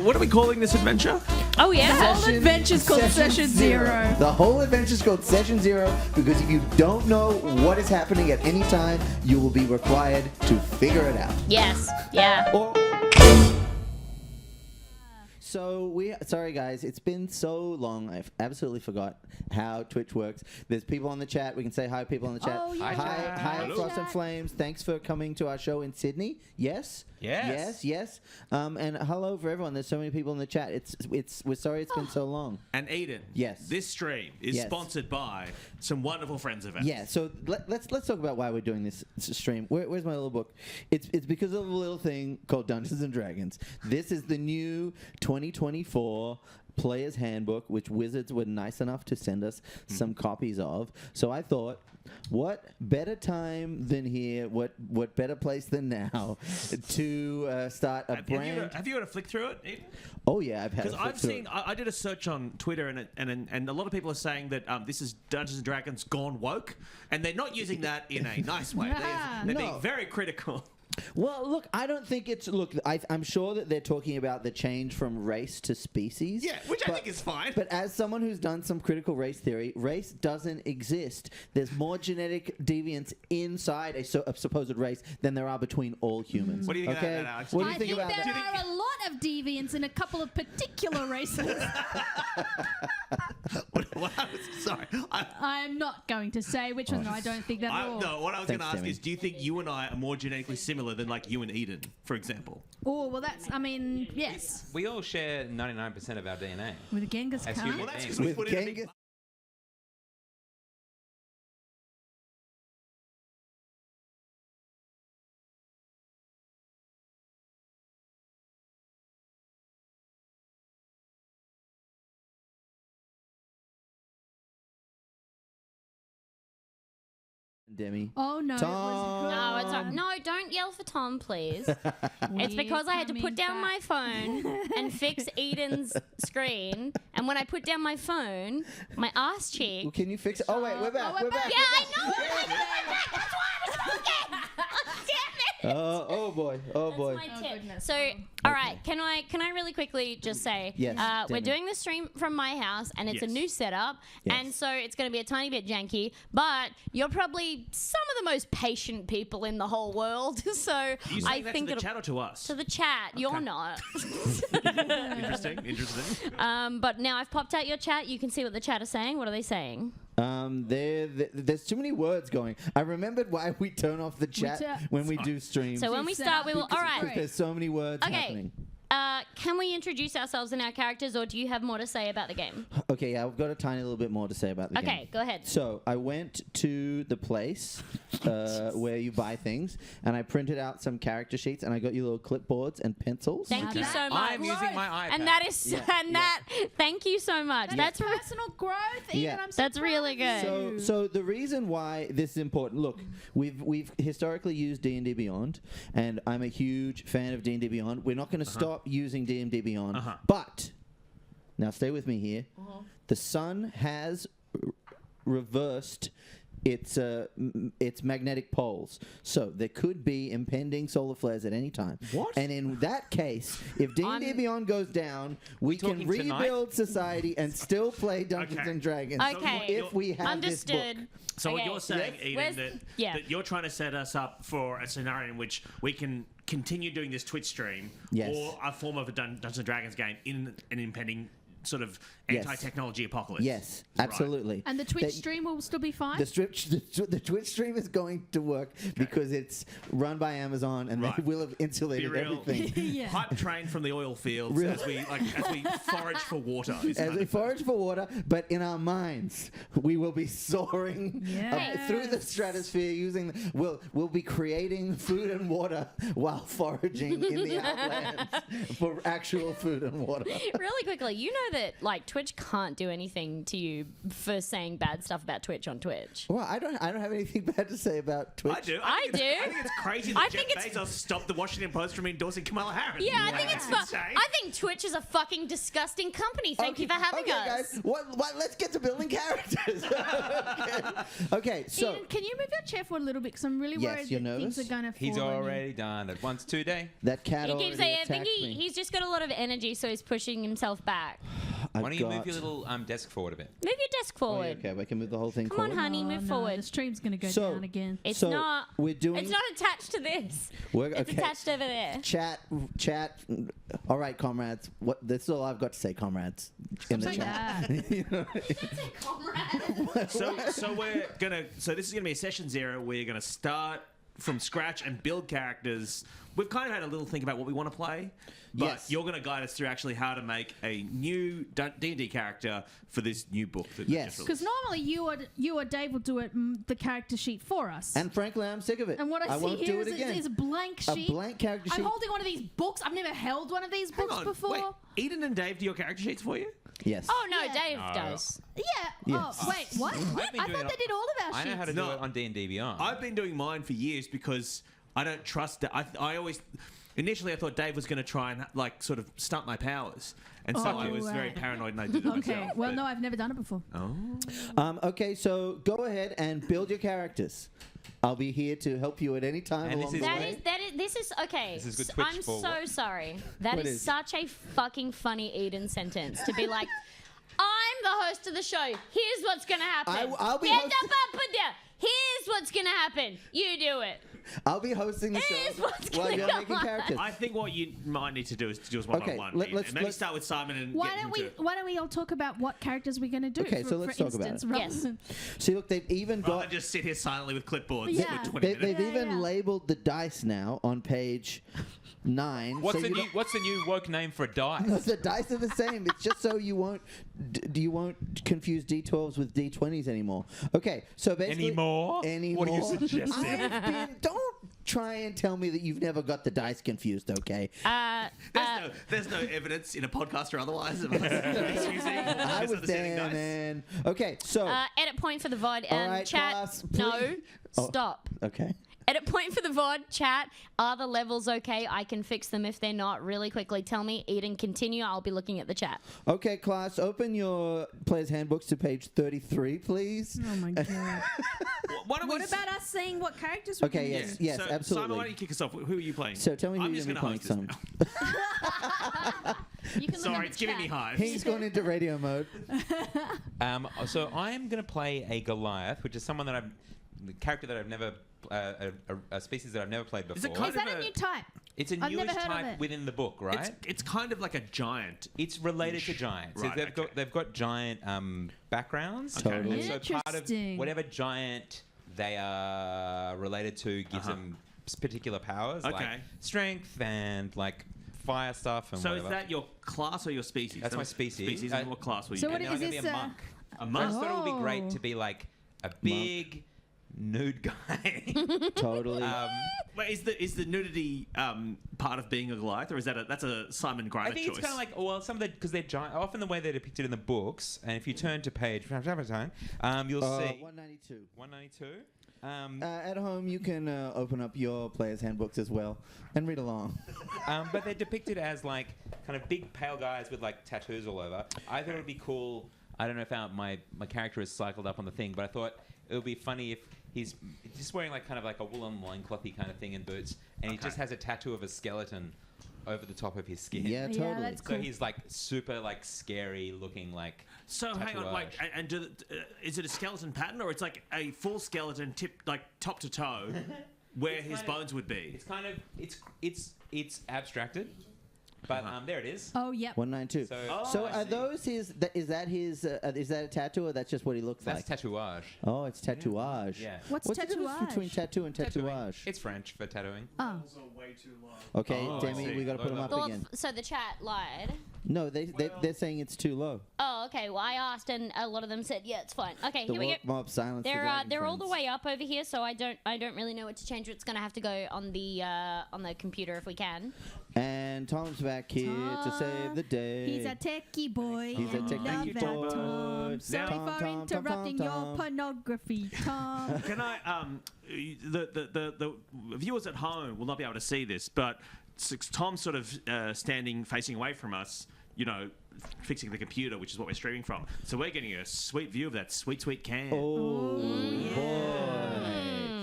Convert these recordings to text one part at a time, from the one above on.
what are we calling this adventure? Oh, yeah. The whole adventure's called Session Zero. The whole adventure's called Session Zero because if you don't know what is happening at any time, you will be required to figure it out. Yes. Yeah. So sorry guys, it's been so long. I've absolutely forgot how Twitch works. There's people on the chat. We can say hi, people in the chat. Oh, yeah. Hi, Hello. Frost and Flames. Thanks for coming to our show in Sydney. Yes. Yes. And hello for everyone. There's so many people in the chat. We're sorry it's been so long. And Eden, Yes. this stream is Yes. sponsored by some wonderful friends of ours. Yeah, so let's talk about why we're doing this stream. Where's my little book? It's because of a little thing called Dungeons and Dragons. This is the new 2024 Player's Handbook, which Wizards were nice enough to send us some copies of. So I thought, what better time than here? What better place than now to start a brand? Have you had a flick through it, Eden? Oh yeah, I've had. Because I've seen, I did a search on Twitter, and a lot of people are saying that this is Dungeons and Dragons gone woke, and they're not using that in a nice way. They're being very critical. Well, look, I don't think it's... Look, I'm sure that they're talking about the change from race to species. Yeah, which I think is fine. But as someone who's done some critical race theory, race doesn't exist. There's more genetic deviance inside a supposed race than there are between all humans. What do you think okay? about that, Alex? What do I you think think about there that? are a lot of deviants in a couple of particular races. Sorry. I'm not going to say which one. I don't think that at all. No, what I was going to Thanks, ask Demi. is, do you think you and I are more genetically similar than like you and Eden, for example? Oh, well, that's, I mean, yes. We all share 99% of our DNA. With Genghis As Khan. human Well, that's beings. because we With put in a big... Genghis- Demi. Oh, no. Tom. No, it's not. No, don't yell for Tom, please. It's because I had to put down my phone and fix Eden's screen. And when I put down my phone, my ass cheek. Well, can you fix it? Oh, wait, we're back. We're back. Yeah, I know. I know. That's why I was talking. Damn it. Oh boy. Oh boy. That's my tip. So, all right, can I really quickly just say, Yes, we're Demi. doing the stream from my house, and it's a Yes. new setup, Yes. and so it's going to be a tiny bit janky, but you're probably some of the most patient people in the whole world, so Are you I saying that think to the it'll... chat or to us? To the chat, you're not. Interesting. But now I've popped out your chat. You can see what the chat is saying. What are they saying? There's too many words going. I remembered why we turn off the chat when we do streams. So when we start, we will... All Because right. there's so many words Okay. happening. Can we introduce ourselves and our characters, or do you have more to say about the game? Okay, yeah, I've got a tiny little bit more to say about the game. Okay, go ahead. So I went to the place where you buy things, and I printed out some character sheets, and I got you little clipboards and pencils. Thank you so much. I'm using my iPad. And that is, thank you so much. That's personal growth, Ian. Yeah. I'm so That's really proud of good. you. So the reason why this is important, look, we've historically used D&D Beyond, and I'm a huge fan of D&D Beyond. We're not going to stop using D&D Beyond, but now stay with me here. The sun has reversed its magnetic poles, so there could be impending solar flares at any time. What? And in that case, if D&D Beyond goes down, we can talking rebuild society and still play Dungeons Okay. and Dragons. Okay. If we have Understood. this book. So what Okay. you're saying, Yes. Eden, Where's- that you're trying to set us up for a scenario in which we can continue doing this Twitch stream Yes. or a form of a Dungeons and Dragons game in an impending sort of Yes. anti-technology apocalypse. Yes, Right. absolutely. And the Twitch That- stream will still be fine? The Twitch stream is going to work because it's run by Amazon and they Right. will have Be insulated real. everything. Yeah. Pipe train from the oil fields Real- as we forage for water. is As kind we of- forage for water, but in our minds, we will be soaring Yes. through the stratosphere using. We'll be creating food and water while foraging in the outlands for actual food and water. Really quickly, you know know that like Twitch can't do anything to you for saying bad stuff about Twitch on Twitch. Well, I don't have anything bad to say about Twitch. I do. I do. I think it's crazy that Jeff Bezos stopped the Washington Post from endorsing Kamala Harris. Yeah, I think it's insane. I think Twitch is a fucking disgusting company. Thank you for having us. Guys, let's get to building characters. Okay, so Ian, can you move your chair for a little bit? Because I'm really Yes, worried you're that nervous? things are going to fall He's on you. already done it once today. that cat He already keeps saying, I think attacked me. he's just got a lot of energy, so he's pushing himself back. I've Why don't you move got- your little desk forward a bit? Move your desk Oh, yeah, forward. okay, we can move the whole thing Come on, forward. honey, Oh, move no, forward. The stream's going to go So- down again. It's So, not. we're doing- It's not attached to this. We're- It's okay. attached over there. Chat. All right, comrades. This is all I've got to say, comrades. In the Like chat. that. You know? So this is gonna be a session 0. We're gonna start from scratch and build characters. We've kind of had a little think about what we want to play, but Yes. you're gonna guide us through actually how to make a new D&D character for this new book. That we Yes. just Because released. normally you or Dave will do the character sheet for us. And frankly, I'm sick of it. And what I see won't here do is, it again. is a blank A sheet. blank character I'm sheet. holding one of these books. I've never held one of these Hang books on, before. wait. Eden and Dave do your character sheets for you? Yes. Oh no, Yeah. Dave No. does. Yeah. Yes. Oh, wait, what? been I doing thought it- they did all of our I sheets. know how to No. do it on D&D Beyond. I've been doing mine for years because I don't trust that. I always initially I thought Dave was going to try and like sort of stunt my powers, and so I was very right. paranoid and I did it Okay. myself. Well, but- no, I've never done it before. Okay, so go ahead and build your characters. I'll be here to help you at any time And along this the is- way. This is okay. This is good S- Twitch I'm for so what? sorry. That What is is? such a fucking funny Eden sentence to be like, I'm the host of the show. Here's what's gonna happen. I'll be Get hosting- up, up, and down. Here's what's gonna happen. You do it. I'll be hosting the Here's show what's while gonna you're go making on. characters. I think what you might need to do is to do us one Okay, on one. let's- Maybe let's- start with Simon and Why get don't him we? to- Why don't we all talk about what characters we're going to do? Okay, so let's talk about instance, it. rather Yes. than- See, look, they've even Rather got than just sit here silently with clipboards Yeah. for 20 They, minutes. they've even yeah. labeled the dice now on page 9. What's so the you new don't- What's the new woke name for a die? the dice are the same. It's just so you won't confuse D12s with D20s anymore. Okay, so basically Anymore? Anymore. What are you suggesting? Don't try and tell me that you've never got the dice confused. Okay, There's no evidence in a podcast or otherwise of us misusing or I was misunderstanding there, dice. man. Okay, so Edit point for the VOD. All right, Chat. class, No. please. Oh. Stop. okay. Edit point for the VOD. Chat. Are the levels okay? I can fix them if they're not. Really quickly, tell me. Eden, continue. I'll be looking at the chat. Okay, class, open your player's handbooks to page 33, please. Oh my god. Why don't we What s- about us saying what characters we're Okay, gonna yes, do? yes, so, absolutely. Simon, why don't you kick us off? Who are you playing? So tell me who I'm you're just going to be gonna playing, host this Simon. now. You can look Sorry, at it's the giving me chat. hives. He's gone into radio mode. So I am going to play a Goliath, which is someone that the character that I've never, a species that I've never played Is it before. kind Is that a new type? It's a I've never newish heard of type it. within the book, right? It's kind of like a giant. It's related to giants. Right, So okay. they've got giant backgrounds. Totally. And so part of Interesting. whatever giant they are related to gives them particular powers, like Okay. strength and like fire stuff and So whatever. is that your class or your species? That's my species. Species, and what class were you? So in? what and then is I'm gonna this, be a monk. A I monk? just thought it would be great Oh. to be like a big nude guy. Totally. Wait, is the nudity part of being a Goliath, or is that's a Simon Greiner I think choice? it's kind of like, well, some of the, because they're giant, often the way they're depicted in the books, and if you turn to page, you'll see 192. 192. At home, you can open up your player's handbooks as well and read along. But they're depicted as like kind of big pale guys with like tattoos all over. I thought it would be cool. I don't know if my character is cycled up on the thing, but I thought it would be funny if he's just wearing like kind of like a woolen loinclothy kind of thing and boots, and he just has a tattoo of a skeleton over the top of his skin. Yeah, totally. Yeah, that's So cool. he's like super like scary looking like. So hang on, like, Tatuage. and is it a skeleton pattern, or it's like a full skeleton like top to toe, where his kind of- bones would be? It's kind of it's abstracted, but there it is. Oh, yep. 192. So I are see. those his? Is that his? Is that a tattoo, or that's just what he looks That's like? tatouage. Oh, it's tatouage. Yeah. What's the difference tatouage? between tattoo and Tattooing. tatouage? It's French for tattooing. Oh. Okay, Oh, I Demi, see. we got to put him up Well, again. so the chat lied. No, they're saying it's too low. Oh, okay. Well, I asked, and a lot of them said, "Yeah, it's fine." Okay, The here we go. woke mob silence. the dragon They're all the friends. way up over here, so I don't really know what to change. It's going to have to go on the computer if we can. And Tom's back here to save the day. He's a techie boy. He's a techie Love that, boy. Tom. Sorry Tom, for Tom, interrupting Tom, your Tom. pornography, Tom. Can I? The viewers at home will not be able to see this, but Tom's sort of standing, facing away from us. You know, fixing the computer, which is what we're streaming from. So we're getting a sweet view of that sweet, sweet can. Oh, boy.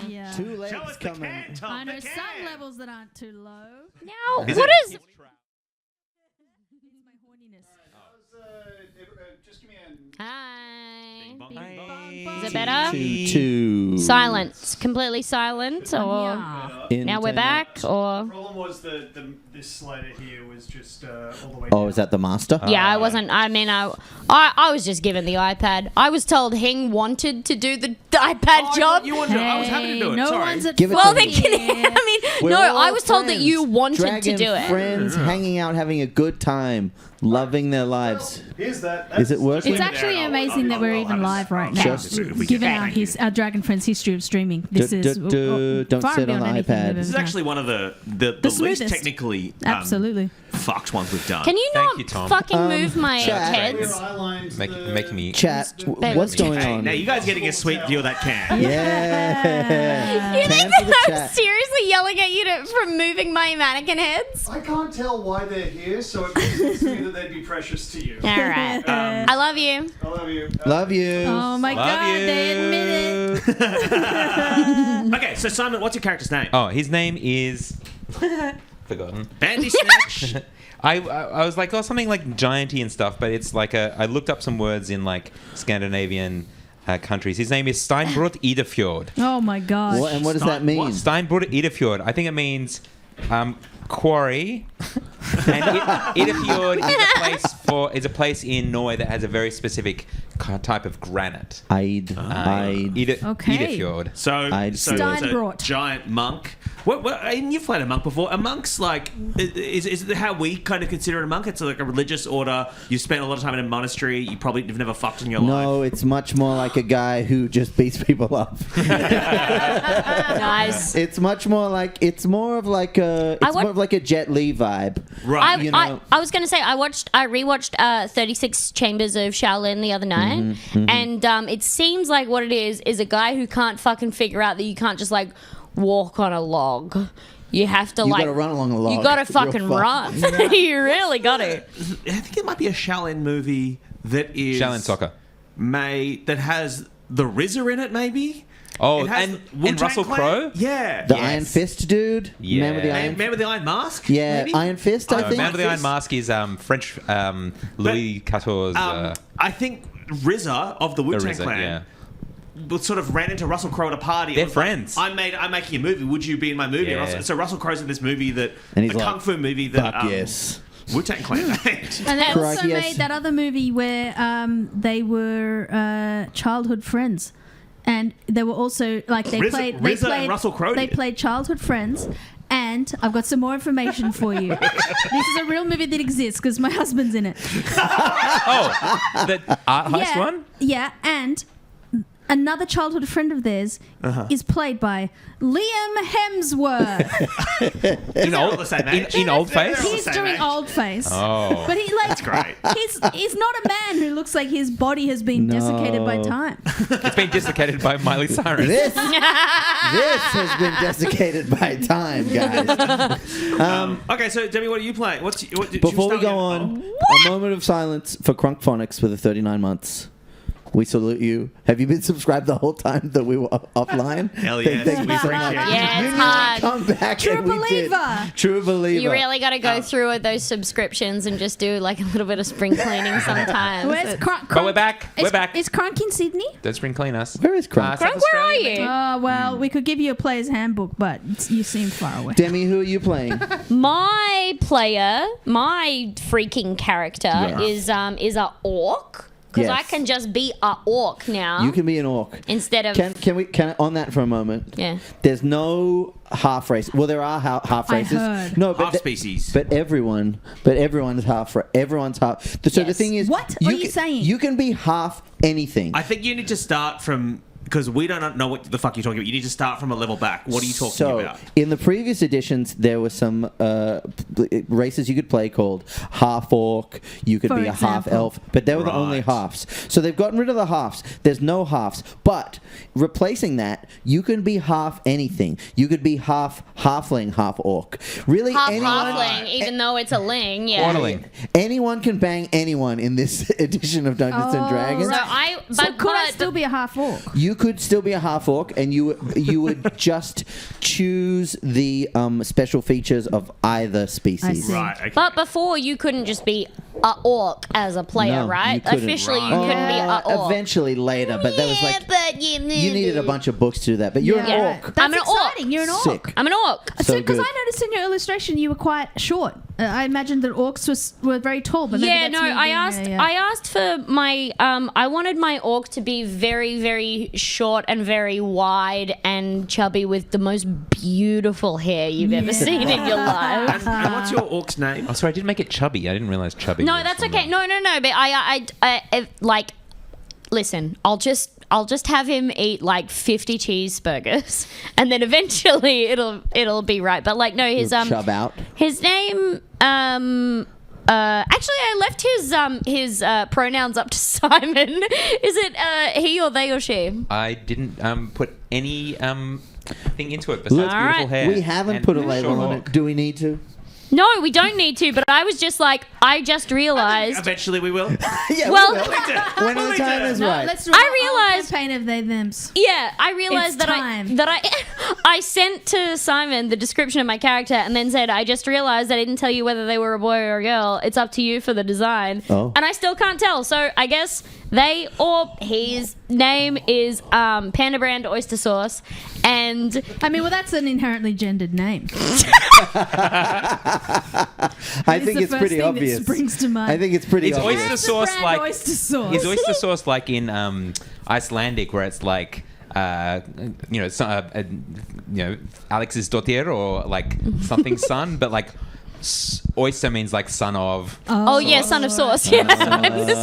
Yeah. 2 legs Show us the coming. can, Tom. I know the can. some levels that aren't too low. Now, Is what it- is? It's my horniness. Just give me Hi. Bing bong, Bing bing bong. bong bong. Is it better? 2. Silence. Completely silent, or Yeah. now we're back, or The problem was this slider here was just all the way Oh, down. is that the master? yeah, I wasn't. I mean, I was just given the iPad. I was told Hing wanted to do the iPad job. You wanted to, I was happy to do it. No Sorry. one's at Give it Well, to they me. can. I mean, We're no, all I was told that friends. you wanted Dragon to do it. friends hanging out, having a good time, loving their lives. Here's that. Is it working? It's actually amazing that we're even live right now. Just- If we Given can- our, thank you. our Dragon Friends history of streaming, this is Don't far sit on beyond the anything iPad. we've This is ever actually one of the least smoothest. technically Absolutely. fucked ones we've done. Can you Thank not you, Tom. fucking move my chat. heads? Making me. Chat, Baby. what's going Hey, on? now you guys are getting a sweet view of that can. Yeah. You Can think for the that I'm chat. seriously yelling at you for moving my mannequin heads? I can't tell why they're here, so it makes sense to me that they'd be precious to you. All right. I love you. I love you. Love you. Oh my Love god, you. they admit it. Okay, so Simon, what's your character's name? Oh, his name is. Forgotten. Bandy Snatch. I was like, oh, something like gianty and stuff, but it's like I looked up some words in like Scandinavian countries. His name is Steinbrot Idefjord. Oh my gosh. What, and what does that mean? Steinbrot Idefjord. I think it means quarry. And Idefjord is a place in Norway that has a very specific type of granite. I'd. Okay. Idefjord. So, I'd so see it's a Steinbrot. giant monk. And you've played a monk before. A monk's like, is it how we kind of consider it a monk? It's like a religious order. You spent a lot of time in a monastery. You've never fucked in your life. No, it's much more like a guy who just beats people up. Nice. It's much more like it's more of like a Jet Li vibe. Right. You know. I was gonna say I rewatched 36 Chambers of Shaolin the other night, and it seems like what it is a guy who can't fucking figure out that you can't just like walk on a log. You have to You like gotta run along the log. You gotta You're fucking fucked. run. You really got to. I think it might be a Shaolin movie that is Shaolin soccer. that has the RZA in it, maybe. Oh, It has and Wu-Tang Russell Clan? Crowe? Yeah. The Yes. Iron Fist dude. Yeah. Remember the Iron? Remember the Iron Mask? Yeah, maybe? Iron Fist. I think. Man with the Iron Mask is French Louis XIV. I think RZA of the Wu-Tang RZA, Clan yeah. sort of ran into Russell Crowe at a party. They're It was like, friends. I'm making a movie. Would you be in my movie? Yeah. So Russell Crowe's in this movie And he's a like, kung fu movie that Fuck yes. Wu-Tang Clan made. And they also Crikey, yes. made that other movie where they were childhood friends, and they were also like RZA and Russell Crowe They did. played childhood friends. And I've got some more information for you. This is a real movie that exists because my husband's in it. Oh, the art heist yeah, one? Yeah, and another childhood friend of theirs is played by Liam Hemsworth. In all the same age? in Old They're Face? all the He's same doing age. Old Face. Oh. But he like great. he's not a man who looks like his body has been desiccated by No. time. It's been desiccated by Miley Cyrus. This has been desiccated by time, guys. Okay, so Debbie, what are you playing? Before we go on, a moment of silence for Crunk Phonics for the 39 months. We salute you. Have you been subscribed the whole time that we were offline? Hell Thank yes, you we so appreciate much. it. Yeah, You it's need to hard. come back True and we did. believer. True believer. You really got to go through with those subscriptions and just do like a little bit of spring cleaning sometimes. Where's It's- Crunk? But we're back. We're back. Is Crunk in Sydney? Don't spring clean us. Where is Crunk? Crunk, where are you? Oh, well, we could give you a player's handbook, but you seem far away. Demi, who are you playing? My freaking character Yes. is a orc because I Yes. can just be a orc now You can be an orc. instead of Can on that for a moment? yeah. There's no half race. Well, there are half I races. heard. No, but Half species. But everyone's half. Everyone's half. So the Yes. thing is, What are you can, saying? You can be half anything. I think you need to start from because we don't know what the fuck you're talking about. You need to start from a level back. What are you talking about? In the previous editions, there were some races you could play called half orc. You could For be a half example. elf, but they were the only Right. halves. So they've gotten rid of the halves. There's no halves, but replacing that, you can be half anything. You could be half halfling, half orc. Really, Half anyone. halfling, even though it's a ling. Yeah. Quarterling. Anyone can bang anyone in this edition of Dungeons and Oh, Dragons. So I, So but, could I but- still be a half orc? You could still be a half orc, and you would just choose the special features of either species. see. Right. Okay. But before you couldn't just be a orc as a player, No, right? you couldn't. Officially, Right. you couldn't be a orc. Eventually later, but that was Yeah, like but you needed a bunch of books to do that. But you're an Yeah. orc. That's I'm an orc. exciting. You're an orc. Sick. I'm an orc. So Because good. I noticed in your illustration you were quite short. I imagined that orcs were very tall, but maybe Yeah, that's no, me I being asked. a, I asked for my. I wanted my orc to be very, very short and very wide and chubby with the most beautiful hair you've ever seen in your life. And what's your orc's name? Oh, sorry, I didn't make it chubby. I didn't realize chubby. No, was that's on okay. the- No. But I like. Listen, I'll just have him eat like 50 cheeseburgers, and then eventually it'll be right. But like, no, his Chub out. his name actually I left his pronouns up to Simon. Is it he or they or she? I didn't put any thing into it besides All beautiful right. hair. We haven't and put a short label on orc. it. Do we need to? No, we don't need to. But I was just like, I just realized. Eventually we will. Yeah. Well, we will. When the time is No, right. let's do I a whole realised- campaign of they thems. Yeah, I realized It's that time. I sent to Simon the description of my character and then said, I just realized I didn't tell you whether they were a boy or a girl. It's up to you for the design. Oh. And I still can't tell. So I guess they or his name is Panda Brand Oyster Sauce. And I mean, well, that's an inherently gendered name. I It's think the it's first pretty thing that obvious. springs to mind. I think it's pretty It's obvious. oyster Where's the sauce brand like oyster sauce? Is oyster sauce like in Icelandic where it's like Alex's daughter or like something son, but like oyster means like son of. oh yeah, son of sauce. Yeah, the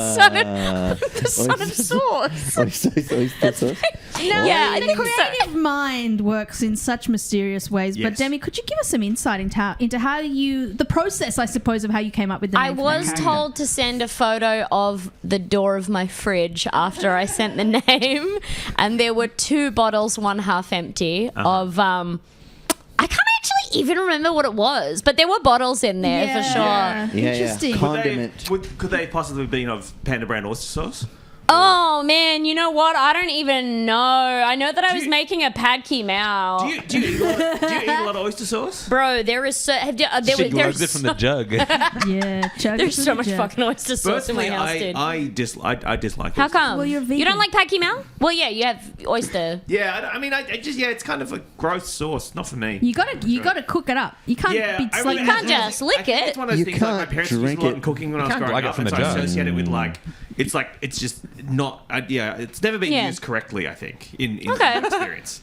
son of sauce. Oyster sauce. No, Yeah, I the think so. creative mind works in such mysterious ways. But Yes. Demi, could you give us some insight into how the process, I suppose, of how you came up with the name? I for that was character? told to send a photo of the door of my fridge after I sent the name, and there were 2 bottles, one half empty, of I can't actually even remember what it was, but there were bottles in there for sure. Yeah. Yeah, yeah. Interesting. Condiment. Could they possibly have been of Panda Brand oyster sauce? Oh man, you know what? I don't even know. I know that I was you- making a pad key mao. Do you eat a lot of oyster sauce? Bro, there is so She lugs it from the jug. Yeah, chug there's it so to much the jug. fucking oyster sauce in my Personally, house, dude. I dislike. How oyster come? Well, you're You vegan. don't like pad key mao? Well, yeah, you have oyster. Yeah, I mean, I just it's kind of a gross sauce, not for me. You gotta cook it up. You can't Yeah, be I like really- can't just lick I think it. It's one of those You things like my can't parents used drink a lot it. in cooking when I was can't growing glug it up, from and the so I jug. associate it with like it's just not. It's never been Yeah. used correctly. I think in Okay. my experience,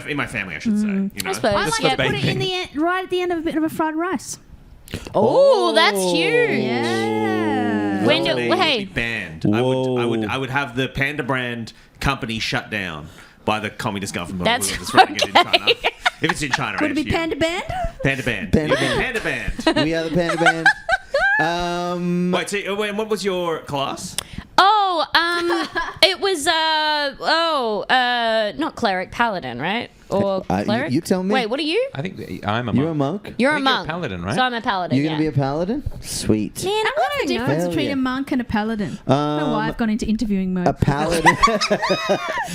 in my family, I should say. You know? I suppose. I Just like for to put it in baking. right at the end of a bit of a fried rice. Oh, that's huge. Yeah. When For do- me, it would hey. be banned. Whoa. I would have the Panda Brand company shut down by the communist government. That's running it in okay. China. If it's in China, Would it be HQ. Panda Band? Panda Band? Panda Yeah, Band. Panda Band. We are the Panda Band. Wait, so what was your class? Oh, it was not cleric, paladin, right? Or cleric? you tell me. Wait, what are you? I think I'm a monk. You're a monk? You're I a think you're a monk. paladin, right? So I'm a paladin. You're going to yeah. be a paladin? Sweet. Man, I What's the don't know. difference Hell between yeah. a monk and a paladin? I don't know why I've gone into interviewing mode. A paladin.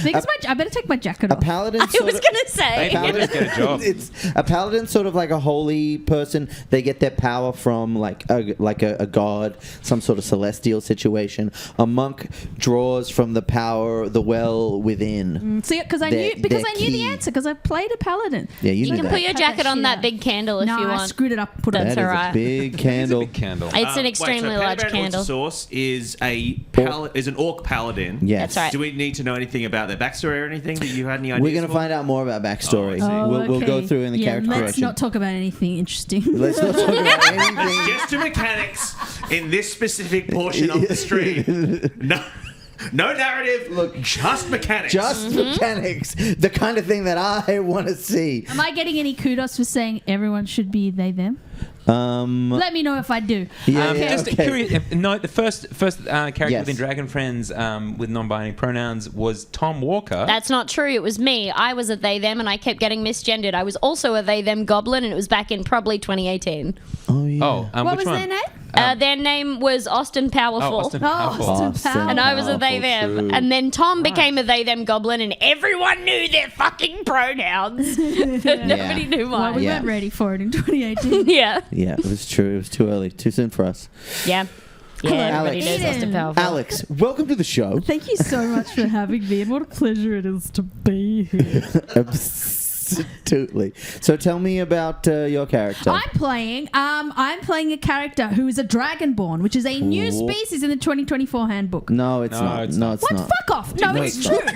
Because I better take my jacket A off. paladin I sort was of- gonna Hey, say. paladins get a job. It's a paladin, sort of like a holy person. They get their power from like a god, some sort of celestial situation. A monk draws from the power, the well within. See, because I They're- knew the they're key. answer because I played a paladin. Yeah, you You knew can that. put your Cut that jacket on shit that out. big candle if No, you I want. screwed it up. Put That's it. That is alright. a big It's a candle. big candle. It's an Wait, extremely so large Panda Brand candle. oyster sauce is is an orc paladin. Yes. That's right. Do we need to know anything about their backstory or anything that you had any ideas? We're going to for? find out more about backstory. Oh, I see. We'll go okay. through in the yeah, character let's correction. not talk about anything interesting. Let's not talk about anything. Just to mechanics in this specific portion of the stream. No. No narrative. Look, just mechanics. Just mechanics. The kind of thing that I want to see. Am I getting any kudos for saying everyone should be they them? Let me know if I do. Just curious. No, the first character Yes. within Dragon Friends with non-binding pronouns was Tom Walker. That's not true. It was me. I was a they them, and I kept getting misgendered. I was also a they them goblin, and it was back in probably 2018. Oh, yeah. What which was one? their name? Their name was Austin Powerful. Oh, Austin Oh, Powerful. Austin Powell. And I was a they them, True. and then Tom became a they them goblin, and everyone knew their fucking pronouns, but nobody knew Well, mine. we Yeah. weren't ready for it in 2018. Yeah, Yeah, it was true. It was too early. Too soon for us. yeah, yeah. Everybody Alex. knows Austin Eden. Powerful. Alex, welcome to the show. Thank you so much for having me, and what a pleasure it is to be here. Absolutely. So tell me about your character. I'm playing a character who is a dragonborn, which is a new Ooh. species in the 2024 handbook. No, it's No, not. it's No, not. it's What? not. Fuck off! No, No, it's it's true. not.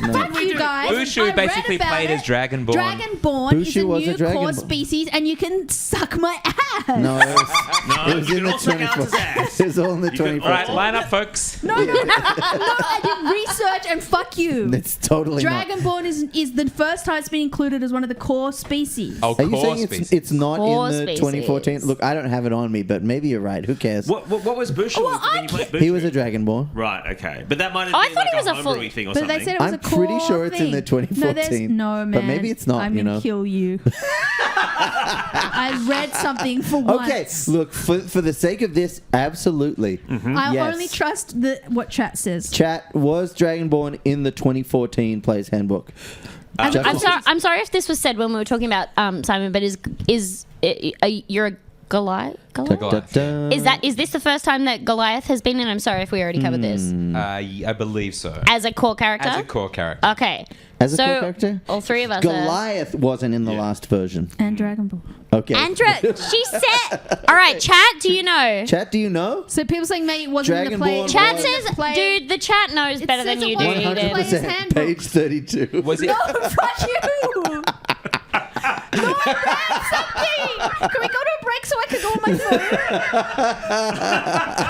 No. Fuck you guys. Bushu I read basically about played it. as Dragonborn. Dragonborn is Bushu a was a new core dragonborn. species, and you can suck my ass. No, it was, No, it was you in can the also suck Alex's 24. ass. It was all in the You can- 24. All right, line up, folks. No, I did research, and fuck you. It's totally not. Dragonborn is the first time it's been included as one of the core species. Oh, Are you core saying species. it's not Core in the species. 2014? Look, I don't have it on me, but maybe you're right. Who cares? What was Bushu Well, when you played Bushu? He was a dragonborn. Right, okay. But that might have Oh, I been thought like he was a a full- homebrewy thing or But something. they said it was I'm a core pretty sure it's in the thing. 2014. No, man. But maybe it's not, I'm you gonna know. kill you. I read something for once. Okay, look, for the sake of this, absolutely. I Yes. only trust what chat says. Chat was Dragonborn in the 2014 Player's Handbook. I'm sorry if this was said when we were talking about Simon, but you're a Goliath? Goliath. Is this the first time that Goliath has been in? I'm sorry if we already covered this. I believe so. As a core character? As a core character. Okay. As a so, core character? all three of us Goliath wasn't in the last version. And Dragonborn. Okay. she said... All right, chat, do you know? Chat, do you know? So people saying maybe it wasn't in the play. Dragonborn Chat was- says... Dude, the chat knows It better says than it you do, wasn't in the Eden. Player's 100%. Handbook. Page 32. Was it? No, fuck you! No, I read something! Can we go to a break so I can go on my phone?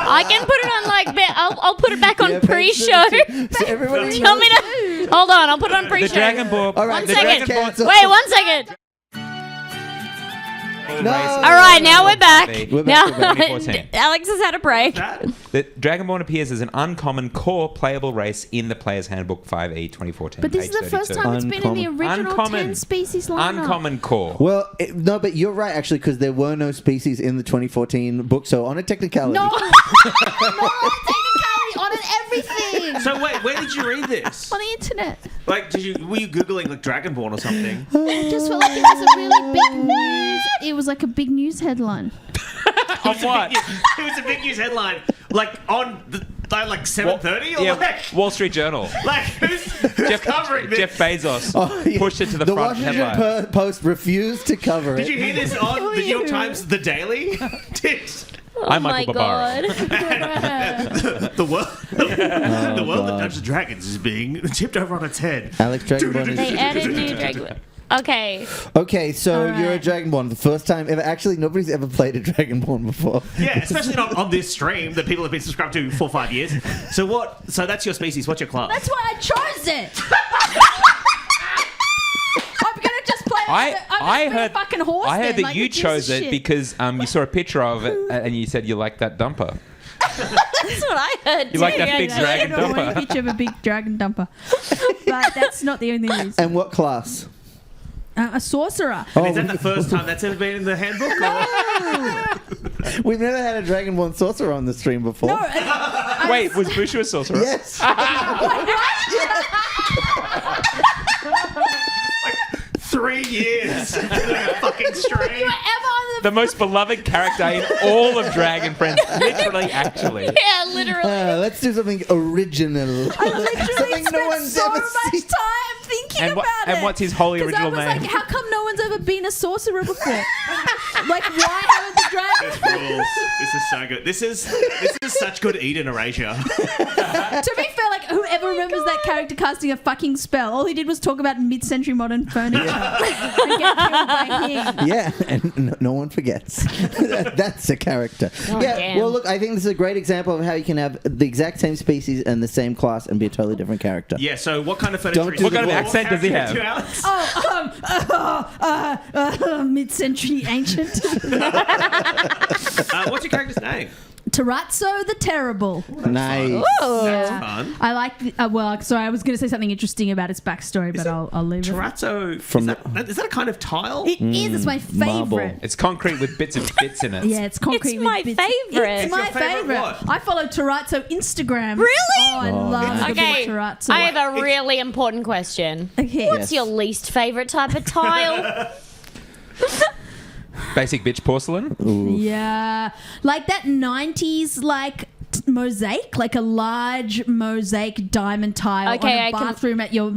I can put it on like... I'll put it back on Yeah, page pre-show. 32. So everybody Do you want me knows- to... Hold on, I'll put it on The pre-show. Dragonborn. All right, One the second. Dragonborn. Cancel. Wait, 1 second. No. All right, now we're back. We're Now, back, 2014. Alex has had a break. The Dragonborn appears as an uncommon core playable race in the Player's Handbook 5e 2014. But this is page the first 32. time it's been in the Uncommon. original Uncommon. 10 species lineup. Uncommon core. Well, no, but you're right, actually, because there were no species in the 2014 book. So on a technicality. No! No, technicality on everything! So wait, where did you read this? On the internet. Like, were you googling like Dragonborn or something? I just felt like it was a really big news. It was like a big news headline. Of what? It was a big news headline, like on like 7:30 or Yeah, like Wall Street Journal. like who's covering this? Jeff Bezos Oh, yeah. pushed it to the front Washington headline. Post refused to cover it. Did you hear this on the New York Times, The Daily? I'm Oh my Michael Barbaro. god. The world, the world of God. Dungeons and Dragons is being tipped over on its head. Alex Dragonborn is. They added new Dragon. Okay. Okay, so All you're a right. Dragonborn. The first time ever. Actually, nobody's ever played a Dragonborn before. Yeah, especially not on this stream that people have been subscribed to for 5 years. So what? So that's your species. What's your class? That's why I chose it! I'm gonna just play I heard fucking horse I heard then, that like, you who gives chose a it shit? because you saw a picture of it and you said you like that dumper. That's what I heard. You like too. that big I dragon don't want a dumper? picture of a big dragon dumper. But that's not the only reason. And what class? A sorcerer. Oh, Is that the first time that's ever been in the handbook? Or? we've never had a Dragonborn sorcerer on the stream before. No, Wait, was Bushu a sorcerer? Yes. 3 years. Fucking stream. ever on The most beloved character in all of Dragon Friends. Literally, actually. Yeah, literally. Let's do something original. I literally something spent no one's so ever much seen. time thinking about it. And what's his holy 'Cause original I was name? like, how come no one's ever been a sorcerer before? Like, why haven't the This dragons? rules. This is so good. This is such good Eden erasure. To be fair, like, whoever ever remembers that character casting a fucking spell? All he did was talk about mid-century modern furniture and get killed by him. Yeah, and no one forgets. That's a character. Oh, yeah, damn. well, look, I think this is a great example of how you can have the exact same species and the same class and be a totally different character. Yeah, so what kind of furniture? Don't do What the kind of voice. accent does he character have? do, Alex? Mid-century ancient. What's your character's name? Terrazzo the Terrible. Nice. That's fun. I like. Sorry, I was going to say something interesting about his backstory, but I'll leave it. Terrazzo. From is that a kind of tile? It is. It's my marble. favorite. It's concrete with bits of bits in it. Yeah, it's concrete. It's with my bits. favorite. It's my It's your favorite favorite. what? I follow Terrazzo Instagram. Really? Oh, I love the Okay, Terrazzo. I have a really important question. Okay. What's your least favorite type of tile? Basic bitch porcelain. Yeah, like that '90s mosaic, like a large mosaic diamond tile Okay, on I a can- bathroom at your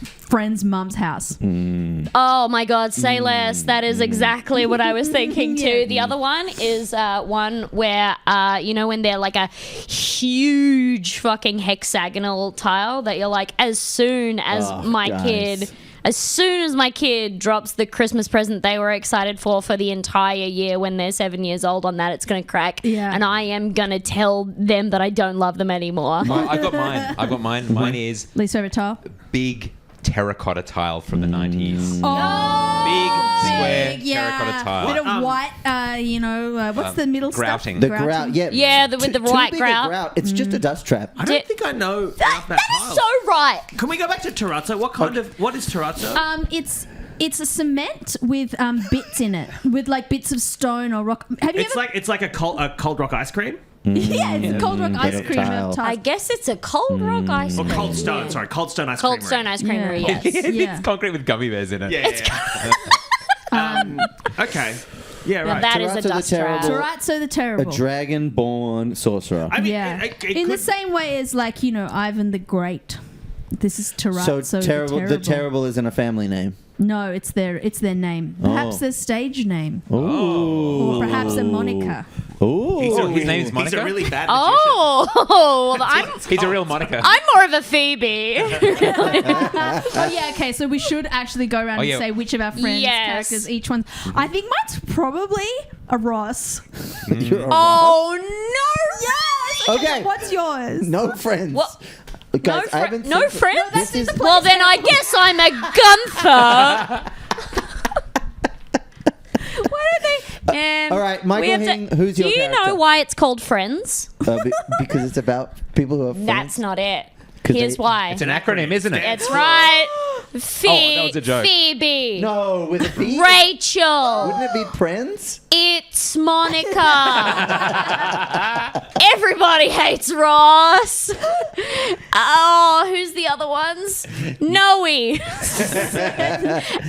friend's mum's house. Oh my God, say less. That is exactly what I was thinking too. Yeah. The other one is one where, when they're like a huge fucking hexagonal tile that you're like, as soon as my kid drops the Christmas present they were excited for the entire year when they're 7 years old on that, it's going to crack. Yeah. And I am going to tell them that I don't love them anymore. I've got mine. Mine is Least favorite tile. big terracotta tile from the 90s. Oh, Big square yeah. terracotta tile. Bit of white. What's the middle grouting. The stuff? grout, yeah. Yeah, with the Too white big a grout. It's just a dust trap. I don't think I know enough about That tiles. is so right. Can we go back to Terrazzo? What is Terrazzo? It's a cement with bits in it, with like bits of stone or rock. Have you It's like a cold rock ice cream. Yeah, it's cold rock ice Bit of cream. tile. of I tiles. guess it's a cold rock ice Or cream. cold stone. Sorry, cold stone ice Cold creamery. stone ice creamery, Yeah. yes. Yeah. It's concrete with gummy bears in it. Yeah. Okay. Yeah, Now right. that is Terrazzo a the dust trap. Terrible. Terrazzo the A Terrible. dragon-born sorcerer. I mean, Yeah. it In the could- same way as Ivan the Great. This is Terrazzo So the terrible. Terrible. The terrible isn't a family name. No, it's their name. Perhaps Oh. their stage name. Ooh. Or perhaps a moniker. Ooh. His name is He's Monica. a really bad magician. Oh, He's a real Monica. I'm more of a Phoebe. Oh yeah, okay. So we should actually go around Oh, yeah. and say which of our friends' Yes. characters each one. I think mine's probably a Ross. You're a Oh no! Yes. Okay. What's yours? No friends. What? Guys, I No, haven't no seen- friends? This is Well, then I guess I'm a Gunther. What are they? Man, all right, Michael we have to- Hing, who's your Do you character? know why it's called Friends? Because it's about people who are friends. That's not it. 'Cause Here's they- why. It's an acronym, isn't it? That's right. Oh, that was a joke. Phoebe. No, with a B. Rachel. Wouldn't it be Prince? It's Monica. Everybody hates Ross. Oh, who's the other ones? Noe.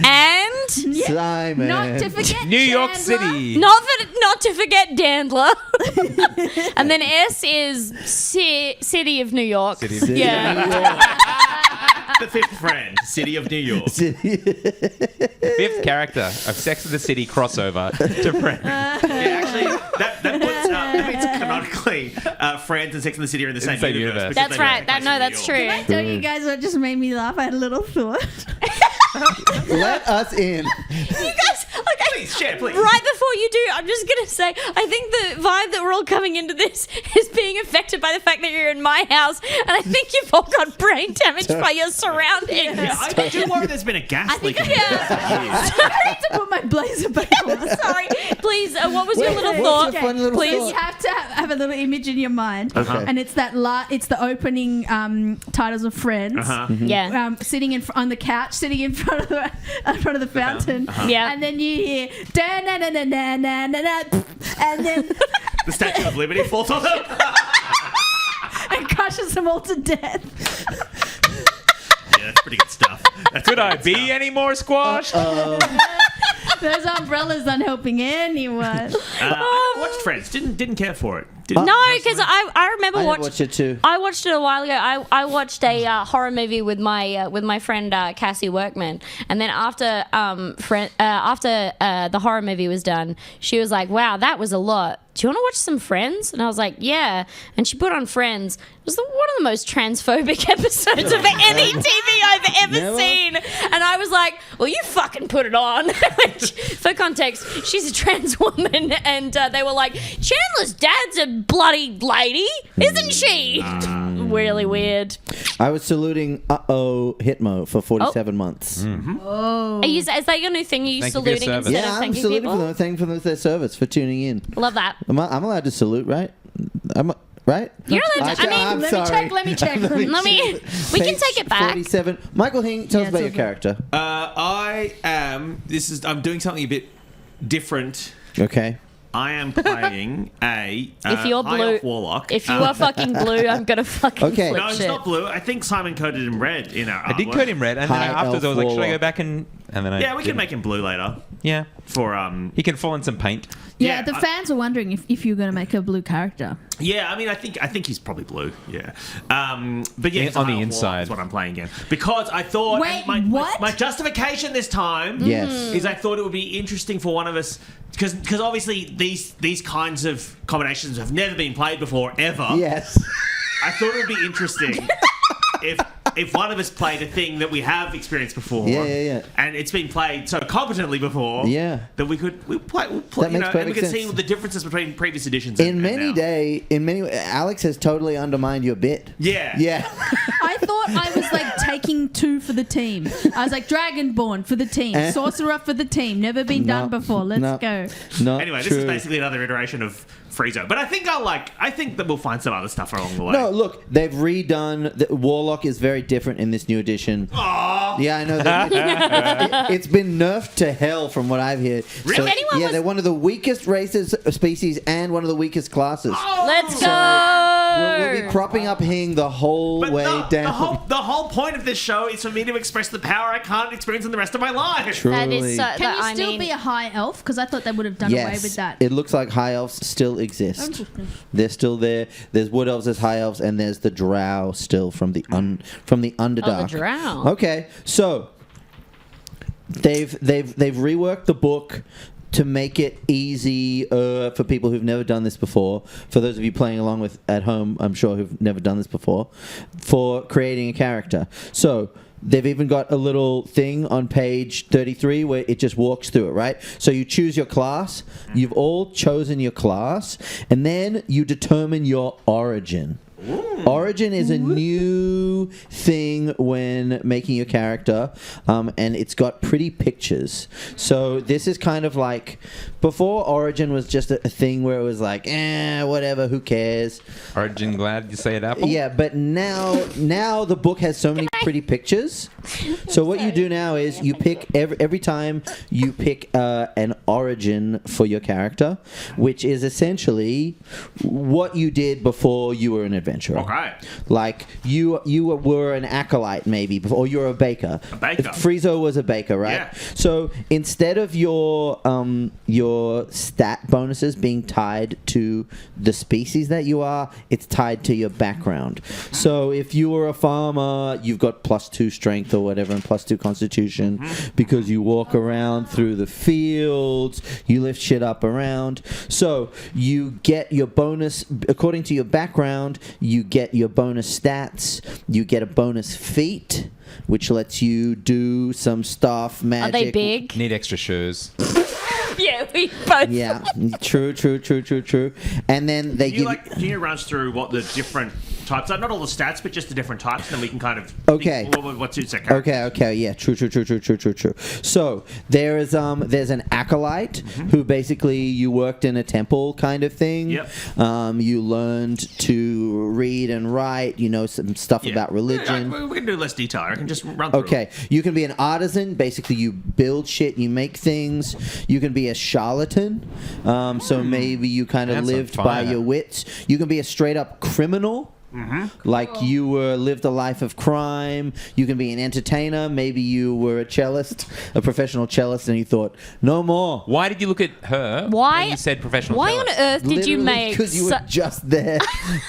And Simon. Not to forget New York Chandler. City. not to forget Dandler. And then S is City of New York. City of New Yeah. The fifth friend, City of New York. Fifth character of Sex and the City crossover to Friends. Yeah, actually, that puts that means canonically, Friends and Sex and the City are in the same same universe. universe. because That's they right. take place in New That's York. true. Can I tell you guys what just made me laugh? I had a little thought. Let us in. You guys, okay. Please, share, please. Right before you do, I'm just going to say, I think the vibe that we're all coming into this is being affected by the fact that you're in my house, and I think you've all got brain damage by your surroundings. Yeah, I do worry there's been a gas leak. in I need to put my blazer back on. Sorry. Please, what was your Wait, little what's thought? your fun little Please. You have to have a little image in your mind, Okay. and it's that it's the opening titles of Friends. Uh-huh. Yeah. Sitting on the couch, sitting in front of the fountain, Yeah. and then you hear da na na na na na na na, and then The Statue of Liberty falls on them. it crushes them all to death. Yeah, that's pretty good stuff. That's Could I pretty good be any more squashed? Those umbrellas aren't helping anyone. I watched Friends. Didn't care for it. Didn't No, you? because I remember I watching. watched it too. I watched it a while ago. I watched a horror movie with my friend Cassie Workman, and then after the horror movie was done, she was like, "Wow, that was a lot. Do you want to watch some Friends?" And I was like, "Yeah." And she put on Friends. It was one of the most transphobic episodes of any TV I've ever seen. And I was like, "Well, you fucking put it on." Which, for context, she's a trans woman, and they were like, "Chandler's dad's a bloody lady, isn't she?" Really weird. I was saluting Hitmo for 47 months. Is that your new thing? Are you Thank you for your saluting service. instead Yeah, of I'm thanking saluting people? for them. Thank them for their service, for tuning in. Love that. I'm allowed to salute, right? Right? You're allowed to. I mean, I'm Let me sorry. check. Let me check. we can Page take it back. 47. Michael Hing, tell us Yeah, about it's your okay. character. I'm doing something a bit different. Okay. I am playing a If you're high blue- elf warlock. If you are fucking blue, I'm gonna fucking Okay. flip no, it's shit. not blue. I think Simon coded him red in our I did artwork. code him red, and then High afterwards I was like, elf should I go warlock. back and then I Yeah, we can didn't. make him blue later Yeah, for he can fall in some paint. Yeah, Yeah, the I- fans are wondering if you're going to make a blue character. Yeah, I mean, I think he's probably blue. Yeah, but yeah, In- he's a on the high elf warlock inside. is what I'm playing again because I thought Wait, and what? my justification this time Yes. is I thought it would be interesting for one of us because obviously these kinds of combinations have never been played before ever. Yes. I thought it would be interesting if one of us played a thing that we have experienced before. Yeah. And it's been played so competently before. Yeah. That we'll play, That you makes know, and we perfect can see sense. the differences between previous editions. In and many Alex has totally undermined your bit. Yeah. Yeah. I thought I was like taking two for the team. I was like Dragonborn for the team, Sorcerer for the team. Never been done before. Let's go. Not Anyway, true. this is basically another iteration of Friezo. But I think I think that we'll find some other stuff along the way. No, look, they've redone. The Warlock is very different in this new edition. Aww. Yeah, I know. That it's been nerfed to hell from what I've heard. Really? So, If anyone yeah, was- they're one of the weakest races, species, and one of the weakest classes. Let's go. We'll be propping up Hing the whole But way down. the whole point of this show is for me to express the power I can't experience in the rest of my life. That is Truly. so. Can you I still mean, be a high elf? Because I thought they would have done away Yes, with that. it looks like high elves still exist. They're still there. There's wood elves, there's high elves, and there's the drow still from the Underdark. drow. Okay, so they've reworked the book to make it easy for people who've never done this before. For those of you playing along with at home, I'm sure who've never done this before, for creating a character. So they've even got a little thing on page 33 where it just walks through it, right? So you choose your class. You've all chosen your class, and then you determine your origin. Origin is a new thing when making your character, and it's got pretty pictures. So this is kind of like before. Origin was just a thing where it was like, whatever, who cares? Origin, glad you say it, Apple. Yeah, but now the book has so many pretty pictures. So what you do now is you pick every time you pick an origin for your character, which is essentially what you did before you were an adventurer. Okay. Like you were an acolyte maybe before, or you're a baker. A baker. Friezo was a baker, right? Yeah. So instead of your stat bonuses being tied to the species that you are, it's tied to your background. So if you were a farmer, you've got +2 strength or whatever and +2 constitution because you walk around through the fields, you lift shit up around. So you get your bonus according to your background. You get your bonus stats. You get a bonus feat, which lets you do some stuff. Magic. Are they big? Need extra shoes. Yeah, we both. Yeah, true. And then they Can you, give. can you run us through what the different types are? Not all the stats, but just the different types, and then we can kind of Okay. think what suits that character. Okay, yeah, true. So there's an acolyte who basically you worked in a temple kind of thing. Yep. You learned to read and write. You know some stuff Yeah. about religion. Yeah, we can do less detail. I can just run through Okay, you can be an artisan. Basically, you build shit, you make things. You can be a charlatan. So maybe you kind of That's on lived by fire. your wits. You can be a straight up criminal. Like you lived a life of crime. You can be an entertainer. Maybe you were a cellist, a professional cellist, and you thought, no more. Why did you look at her? Why- When you said professional. Why on cellist? earth did you make because you were just there,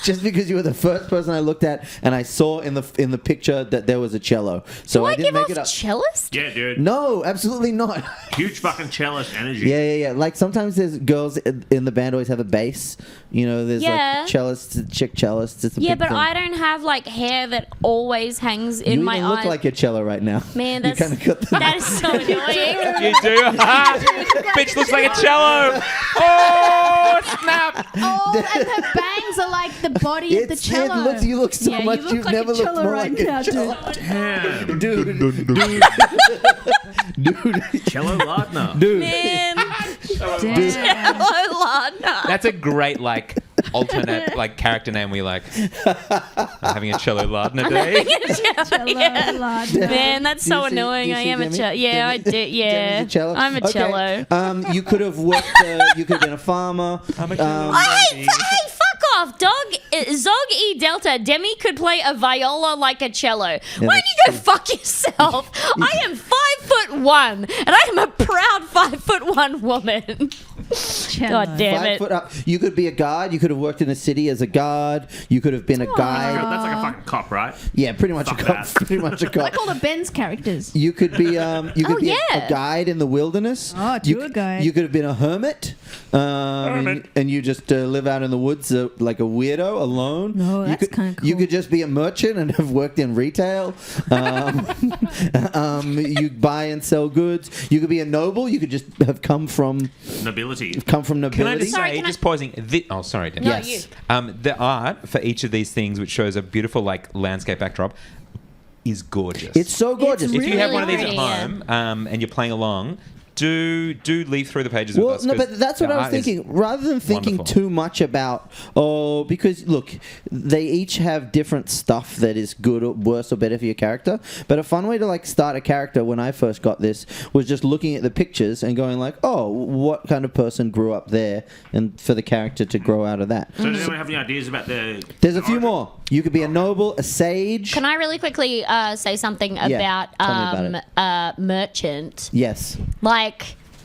just because you were the first person I looked at, and I saw in the picture that there was a cello. So Do I I didn't give make it off up. cellist? Yeah, dude. No, absolutely not. Huge fucking cellist energy. Yeah. Like sometimes there's girls in the band always have a bass. You know, there's Yeah. like cellists, chick cellists. It's a Yeah, big but thing. I don't have like hair that always hangs in You my even look eyes. like a cello right now. Man, you that's kind of got the. that is so annoying. You do? Bitch looks like a cello. Oh, snap. Oh, and her bangs are like the body of the cello. You look so Yeah, you much. look You've like a never looked cello more right like now, a dude. cello. Damn. Dude. Cello Lardner. Dude. Man, Damn. hello, Lana. That's a great like alternate like character name. We like having a cello Lardner day. Yeah. Lardner. Man, that's Do you so see- annoying. do you I see am a Demi? cello. Yeah, I Demi- do. Yeah, Demi's a cello? I'm a Okay. cello. You could have worked. You could have been a farmer. I'm a cello. Hey, fuck off, dog. Zog E Delta. Demi could play a viola like a cello. Why don't that's you go fuck yourself? I am 5'1", and I am a proud 5'1" woman. God damn 5 it. foot up. You could be a guard. You could have worked in a city as a guard. You could have been a guide. That's like a fucking cop, right? Yeah, pretty much Fuck a cop. that. Pretty much a cop. Like all the Ben's characters. You could be you could Oh, be a yeah. guide in the wilderness. Oh, you, tour guide. You could have been a hermit, and you just live out in the woods like a weirdo alone. No, you that's could, kinda You cool. could just be a merchant and have worked in retail. You buy and sell goods. You could be a noble. You could just have come from Nobility. nobility. Can I just Sorry, say, can I- just pausing. Oh, sorry, Demi. No, Yes. you. The art for each of these things, which shows a beautiful like landscape backdrop, is gorgeous. It's so gorgeous. if you have really one of these pretty, at home and you're playing along, do leaf through the pages with Well, us. no, 'cause but that's what the I was art is thinking. Rather than thinking wonderful. too much about, because look, they each have different stuff that is good or worse or better for your character. But a fun way to like start a character when I first got this was just looking at the pictures and going like, oh, what kind of person grew up there, and for the character to grow out of that. So does anyone have any ideas about the... There's a few more. You could be a noble, a sage. Can I really quickly say something Yeah, about tell me about merchant? Yes. Like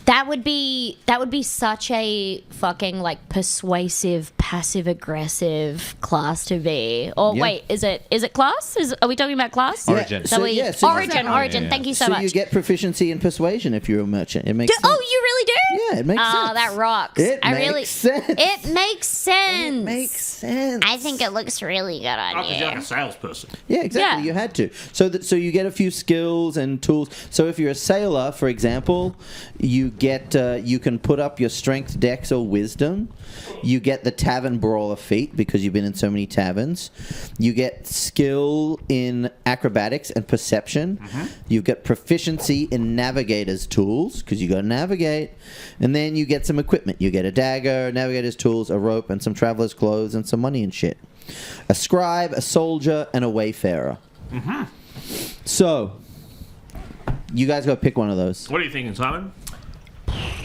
that would be such a fucking like persuasive, passive aggressive class to be. Or Yeah. wait, is it class? Are we talking about class? Origin. Is that So, what you- yeah, so you- origin. Yeah. Thank you so, So much. you get proficiency in persuasion if you're a merchant. It makes sense. Oh, you really do? Yeah, it makes Oh, sense. that rocks. It I makes really sense. It makes sense. It makes sense. I think it looks really good on Oh, 'cause you're like you. a salesperson. Yeah, exactly. Yeah. You had to. So you get a few skills and tools. So if you're a sailor, for example, you get you can put up your strength, dex, or wisdom. You get the tavern brawler feat because you've been in so many taverns. You get skill in acrobatics and perception. You get proficiency in navigator's tools because you got to navigate. And then you get some equipment. You get a dagger, navigator's tools, a rope, and some traveler's clothes and some money and shit. A scribe, a soldier, and a wayfarer. So, you guys go pick one of those. What are you thinking, Simon?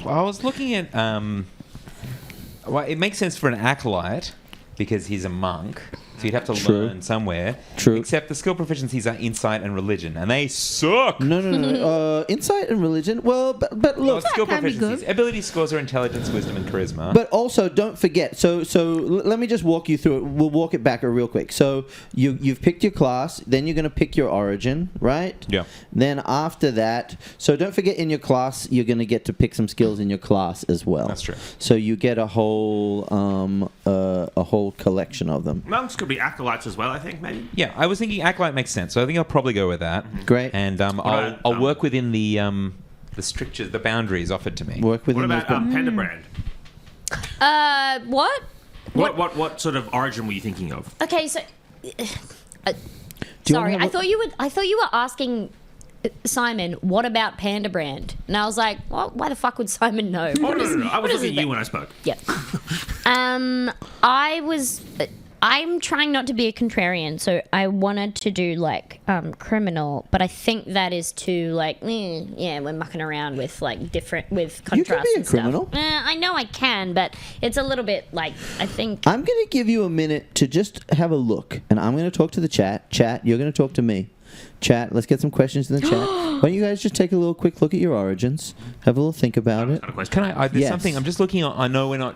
Well, I was looking at. Well, it makes sense for an acolyte because he's a monk, so you'd have to True. learn somewhere. True. Except the skill proficiencies are insight and religion, and they suck. No. Insight and religion. Well, but Well, look. skill can be good. proficiencies. Ability scores are intelligence, wisdom, and charisma. But also, don't forget. So let me just walk you through it. We'll walk it back real quick. So you've picked your class. Then you're going to pick your origin, right? Yeah. Then after that, so don't forget in your class, you're going to get to pick some skills in your class as well. That's true. So you get a whole collection of them. Monks could be acolytes as well, I think, maybe. Yeah, I was thinking acolyte makes sense, so I think I'll probably go with that. Great. And about, I'll work within the strictures, the boundaries offered to me. Work What within about those. Penderbrand? What? What sort of origin were you thinking of? Okay, so Do you wanna sorry, have I a- thought you were asking Simon, what about Panda Brand? And I was like, well, why the fuck would Simon know? Oh, no. I was what is looking at it you when I spoke. Yeah. I was I'm trying not to be a contrarian, so I wanted to do like criminal, but I think that is too like yeah, we're mucking around with like different with You contrast can be a and stuff. criminal. I know I can, but it's a little bit like I think. I'm going to give you a minute to just have a look, and I'm going to talk to the chat. Chat, you're going to talk to me. Chat, let's get some questions in the chat. Why don't you guys just take a little quick look at your origins, have a little think about it. Can I? There's Yes. something. I'm just looking. I know we're not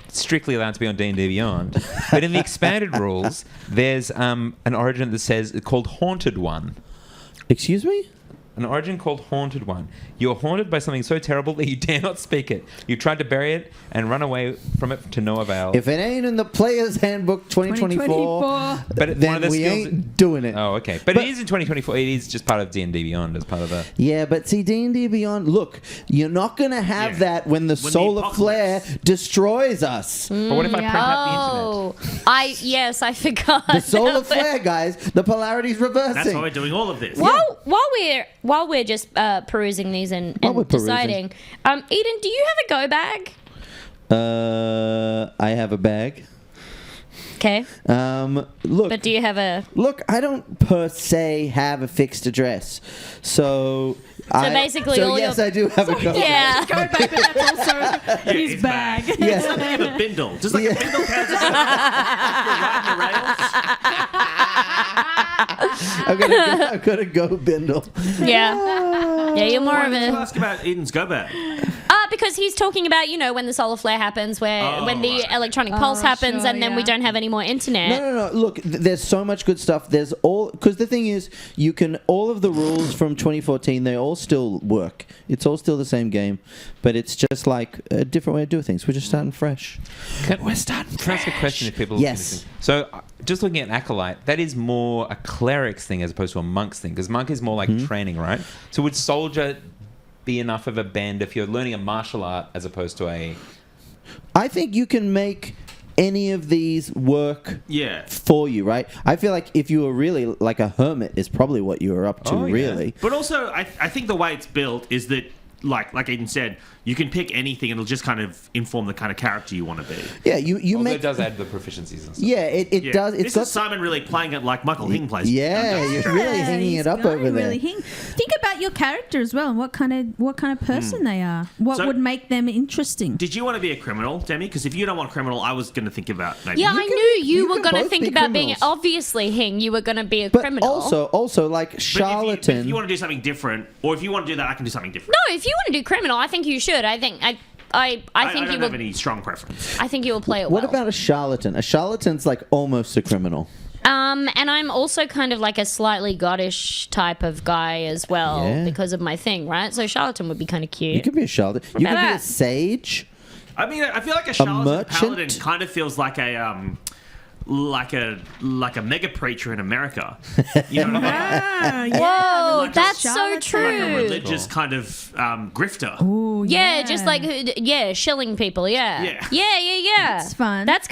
strictly allowed to be on D&D Beyond, but in the expanded rules, there's an origin that says called Haunted One. Excuse me? An origin called Haunted One. You're haunted by something so terrible that you dare not speak it. You tried to bury it and run away from it to no avail. If it ain't in the Player's Handbook 2024, but one then of the we skills. ain't doing it. Oh, okay. But it is in 2024. It is just part of D&D Beyond as part of the. Yeah, but see, D&D Beyond, look, you're not going to have Yeah. that when the solar apocalypse- flare destroys us. But what if I print out the internet? Oh, I forgot. The solar flare, guys, the polarity's reversing. That's why we're doing all of this. While we're just perusing these and While we're perusing. deciding, Eden, do you have a go bag? I have a bag. Okay, Look, but do you have a? look, I don't per se have a fixed address. So basically all yes, your- I do have a go. Yeah. Go back, but that's also his his bag. bag. Yes. Something in a bindle. Just like Yeah. a bindle counts as you're riding the rails. I've got to go bindle. Yeah. Yeah, you're more Why of did you a. ask about Eden's go bag? Because he's talking about when the solar flare happens, when the right. electronic pulse happens, sure, and then we yeah. don't have any more internet. No. Look, there's so much good stuff. There's because the thing is, you can all of the rules from 2014. They all still work. It's all still the same game, but it's just like a different way of doing things. We're just starting fresh. We're starting. Can I ask a question if people? Yes. Listening? So, just looking at Acolyte, that is more a cleric's thing as opposed to a monk's thing, because monk is more like training, right? So, would soldier be enough of a bend if you're learning a martial art as opposed to a? I think you can make any of these work Yeah. for you, right? I feel like if you were really like a hermit is probably what you were up to, Oh, yeah. really. But also, I think the way it's built is that, like Eden said, you can pick anything and it'll just kind of inform the kind of character you want to be. Yeah, you Although make. it does add the proficiencies and stuff. Yeah, it Yeah. does. It's This got. is Simon really playing it like Michael Hing plays. Yeah, you're really Yeah, hanging he's it up going over there. really Think about your character as well, and what kind of person they are. What So- would make them interesting? Did you want to be a criminal, Demi? Because if you don't want criminal, I was going to think about maybe. Yeah, You I can knew be- you you were can going to both think be about being. criminals. Obviously, Hing, you were going to be a But criminal. also like But if charlatan. you want to do something different, or if you want to do that, I can do something different. no, if you want to do criminal, I think you should. I think I think don't you have will. any strong preference. I think you will play it What well. about a charlatan? A charlatan's like almost a criminal. And I'm also kind of like a slightly goddish type of guy as well Yeah. because of my thing, right? So charlatan would be kind of cute. You could be a charlatan. You could about be a that? sage. I mean, I feel like a charlatan merchant? paladin kind of feels like a like a mega preacher in America. You know what I mean? Ah, Whoa, Like a that's so charlatan. Like a true. religious kind of grifter. Ooh, Yeah, just like shilling people. Yeah, Yeah. yeah. That's fun. That's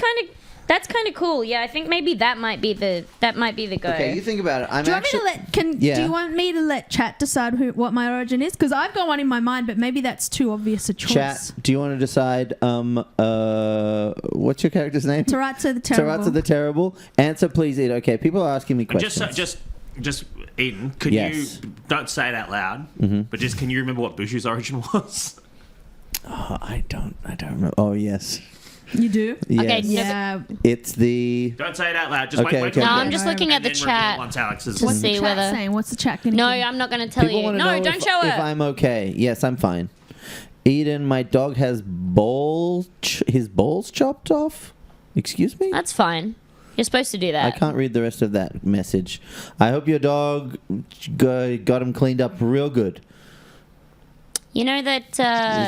kind of cool. Yeah, I think maybe that might be the go. Okay, you think about it. I'm Do you want me actually. to let? Do Yeah. you want me to let chat decide what my origin is? Because I've got one in my mind, but maybe that's too obvious a choice. Chat, do you want to decide what's your character's name? Taratsa the Terrible. Taratsa the Terrible. Answer please, Ed. Okay, people are asking me And questions. just Eden, could Yes. you don't say it out loud, but just can you remember what Bushu's origin was? Oh, I don't remember. Oh yes. You do? Yes. Okay, Yeah. It's the Don't say it out loud. Just Okay, wait okay, till No, okay. I'm just No, looking at and the then reveal chat. once Alex is To What's see the chat whether- saying? What's the chat going to No, do? I'm not going to tell people you. want to No, know don't show if it. I'm okay. Yes, I'm fine. Eden, my dog has his balls chopped off. Excuse me? That's fine. You're supposed to do that. I can't read the rest of that message. I hope your dog got him cleaned up real good. You know that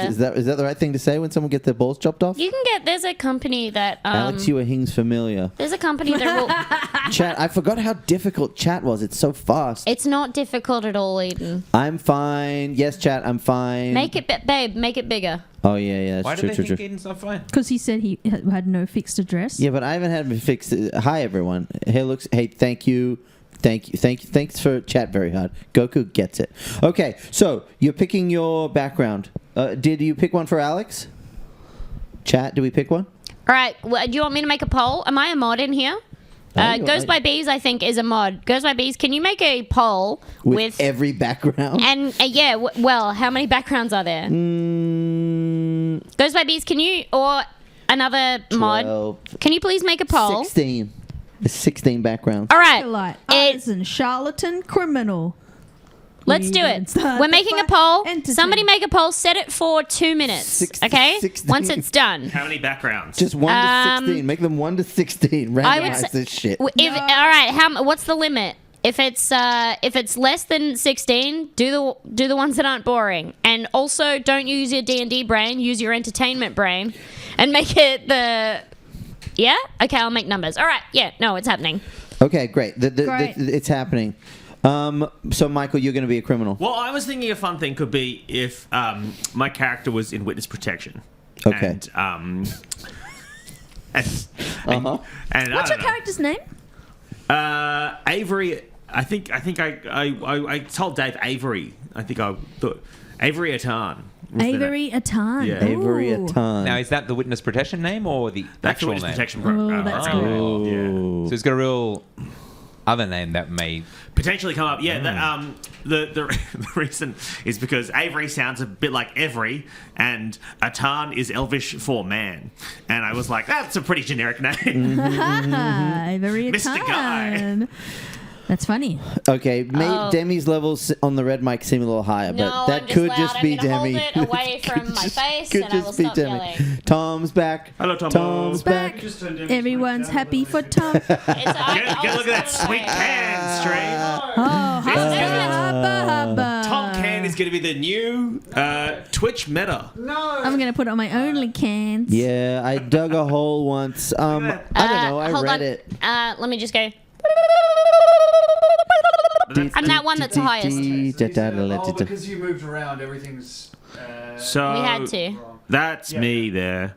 Is that the right thing to say when someone gets their balls chopped off? you can get. There's a company that. Alex, you are Hing's familiar. There's a company that will. Chat, I forgot how difficult chat was. It's so fast. It's not difficult at all, Eden. I'm fine. Yes, chat, I'm fine. Make it, babe. Make it bigger. Oh, yeah, Why that's do true, they true. think Eden's not fine? Because he said he had no fixed address. Yeah, but I haven't had him fixed. Hi, everyone. Hey, thank you. Thanks for chat very hard. Goku gets it. Okay, so you're picking your background. Did you pick one for Alex? Chat, do we pick one? All right. Well, do you want me to make a poll? Am I a mod in here? Goes by Bees, I think, is a mod. Goes by Bees, can you make a poll with every background? And well, how many backgrounds are there? Goes by Bees, can you, or another mod, 12. can you please make a poll? 16. There's 16 backgrounds. All right. Like artisan, charlatan, criminal. Let's do it. We're making a poll. Somebody make a poll. Set it for 2 minutes. Okay? 16. Once it's done. How many backgrounds? Just 1 to 16. Make them 1 to 16. I would Randomize say- this shit. All right. What's the limit? If it's less than 16, do the ones that aren't boring. And also, don't use your D&D brain. Use your entertainment brain, and make it the. Yeah. Okay. I'll make numbers. All right. Yeah. No, it's happening. Okay, great. Great. It's happening. So, Michael, you're going to be a criminal. Well, I was thinking a fun thing could be if my character was in witness protection. Okay. And, and What's your character's name? Avery. I think I told Dave Avery. I think I thought Avery Atan. Avery Atan. Yeah. Avery Ooh. Atan. Now, is that the witness protection name or the That's the actual witness name? protection. Oh, that's program. cool. Yeah. So it's got a real other name that may. Potentially come up. Yeah. The reason is because Avery sounds a bit like Every, and Atan is Elvish for man. And I was like, that's a pretty generic name. Avery Mr. Guy. Atan. That's funny. Okay, Demi's levels on the red mic seem a little higher, but No, that I'm just could loud. just I'm be gonna hold Demi. it away from my face, could and I will just be stop Demi. yelling. Tom's back. Hello, Tom. Tom's back. Just turn Demi's Everyone's mic down a happy little for bit. Tom. It's, Get look at that sweet can, Stream. Oh, Tom Tom Can is going to be the new Twitch meta. I'm gonna put it on my only cans. Yeah, I dug a hole once. I don't know. I hold read on. it. Let me just go. I'm that one that's the highest. Oh, because you moved around, everything's. So We had to. That's me there.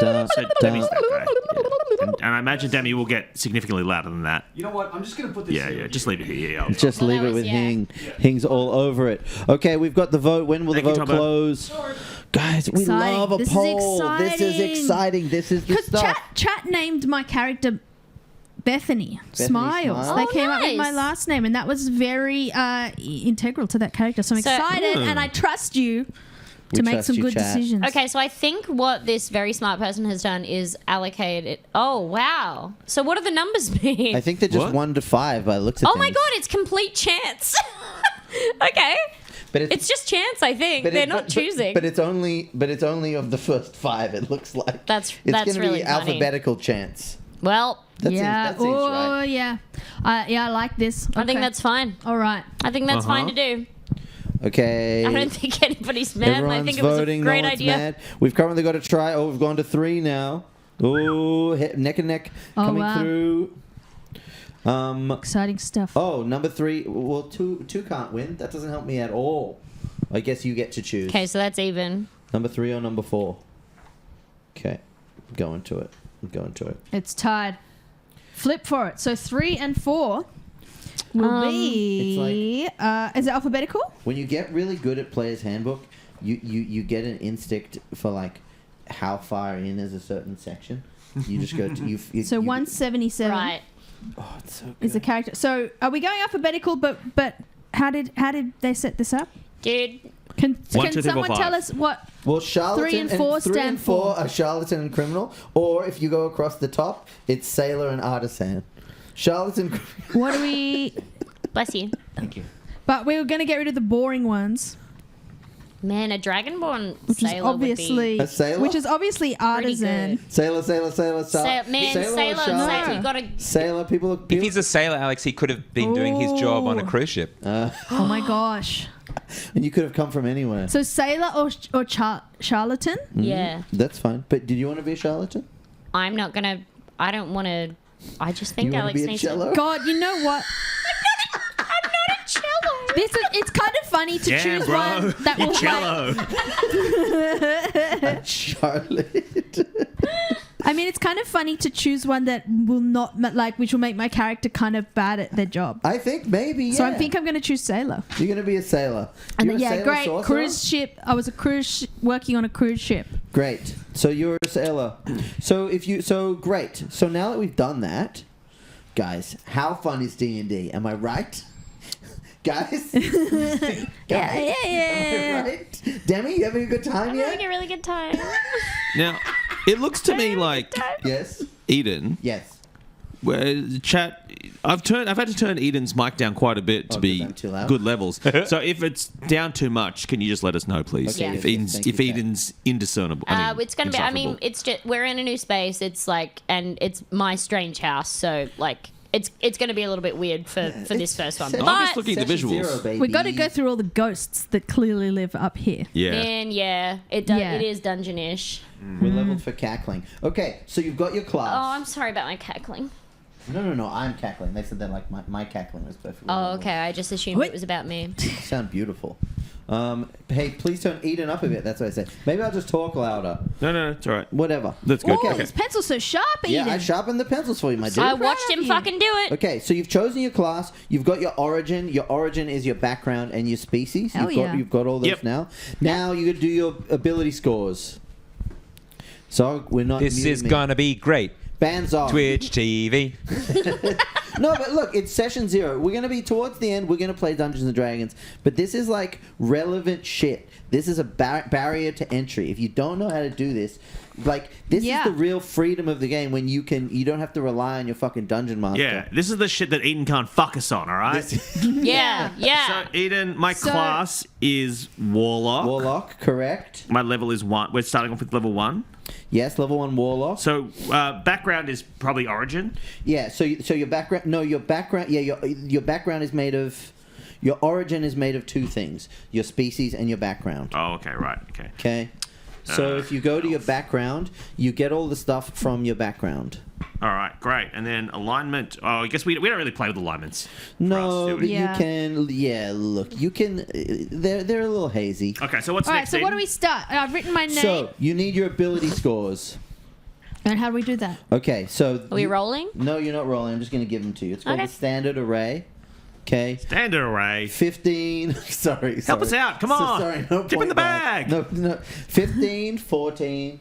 Dun, So dun. Demi's that guy. Yeah. And I imagine Demi will get significantly louder than that. You know what? I'm just gonna put this. Yeah, here yeah. with Just you. leave it here. Yeah, Just Well, leave that it was- with yeah. Hing. Hing's all over it. Okay, we've got the vote. When will the Thank you, vote Tombo. close? Guys, we Exciting. love a This is poll. This is exciting. exciting. This is the Because stuff. chat named my character Bethany Smiles. Smiles. They Oh, came up with my nice. last name, and that was very integral to that character. So I'm So- excited, and I trust you We to make trust some you, good chat. decisions. Okay, so I think what this very smart person has done is allocate it. Oh, wow. So what do the numbers mean? I think they're just What? 1 to 5 by the looks of Oh things. my god, it's complete chance. Okay. But It's just chance, I think. They're not choosing. But it's only of the first 5. It looks like That's going to really be funny. alphabetical chance. Well, That yeah. seems, that seems Oh, right. yeah. Yeah, I like this. I think Okay. that's fine. all right. I think that's fine to do. Okay. I don't think anybody's mad. Everyone's I think it was a voting. great no one's idea. mad. We've currently got to try. Oh, we've gone to 3 now. Oh, neck and neck Oh, coming wow. through. Exciting stuff. Oh, number 3. Well, two can't win. That doesn't help me at all. I guess you get to choose. Okay, so that's even. Number 3 or number 4. Okay, going to it. It's tied. Flip for it. So 3 and 4 will be. Is it alphabetical? When you get really good at Player's Handbook, you get an instinct for like how far in is a certain section. You just go to you. So 177 Right. Oh, it's so good. is the character. So are we going alphabetical? But how did they set this up? Dude, Can 1, 2, 3, 4, someone 5. tell us what? Well, charlatan 3 and 4 3 stand and 4 for. are charlatan and criminal, or if you go across the top, it's sailor and artisan. Charlatan. What do we? bless you. Thank you. But we were going to get rid of the boring ones, Man, a dragonborn which is sailor obviously A sailor? which is obviously pretty artisan. good. Sailor. Man, Sailor sailor, charlatan. you gotta. Sailor people look If beautiful. he's a sailor, Alex, he could have been doing his job on a cruise ship. Oh my gosh! And you could have come from anywhere. So sailor or charlatan? Yeah, That's fine. But did you want to be a charlatan? I'm not gonna. I don't want to. I just think You want to Alex be a needs cello? God, you know what? I'm not a cello. This is, it's kind of funny to Damn, choose bro. one that You will cello. Charlotte. I mean, it's kind of funny to choose one that will not which will make my character kind of bad at their job. I think maybe. Yeah. So I think I'm going to choose sailor. You're going to be a sailor. And You're a yeah, sailor great sorcerer? cruise ship. I was working on a cruise ship. Great. So you're a sailor. Great. So now that we've done that, guys, how fun is D&D? Am I right? Guys? Yeah. Am I right? Demi, you having a good time I'm yet? having a really good time. Now, it looks to me like Yes. Eden, Yes. where the chat. I've had to turn Eden's mic down quite a bit to 'cause be I'm too loud? good levels. So if it's down too much, can you just let us know, please? Okay, If yes, Eden's, thank you, if Kat. Eden's indiscernible. It's gonna be. I mean, insufferable. it's just we're in a new space. It's like, and it's my strange house. So like, it's gonna be a little bit weird for this first one. Session- I'm just But looking at the Session visuals. 0, baby. We got to go through all the ghosts that clearly live up here. Yeah. and yeah, it is dungeonish. We're leveled for cackling. Okay, so you've got your class. Oh, I'm sorry about my cackling. No. I'm cackling. They said that like my cackling was perfect. Oh, okay. I just assumed Wait. it was about me. Sound beautiful. Hey, please turn Eden up a bit. That's what I said. Maybe I'll just talk louder. No, it's all right. Whatever. That's good. Oh, Okay. his pencil's so sharp, Yeah, Eden. I sharpened the pencils for you, my dude. I proud watched of him you. fucking do it. Okay, so you've chosen your class. You've got your origin. Your origin is your background and your species. Hell You've yeah. got all those Yep. now. Now you got to do your ability scores. So we're not. This muting is me. gonna be great. Bands off. Twitch TV. No, but look, it's session 0. We're going to be towards the end. We're going to play Dungeons and Dragons, but this is like relevant shit. This is a barrier to entry. If you don't know how to do this, like this Yeah. is the real freedom of the game when you don't have to rely on your fucking dungeon master. Yeah, this is the shit that Eden can't fuck us on, all right? Yeah. So, Eden, my So- class is Warlock. Warlock, correct? My level is 1. We're starting off with level 1. Yes, level 1 Warlock. So, background is probably Origin. Yeah, so your background. No, your background. Yeah, your background is made of. Your origin is made of 2 things: your species and your background. Oh, okay, right, okay. Okay. So if you go to your background, you get all the stuff from your background. All right, great. And then alignment. Oh, I guess we don't really play with alignments. No, do but we? Yeah. you can. Yeah, look, you can. They're a little hazy. Okay, so what's All right, next? so what Eden? do we start? I've written my name. So you need your ability scores. And how do we do that? Okay, so Are we rolling? No, you're not rolling. I'm just going to give them to you. It's called Okay. the standard array. Okay. Standard array. 15. Sorry. Help us out. Come on. Sorry. No Dip in point the back. bag. No. 15, 14,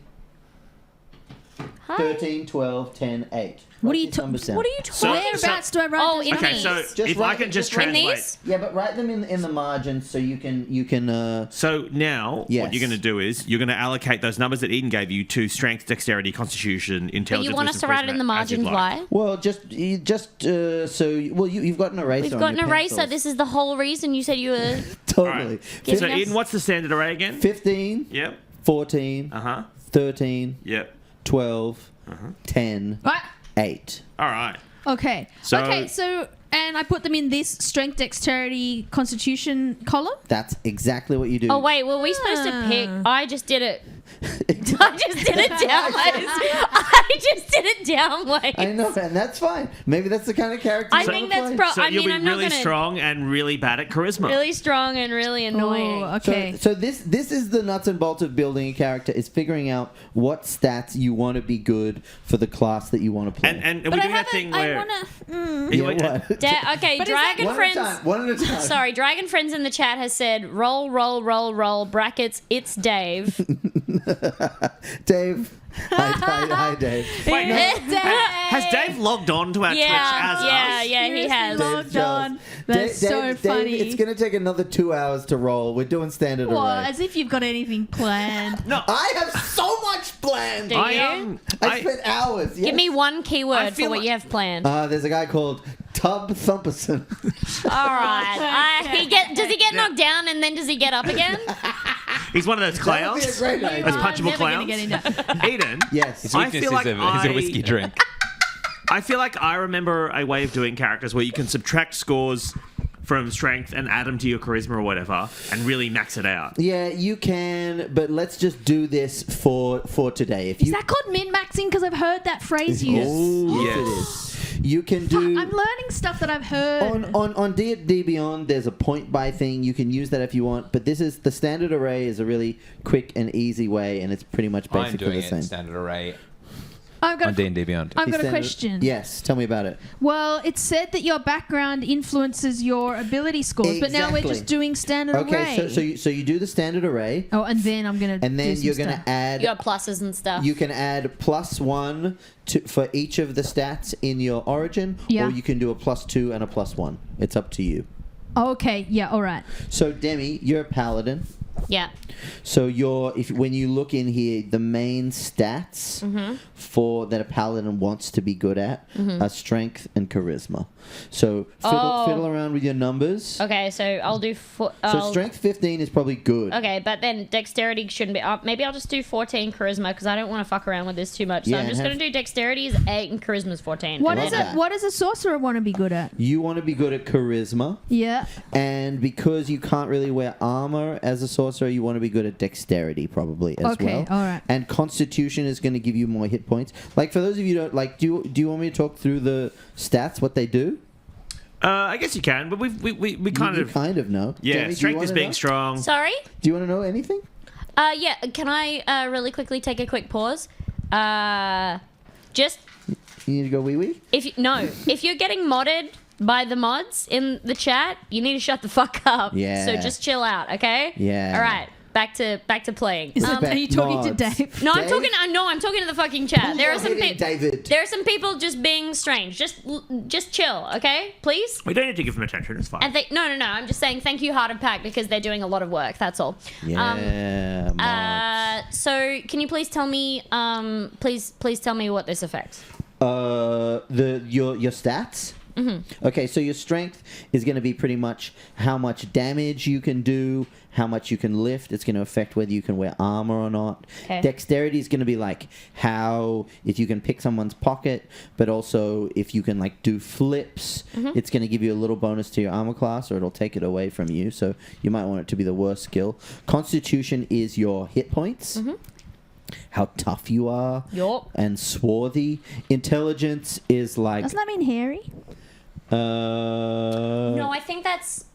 Hi. 13, 12, 10, 8. What Write are you these ta- numbers down. What are you talking? So- Whereabouts do I write Oh, those in numbers? Okay, so these? Just if write I can it- just just write In translate. these? Yeah, but write them in the margins so you can. So now, Yes. what you're going to do is you're going to allocate those numbers that Eden gave you to strength, dexterity, constitution, intelligence. But you want us wisdom, to write it in the charisma, as you'd margins? like. Why? Well, you've got an eraser. We've on got an your eraser. pencils. This is the whole reason you said you were. Totally. All right. Giving So us- Eden, what's the standard array again? 15, Yep. 14, Uh-huh. 13, Yep. 12, Uh-huh. 10, What? 8. All right. Okay. So- And I put them in this strength, dexterity, constitution column. That's exactly what you do. Oh wait, were we supposed to pick? Ah. I just did it. I just did it downwards. I just did it downwards. I know, and that's fine. Maybe that's the kind of character I you think wanna that's play. So I you'll mean, be I'm not really gonna strong and really bad at charisma. really strong and really annoying. Oh, okay. So this is the nuts and bolts of building a character, is figuring out what stats you want to be good for the class that you want to play. And but we I doing that haven't. thing I where wanna. Are you- yeah, what? Okay, But is that- Dragon one Friends. at a time. One at a time. Sorry, Dragon Friends in the chat has said roll, roll, roll, roll, brackets, it's Dave. Dave. Hi, Dave. Wait, no. Dave. Has Dave logged on to our Twitch as us? Yeah, he has. Logged Dave on. Jones. That's Dave, so Dave, funny. it's going to take another 2 hours to roll. We're doing standard What? array. As if you've got anything planned. No. I have so much planned. Do I you? I spent hours. Give me one keyword for feel what like- you have planned. There's a guy called Tub Thumperson. All right. Does he get knocked down and then does he get up again? He's one of those That would be a clowns. great idea. Those I'm punchable never gonna clowns. get into- Eden. Yes. His I weakness feel like is a whiskey drink. I feel like I remember a way of doing characters where you can subtract scores from strength and add them to your charisma or whatever and really max it out. Yeah, you can, but let's just do this for today. If Is you that called min-maxing? Because I've heard that phrase used. yes, Yes. it is. You can Fuck, do I'm learning stuff that I've heard. on D&D Beyond. There's a point buy thing. You can use that if you want, but this is the standard array is a really quick and easy way, and it's pretty much I'm basically doing the it same. in standard array. I've got on D&D Beyond. I've got a Standard- question. Yes, tell me about it. Well, it said that your background influences your ability scores, but now we're Exactly. just doing standard array. Okay, so you do the standard array, Oh, and then I'm gonna. and then do you're some going to stuff. add. You got pluses and stuff. You can add +1 for each of the stats in your origin, Yeah. or you can do a +2 and a +1. It's up to you. Oh, okay. Yeah. All right. So Demi, you're a paladin. yeah. So when you look in here, the main stats for that a paladin wants to be good at are strength and charisma. So fiddle around with your numbers. Okay, so I'll do So strength 15 is probably good. Okay, but then dexterity shouldn't be. Maybe I'll just do 14 charisma because I don't want to fuck around with this too much. So Yeah, I'm just have- going to do dexterity is 8 and charisma is 14. What love is it? that. What does a sorcerer want to be good at? You want to be good at charisma, Yeah. and because you can't really wear armor as a sorcerer, you want to be good at dexterity probably as Okay, well. all right. And constitution is going to give you more hit points. Like for those of you who don't like, do you want me to talk through the stats, what they do? I guess you can, but we kind you of kind of know. yeah. Jamie, do you Strength is wanna being know? strong. Sorry? Do you want to know anything? Yeah, can I really quickly take a quick pause? Just You need to go wee wee. if you're getting modded by the mods in the chat, you need to shut the fuck up. Yeah. So just chill out, okay? Yeah. All right. Back to playing. Are you talking to mods. Dave? No, I'm Dave? talking. No, I'm talking to the fucking chat. Pull There your are some head in, people. David. There are some people just being strange. Just chill, okay? Please. We don't need to give them attention. It's fine. And no. I'm just saying thank you, Heart of Pack, because they're doing a lot of work. That's all. Yeah. mods. So can you please tell me, please tell me what this affects? Your stats. Okay, so your strength is going to be pretty much how much damage you can do, how much you can lift. It's going to affect whether you can wear armor or not. Okay. Dexterity is going to be like if you can pick someone's pocket, but also if you can like do flips. It's going to give you a little bonus to your armor class, or it'll take it away from you. So you might want it to be the worst skill. Constitution is your hit points. How tough you are. Yup. And swarthy. Intelligence is like Doesn't that mean hairy? No, I think that's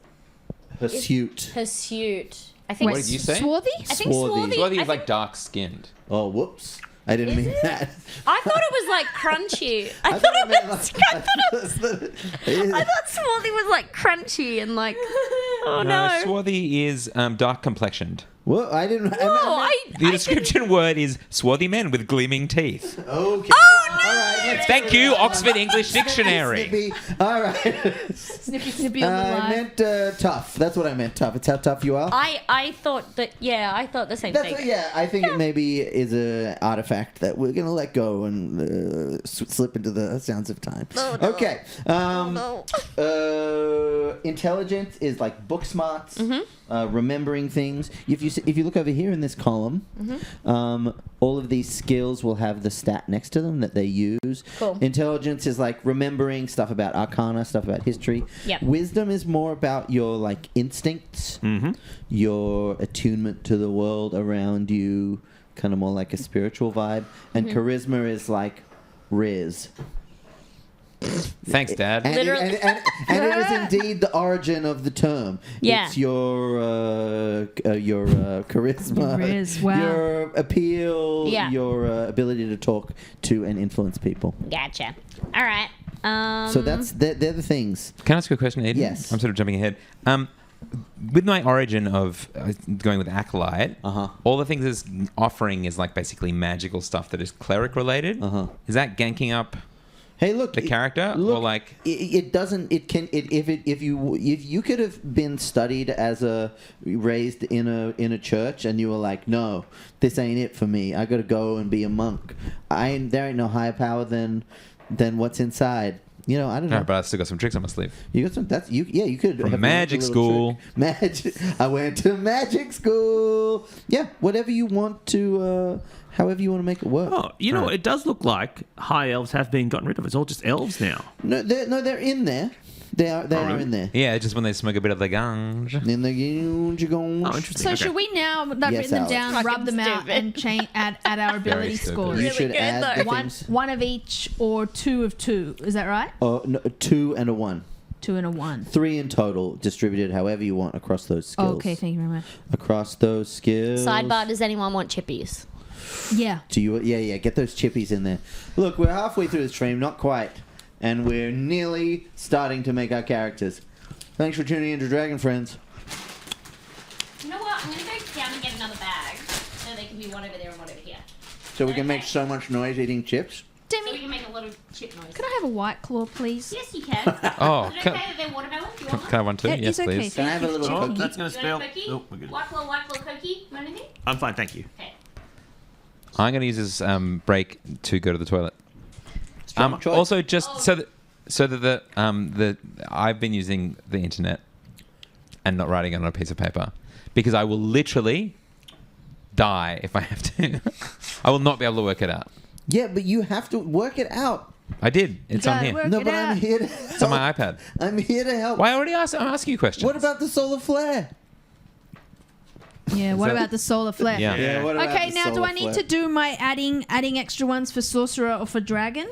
hirsute. pursuit. I think. What did you say? Swarthy? I think swarthy. Swarthy I is like think- dark skinned. Oh, whoops! I didn't mean that. I thought it was like crunchy. I I thought it it meant was. like- I thought swarthy was like crunchy and like. Oh no. Swarthy is dark complexioned. Well, I didn't. No, The description word is swarthy men with gleaming teeth. Okay. Oh, no! All right. Let's Thank go you, with that. Oxford English Dictionary. Snippy. All right. Snippy, snippy on the I live. meant tough. That's what I meant. Tough. It's how tough you are. I thought that. Yeah, I thought the same That's thing. what, yeah. I think it maybe is a artifact that we're gonna let go and slip into the sounds of time. Oh, no. Okay. No. Intelligence is like book smarts, remembering things. If you look over here in this column, all of these skills will have the stat next to them that they use. Cool. Intelligence is like remembering stuff about arcana, stuff about history. Yep. Wisdom is more about your like instincts, your attunement to the world around you, kind of more like a spiritual vibe. And charisma is like riz. Thanks, Dad. And, Literally. and it is indeed the origin of the term. Yeah. It's your charisma, Riz, wow. your appeal, Yeah. your ability to talk to and influence people. Gotcha. All right. So they're the things. Can I ask you a question, Aiden? Yes. I'm sort of jumping ahead. With my origin of going with Acolyte, all the things it's offering is like basically magical stuff that is cleric related. Is that ganking up Hey, look, the character, look, or like it doesn't. It can. If you could have been studied as raised in a church, and you were like, no, this ain't it for me. I got to go and be a monk. There ain't no higher power than what's inside. You know, I don't know. No, but I still got some tricks on my sleeve. You got some. That's you. Yeah, you could. From have magic learned a little school. trick. Magic. I went to magic school. Yeah, whatever you want to. However you want to make it work. Oh, you know, it does look like high elves have been gotten rid of. It's all just elves now. No, they're in there. They are really? in there. Yeah, just when they smoke a bit of the ganj. In the Oh, interesting. So Okay. should we now that Yes, written them Alex. down, Fucking rub them out, stupid. and add our ability stupid. scores? You Really should good, add though. the things. One of each or 2 of 2. Is that right? Oh, no, 2 and a 1. 2 and a 1. 3 in total, distributed however you want across those skills. Okay, thank you very much. Across those skills. Sidebar: does anyone want chippies? Yeah. Do you? Yeah. Get those chippies in there. Look, we're halfway through the stream, not quite, and we're nearly starting to make our characters. Thanks for tuning in to Dragon Friends. You know what? I'm gonna go down and get another bag, so they can be one over there and one over here. So we can make so much noise eating chips. So we can make a lot of chip noise. Could I have a White Claw, please? Yes, you can. Oh, Is it okay that they're watermelon? Do you want can I have one too? It Yes, is okay. please. Can I have a little Oh, cookie? that's going to You spill. want a cookie? Oh, we're good. White claw, cookie. You want anything? I'm fine, thank you. Okay. I'm going to use this break to go to the toilet. Strong choice. Also, just so that I've been using the internet and not writing it on a piece of paper because I will literally die if I have to. I will not be able to work it out. Yeah, but you have to work it out. I did. It's on gotta here. work No, it but I'm out. here to It's on my iPad. I'm here to help. Why already I'm asking you questions. What about the solar flare? Yeah, what about the solar flare? Yeah. what about Okay, the now do solar I need flare? to do my adding extra ones for sorcerer or for dragon?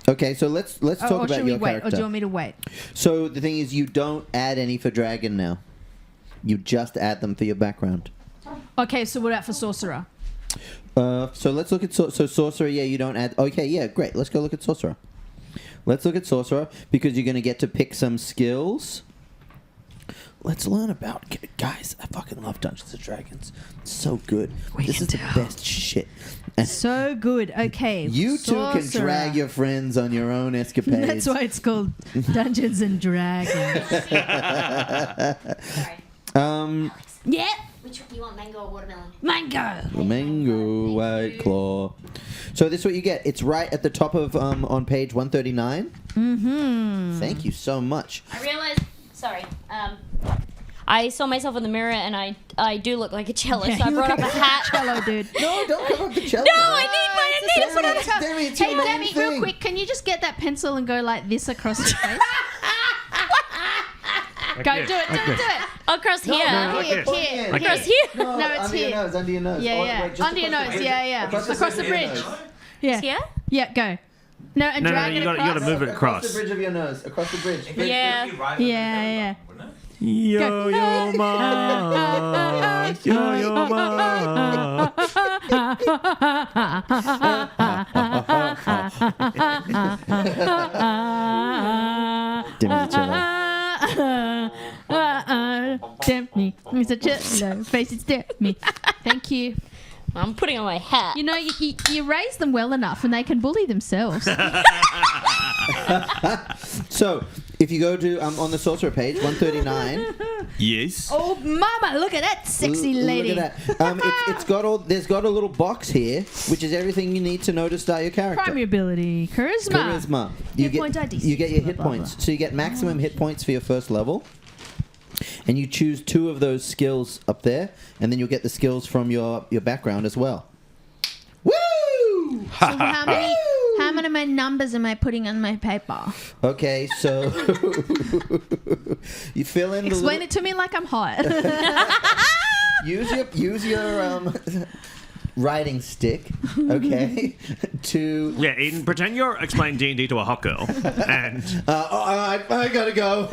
Okay, so let's talk or about should we your wait? character. Or do you want me to wait? So the thing is, you don't add any for dragon now. You just add them for your background. Okay, so what about for sorcerer? So let's look at so sorcerer. Yeah, you don't add. Okay, yeah, great. Let's go look at sorcerer. Let's look at sorcerer because you're going to get to pick some skills. Let's learn about guys. I fucking love Dungeons and Dragons. It's so good. This is the best shit. So good. Okay. You two can sorcerer. drag your friends on your own escapades. That's why it's called Dungeons and Dragons. Sorry. Yeah. Which one? You want mango or watermelon? Mango. Mango White Claw. So this is what you get. It's right at the top of on page 139. Mm-hmm. Thank you so much. I realized. Sorry. I saw myself in the mirror and I do look like a cellist. so I you brought look up a hat. Cello, dude. No, don't come up the cello. No, I need That's what I'm talking- Demi, it's Hey, your main Demi, thing. real quick, can you just get that pencil and go like this across your face? Go, do it. Across here. no, like Here, this. here, Across here. here. No, it's under here. Your nose, under your nose. Yeah, Oh, yeah. wait, just Under your across nose, the bridge. yeah. Across the bridge. Yeah. Here? Yeah, go. No, and No, drag you it got across. to move it Across the across. bridge of your nose. Across the bridge. Yeah. Yeah. Yo yo ma, yo yo ma. Demi the cello. Tempt me. It's a cello. Face it, tempt me. Thank you. I'm putting on my hat. You know, you raise them well enough and they can bully themselves. So, if you go to on the sorcerer page 139, Yes. Oh, mama, look at that sexy lady. Look at that. It's got all. There's got a little box here, which is everything you need to know to start your character. Primary ability, charisma. Charisma. Hit point ID, you get your hit blah, blah, points. blah. So you get maximum hit points for your first level. And you choose 2 of those skills up there, and then you'll get the skills from your background as well. Woo! So how many of my numbers am I putting on my paper? Okay, so you fill in the Explain little, it to me like I'm hot. use your writing stick, okay, to Yeah, Eden, pretend you're explaining D&D to a hot girl, and I gotta go.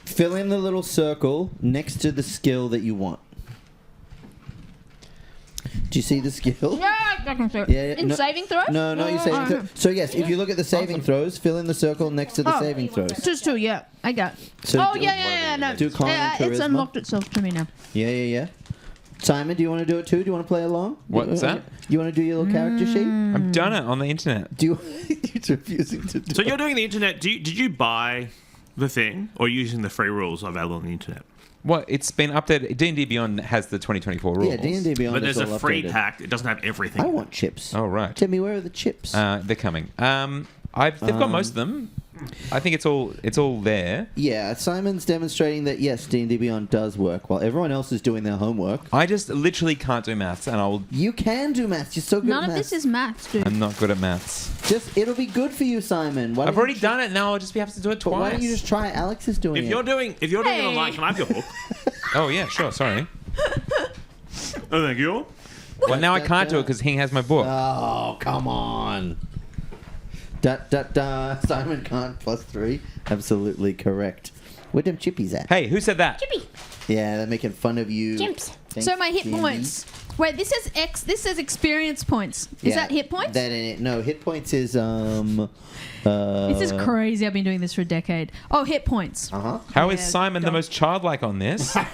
Fill in the little circle next to the skill that you want. Do you see the skill? Yeah, In no- saving throws? No, not your saving throws. So yes, if you look at the saving throws, fill in the circle next to the saving throws. Just 2, yeah. I got. So Oh, do- yeah, no. do con and It's charisma. unlocked itself to me now. Yeah. Simon, do you want to do it too? Do you want to play along? What's that? You want to do your little character sheet? I've done it on the internet. Do you? He's refusing to do so it. you're doing the internet. Did you buy the thing, or using the free rules available on the internet? What? It's been updated. D&D Beyond has the 2024 rules. Yeah, D&D Beyond But there's is a all free updated. pack. It doesn't have everything. I want chips. Oh, right. Timmy, where are the chips? They're coming. They've got most of them. I think it's all there. Yeah, Simon's demonstrating that yes, D&D Beyond does work while everyone else is doing their homework. I just literally can't do maths, and You can do maths. You're so good None at of maths. this is maths, dude. I'm not good at maths. It'll be good for you, Simon. Why I've don't already you done it. Now I'll just have to do it But twice. why don't you just try it? Alex is doing If it. you're doing it online, can I have your book? Oh yeah, sure. Sorry. Oh, thank you. Well, now I can't do it because Hing has my book. Oh, come on. Simon can't +3. Absolutely correct. Where them chippies at? Hey, who said that? Chippy. Yeah, they're making fun of you Chimps. Thanks, So my hit Jamie. points. Wait, this says This says experience points. Is Yeah, that hit points? That ain't it. No, hit points is This is crazy. I've been doing this for a decade. Oh, hit points. Uh-huh. How is Yeah, Simon the go. most childlike on this? You're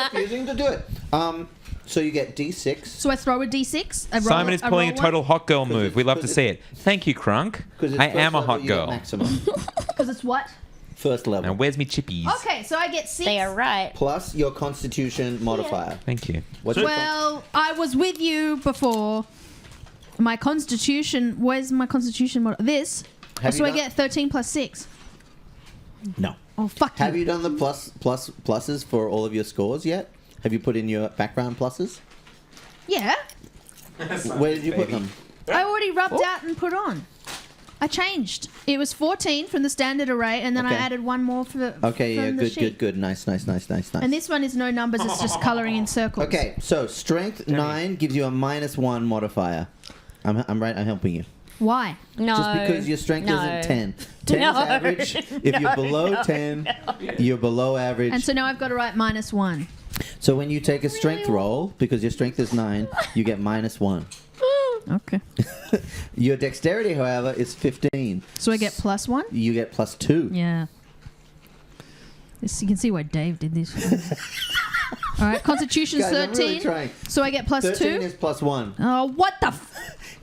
refusing to do it. So you get D6 So I throw a D6. I roll, Simon is I pulling a roll total hot girl 'Cause move. it's- We love to 'cause see it. Thank you, Crunk. because I am a hot you get girl. maximum. Because it's what? First level. Now, where's me chippies? Okay, so I get 6. They are right. Plus your Constitution modifier. Thank you. What's your Well, I was with you before. My Constitution. Where's my Constitution? This. Have So you I done- get 13 plus 6. No. Oh fuck Have you. you done the pluses for all of your scores yet? Have you put in your background pluses? Yeah. Where did you put them? I already rubbed Oh. out and put on. I changed. It was 14 from the standard array, and then I Okay. added one more for the. Okay, yeah, from the good, sheet. good. Nice. And this one is no numbers; it's just coloring in circles. Okay, so strength 9 gives you a -1 modifier. I'm right. I'm helping you. Why? No. Just because your strength no. isn't 10. 10 No. is average. If you're below 10, you're below average. And so now I've got to write -1. So when you take a strength roll, because your strength is 9, you get -1. Okay. Your dexterity, however, is 15. So I get +1. You get +2. Yeah. You can see why Dave did this. All right. Constitution's Guys, I'm 13. really trying. So I get 13 +2. is +1. Oh, what the?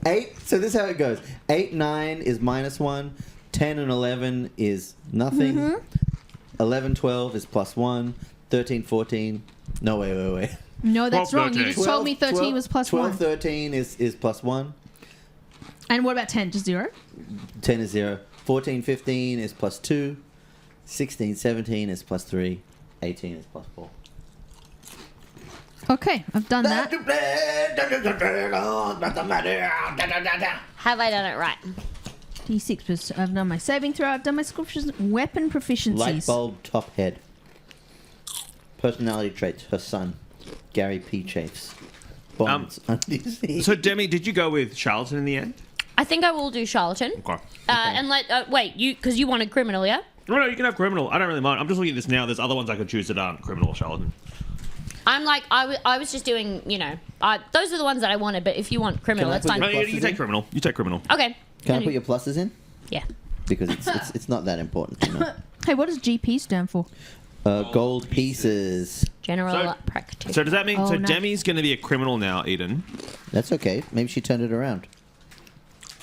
8, so this is how it goes. 8, 9 is -1. 10 and 11 is nothing. Mm-hmm. 11, 12 is +1. 13, 14. No, wait. No, that's 12, wrong. You 13. just told me 13 was +1. 12, 13 is +1. And what about 10? Just 0? 10 is 0. 14, 15 is +2. 16, 17 is +3. 18 is +4. Okay, I've done that. Have I done it right? D6 plus. I've done my saving throw. I've done my scriptures. Weapon proficiencies. Light bulb top head. Personality traits. Her son, Gary P. Chafes. Bonds. So, Demi, did you go with charlatan in the end? I think I will do charlatan. Okay. And wait, because you wanted criminal, yeah? No, you can have criminal. I don't really mind. I'm just looking at this now. There's other ones I could choose that aren't criminal or charlatan. I'm like, I was just doing, those are the ones that I wanted, but if you want criminal, Can I that's put fine. No, your- you take criminal. You take criminal. Okay. Can I put your pluses in? Yeah. Because it's not that important. You know? Hey, what does GP stand for? Gold pieces. General So- practitioner. So does that mean? Oh, so nice. Demi's going to be a criminal now, Eden. That's okay. Maybe she turned it around.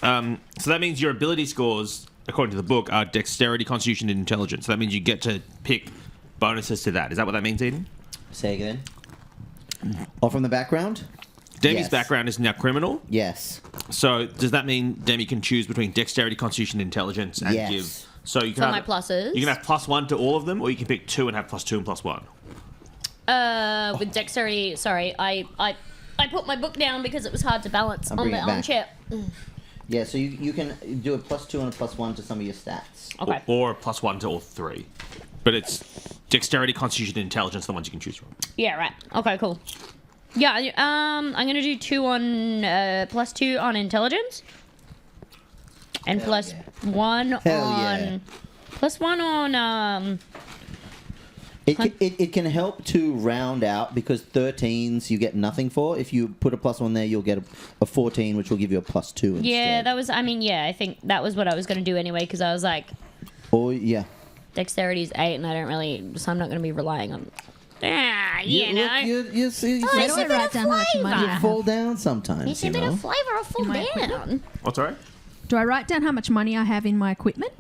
So that means your ability scores, according to the book, are dexterity, constitution, and intelligence. So that means you get to pick bonuses to that. Is that what that means, Eden? Say again. Or from the background? Demi's Yes. background is now criminal. Yes. So does that mean Demi can choose between dexterity, constitution, and intelligence, and Yes. give? So you can For have my pluses? You can have +1 to all of them, or you can pick 2 and have +2 and +1. With dexterity, sorry, I put my book down because it was hard to balance I'll on bring the it back. armchair. Yeah, so you can do a +2 and a +1 to some of your stats. Okay. Or +1 to all 3. But it's dexterity, constitution, and intelligence, the ones you can choose from. Yeah, right. Okay, cool. Yeah, I'm gonna do 2 on +2 on intelligence, and Hell yeah. +1 Hell on yeah. +1 on It can help to round out because 13s you get nothing for. If you put a +1 there, you'll get a 14, which will give you a +2 instead. Yeah, that was. I mean, yeah, I think that was what I was gonna do anyway because I was like, Or yeah. dexterity is 8, and I don't really, so I'm not gonna be relying on. Yeah, you know. You see, Why it's do a I bit write of down how much money flavour. I have? fall down sometimes. It's You a bit know. of flavour. I'll fall Am I down. What's all right? Do I write down how much money I have in my equipment?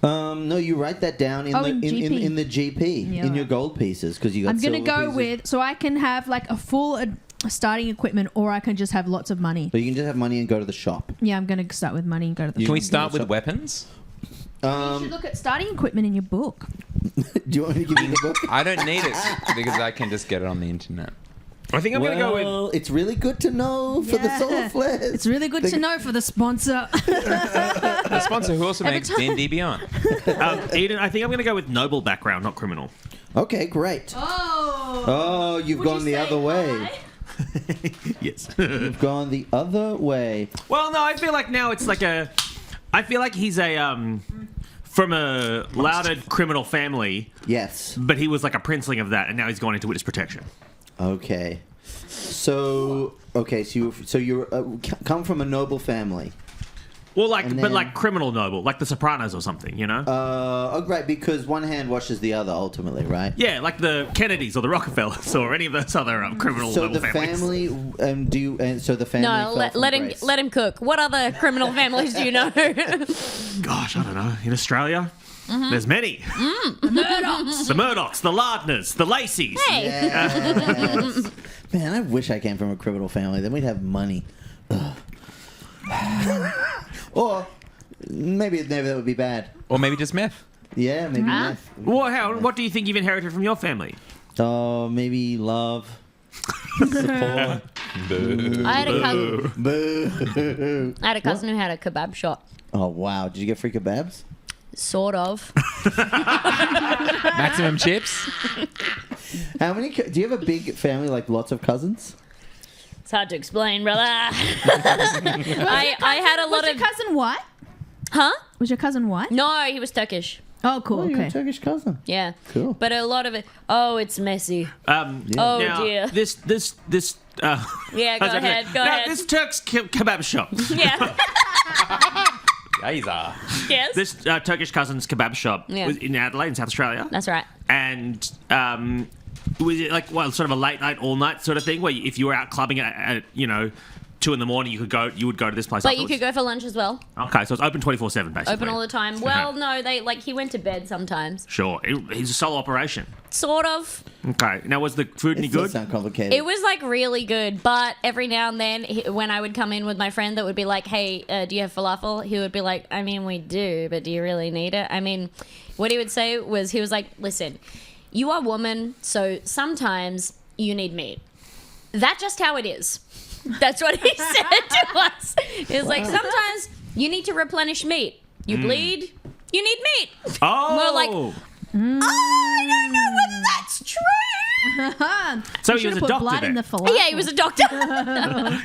No, you write that down in Oh, the in GP. in the GP Yeah, in your right. gold pieces because you got. I'm gonna silver go pieces. with so I can have like a full starting equipment, or I can just have lots of money. So you can just have money and go to the shop. Yeah, I'm gonna start with money and go to the. You Can we shop. start with So- weapons? You should look at starting equipment in your book. Do you want me to give you the book? I don't need it because I can just get it on the internet. I think I'm going to go with. Well, it's really good to know for the Yeah. solar flares. It's really good to know for the sponsor. The sponsor who also Every makes time- D&D Beyond. Eden, I think I'm going to go with noble background, not criminal. Okay, great. Oh. Oh, you've gone the other way. Yes. You've gone the other way. Well, no, I feel like now it's like a. I feel like he's from a lauded criminal family, Yes. but he was like a princeling of that, and now he's gone into witness protection. Okay. So you come from a noble family. Well, And but then- like criminal noble, like The Sopranos or something, you know? Right, because one hand washes the other ultimately, right? Yeah, like the Kennedys or the Rockefellers or any of those other criminal So noble the families. family, so the family. No, let him cook. What other criminal families do you know? Gosh, I don't know. In Australia, there's many. The Murdochs, the Lardners, the Lacey's. Hey. Yes. Man, I wish I came from a criminal family. Then we'd have money. Ugh. Or maybe that would be bad. Or maybe just meth. Yeah, maybe Huh? meth. Well, what do you think you've inherited from your family? Maybe love. Support. I had a cousin. Boo. I had a cousin who had a kebab shop. Oh wow! Did you get free kebabs? Sort of. Maximum chips. How many? Do you have a big family, like lots of cousins? It's hard to explain, brother. I had a lot Was of. your cousin white? Huh? Was your cousin white? No, he was Turkish. Oh, cool. Oh, you're a Okay. Turkish cousin. Yeah. Cool. But a lot of it. Oh, it's messy. Yeah. Oh, now, dear. This. Yeah, go ahead. Go now, ahead. This Turk's kebab shop. Yeah. Yes. This Turkish cousin's kebab shop Yeah. was in Adelaide, in South Australia. That's right. And was it like sort of a late night, all night sort of thing, where if you were out clubbing at 2 in the morning, you would go to this place. But you afterwards? could go for lunch as well. Okay, so it's open 24/7 basically. Open all the time. Well, no, he went to bed sometimes. Sure, he's a solo operation. Sort of. Okay, now was the food any It does good? sound complicated. It was like really good, but every now and then, when I would come in with my friend that would be like, "Hey, do you have falafel?" He would be like, "I mean, we do, but do you really need it?" I mean, what he would say was, he was like, "Listen, you are a woman, so sometimes you need meat. That's just how it is." That's what he said to us. He was like, "Sometimes you need to replenish meat. You bleed, you need meat." Oh, We're like, I don't know whether that's true. so You he was should've a put doctor blood then. in the falafel. Yeah, he was a doctor.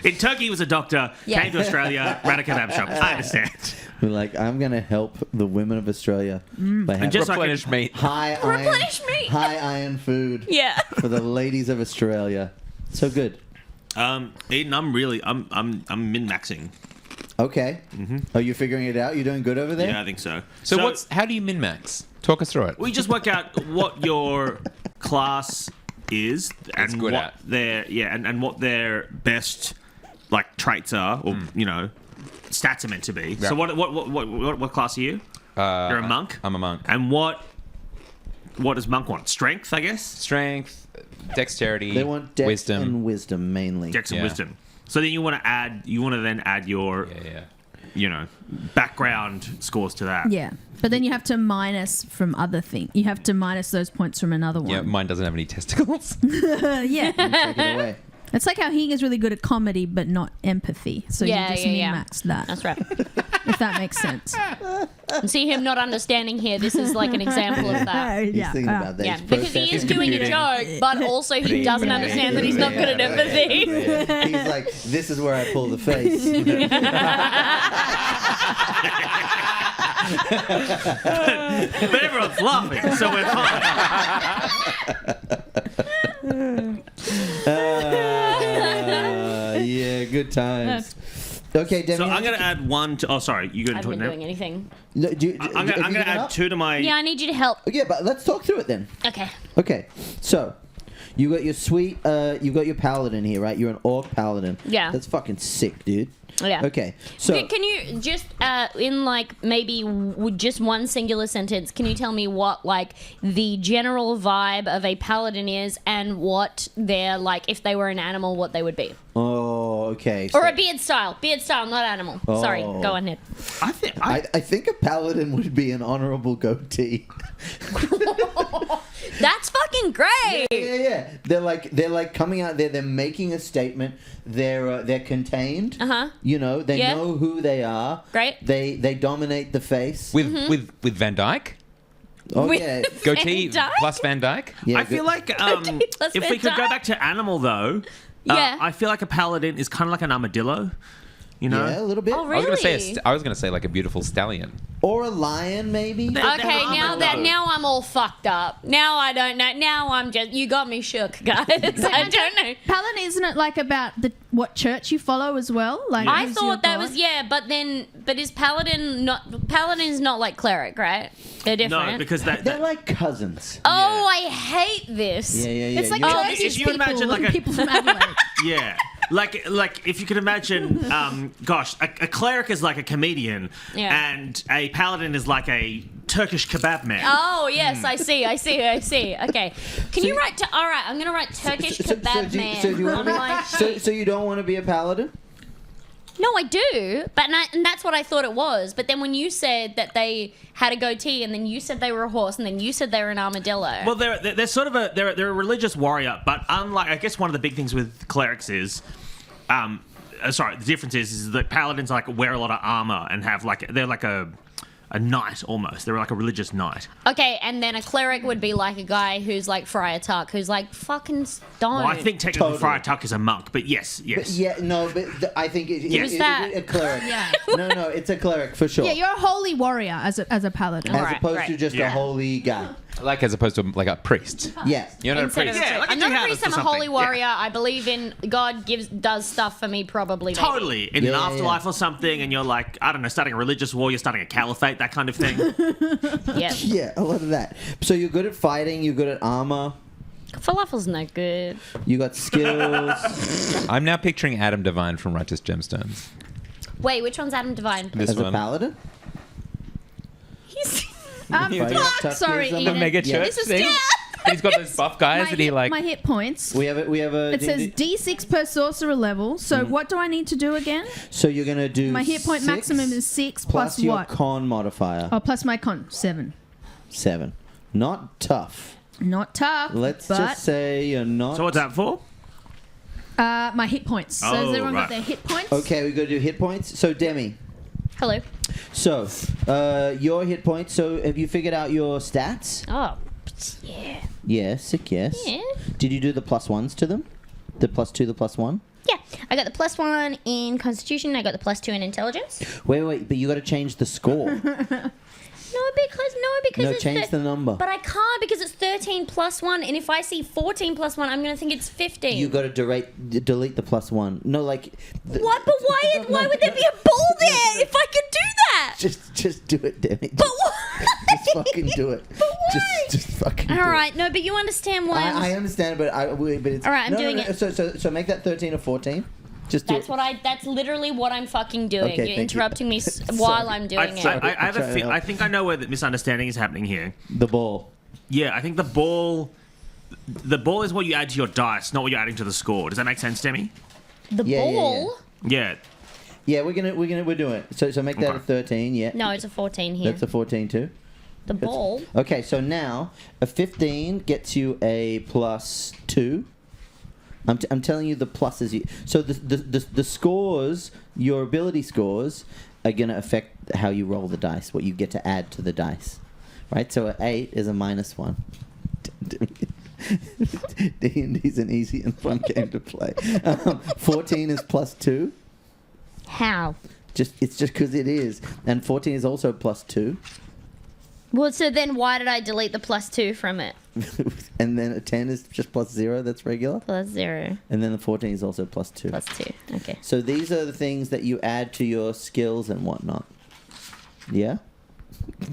In Turkey, he was a doctor. Yeah. Came to Australia, ran a kebab shop. I understand. We're like, I'm gonna help the women of Australia by having just like Replenish meat. high iron, Replenish meat. high iron food Yeah. for the ladies of Australia. So good. Eden, I'm min-maxing. Okay. Are you figuring it out? You're doing good over there. Yeah, I think so. So how do you min-max? Talk us through it. We just work out what your class is and good what at. their and what their best like traits are, or stats are meant to be. Yeah. So what class are you? You're a monk. I'm a monk. And what does monk want? Strength, I guess. Strength, dexterity, They want dex wisdom. and wisdom mainly. Dex and Yeah. wisdom. So then you want to then add your Yeah. background scores to that. Yeah. But then you have to minus from other things. You have to minus those points from another Yeah, one. mine doesn't have any testicles. Yeah. Take it away. It's like how he is really good at comedy but not empathy. So Yeah, you just yeah. min-max that, That's right. if that makes sense. And see him not understanding here. This is like an example of that. He's thinking about that. Yeah, He's because he is processing. doing a joke, but also he doesn't understand that he's not good at empathy. He's like, this is where I pull the face. But everyone's laughing, so we're fine. Yeah, good times. Okay, Demi. So I'm going to add one to. Oh, sorry, you I going to haven't talk been now? doing anything. I'm going to add 2 to my. Yeah, I need you to help. Yeah, but let's talk through it then. Okay. Okay, so you got your sweet, you got your paladin here, right? You're an orc paladin. Yeah. That's fucking sick, dude. Yeah. Okay, so Can you just, in like maybe just one singular sentence, can you tell me what like the general vibe of a paladin is and what they're like, if they were an animal, what they would be? oh, okay. Or so a beard style, not animal. Sorry, Oh. go on, Ned. I think. I think a paladin would be an honorable goatee. That's fucking great. Yeah. They're like coming out there. They're making a statement. They're contained. Uh-huh. You know, they Yeah. know who they are. Great. They dominate the face. with Van Dyke? Oh With- yeah. Goatee Van Dyke? plus Van Dyke? Yeah, I feel like plus if we Van could go Dyke. back to animal though, Yeah. I feel like a paladin is kind of like an armadillo. You know. yeah, a little bit. Oh, I was gonna say really? I was gonna say like a beautiful stallion. Or a lion, maybe? Okay, now I'm all fucked up. Now I don't know. Now I'm just you got me shook, guys. I don't know. Paladin, isn't it like about what church you follow as well? Like I who's thought your that god? was but is Paladin's not like cleric, right? They're different. No, because They're like cousins. Oh, I hate this. Yeah. It's like Oh, Jersey's if you people imagine like and a- people from Adelaide. Yeah. Like if you could imagine, a cleric is like a comedian, Yeah. and a paladin is like a Turkish kebab man. Oh yes, I see. Okay, can you write? All right, I'm gonna write Turkish kebab man. So do you on want my to be, so you don't want to be a paladin? No, I do, and that's what I thought it was. But then when you said that they had a goatee, and then you said they were a horse, and then you said they were an armadillo. Well, they're sort of they're a religious warrior, but unlike, I guess one of the big things with clerics is, the difference is that paladins like wear a lot of armor and have they're like a knight almost. They're like a religious knight. Okay, and then a cleric would be like a guy who's like Friar Tuck, who's like fucking stoned. Well, I think technically Totally. Friar Tuck is a monk, but yes. But I think Who's that? a cleric. Yeah. No, it's a cleric for sure. Yeah, you're a holy warrior as a paladin. As Right, opposed right. to just Yeah. a holy guy. Like as opposed to like a priest. Yeah. You're not a Instead of priest. a Yeah, like a I'm not a jihadist priest. or I'm a something. holy warrior. I believe in God does stuff for me. Probably. Maybe. Totally. In Yeah, an yeah, afterlife or something, and you're like, I don't know, starting a religious war, you're starting a caliphate, that kind of thing. Yeah. Yeah, a lot of that. So you're good at fighting, you're good at armor, Falafel's no good. you got skills. I'm now picturing Adam Devine from Righteous Gemstones. Wait, which one's Adam Devine? This As one. a paladin? He's. You do. fuck, sorry, The The Eden. mega Yeah. church This is thing. He's got those buff guys that he like. my hit points. We have a It says D&D D6 per sorcerer level. So what do I need to do again? So you're gonna do My hit point 6 maximum is 6 plus plus your what? con modifier. Oh, plus my con 7. 7. Not tough. Not tough. Let's but, just say you're not. So what's that for? my hit points. So has Oh, everyone right. got their hit points? Okay, we gotta do hit points. So Demi. Hello. So your hit points. So have you figured out your stats? Oh, yeah. Yes, sick. Yes. Yeah. Did you do the plus ones to them? The plus 2, the plus 1. Yeah. I got the +1 in Constitution. I got the +2 in Intelligence. Wait, but you got to change the score. No, because No, it's change the number. But I can't because it's 13 + 1, and if I see 14 + 1, I'm gonna think it's 15. You got to delete the plus 1. No, like. What? But why would there be a ball there if I could do that? Just do it, Demi. But why? Just fucking do it. But why? Just fucking do All right, no, but you understand why it. I I'm. understand, but it's. All right, I'm no, doing no. it. So make that 13 or 14. Just do That's it. That's literally what I'm fucking doing. Okay, You're thank you. interrupting me Sorry. while I'm doing it. I have Try to help. I think I know where the misunderstanding is happening here. The ball. Yeah, I think the ball is what you add to your dice, not what you're adding to the score. Does that make sense, Demi? The Yeah, yeah, yeah. ball? Yeah. Yeah, we're doing it. So make that Okay. a 13. Yeah. No, it's a 14 here. That's a 14 too. The ball. Okay, so now a 15 gets you a +2. I'm telling you the pluses. So the scores, your ability scores, are gonna affect how you roll the dice. What you get to add to the dice, right? So an 8 is a -1. D&D's an easy and fun game to play. 14 is +2. How? It's just because it is, and 14 is also +2. Well, so then why did I delete the +2 from it? And then a 10 is just +0, that's regular. +0. And then the 14 is also +2. +2. Okay. So these are the things that you add to your skills and whatnot. Yeah?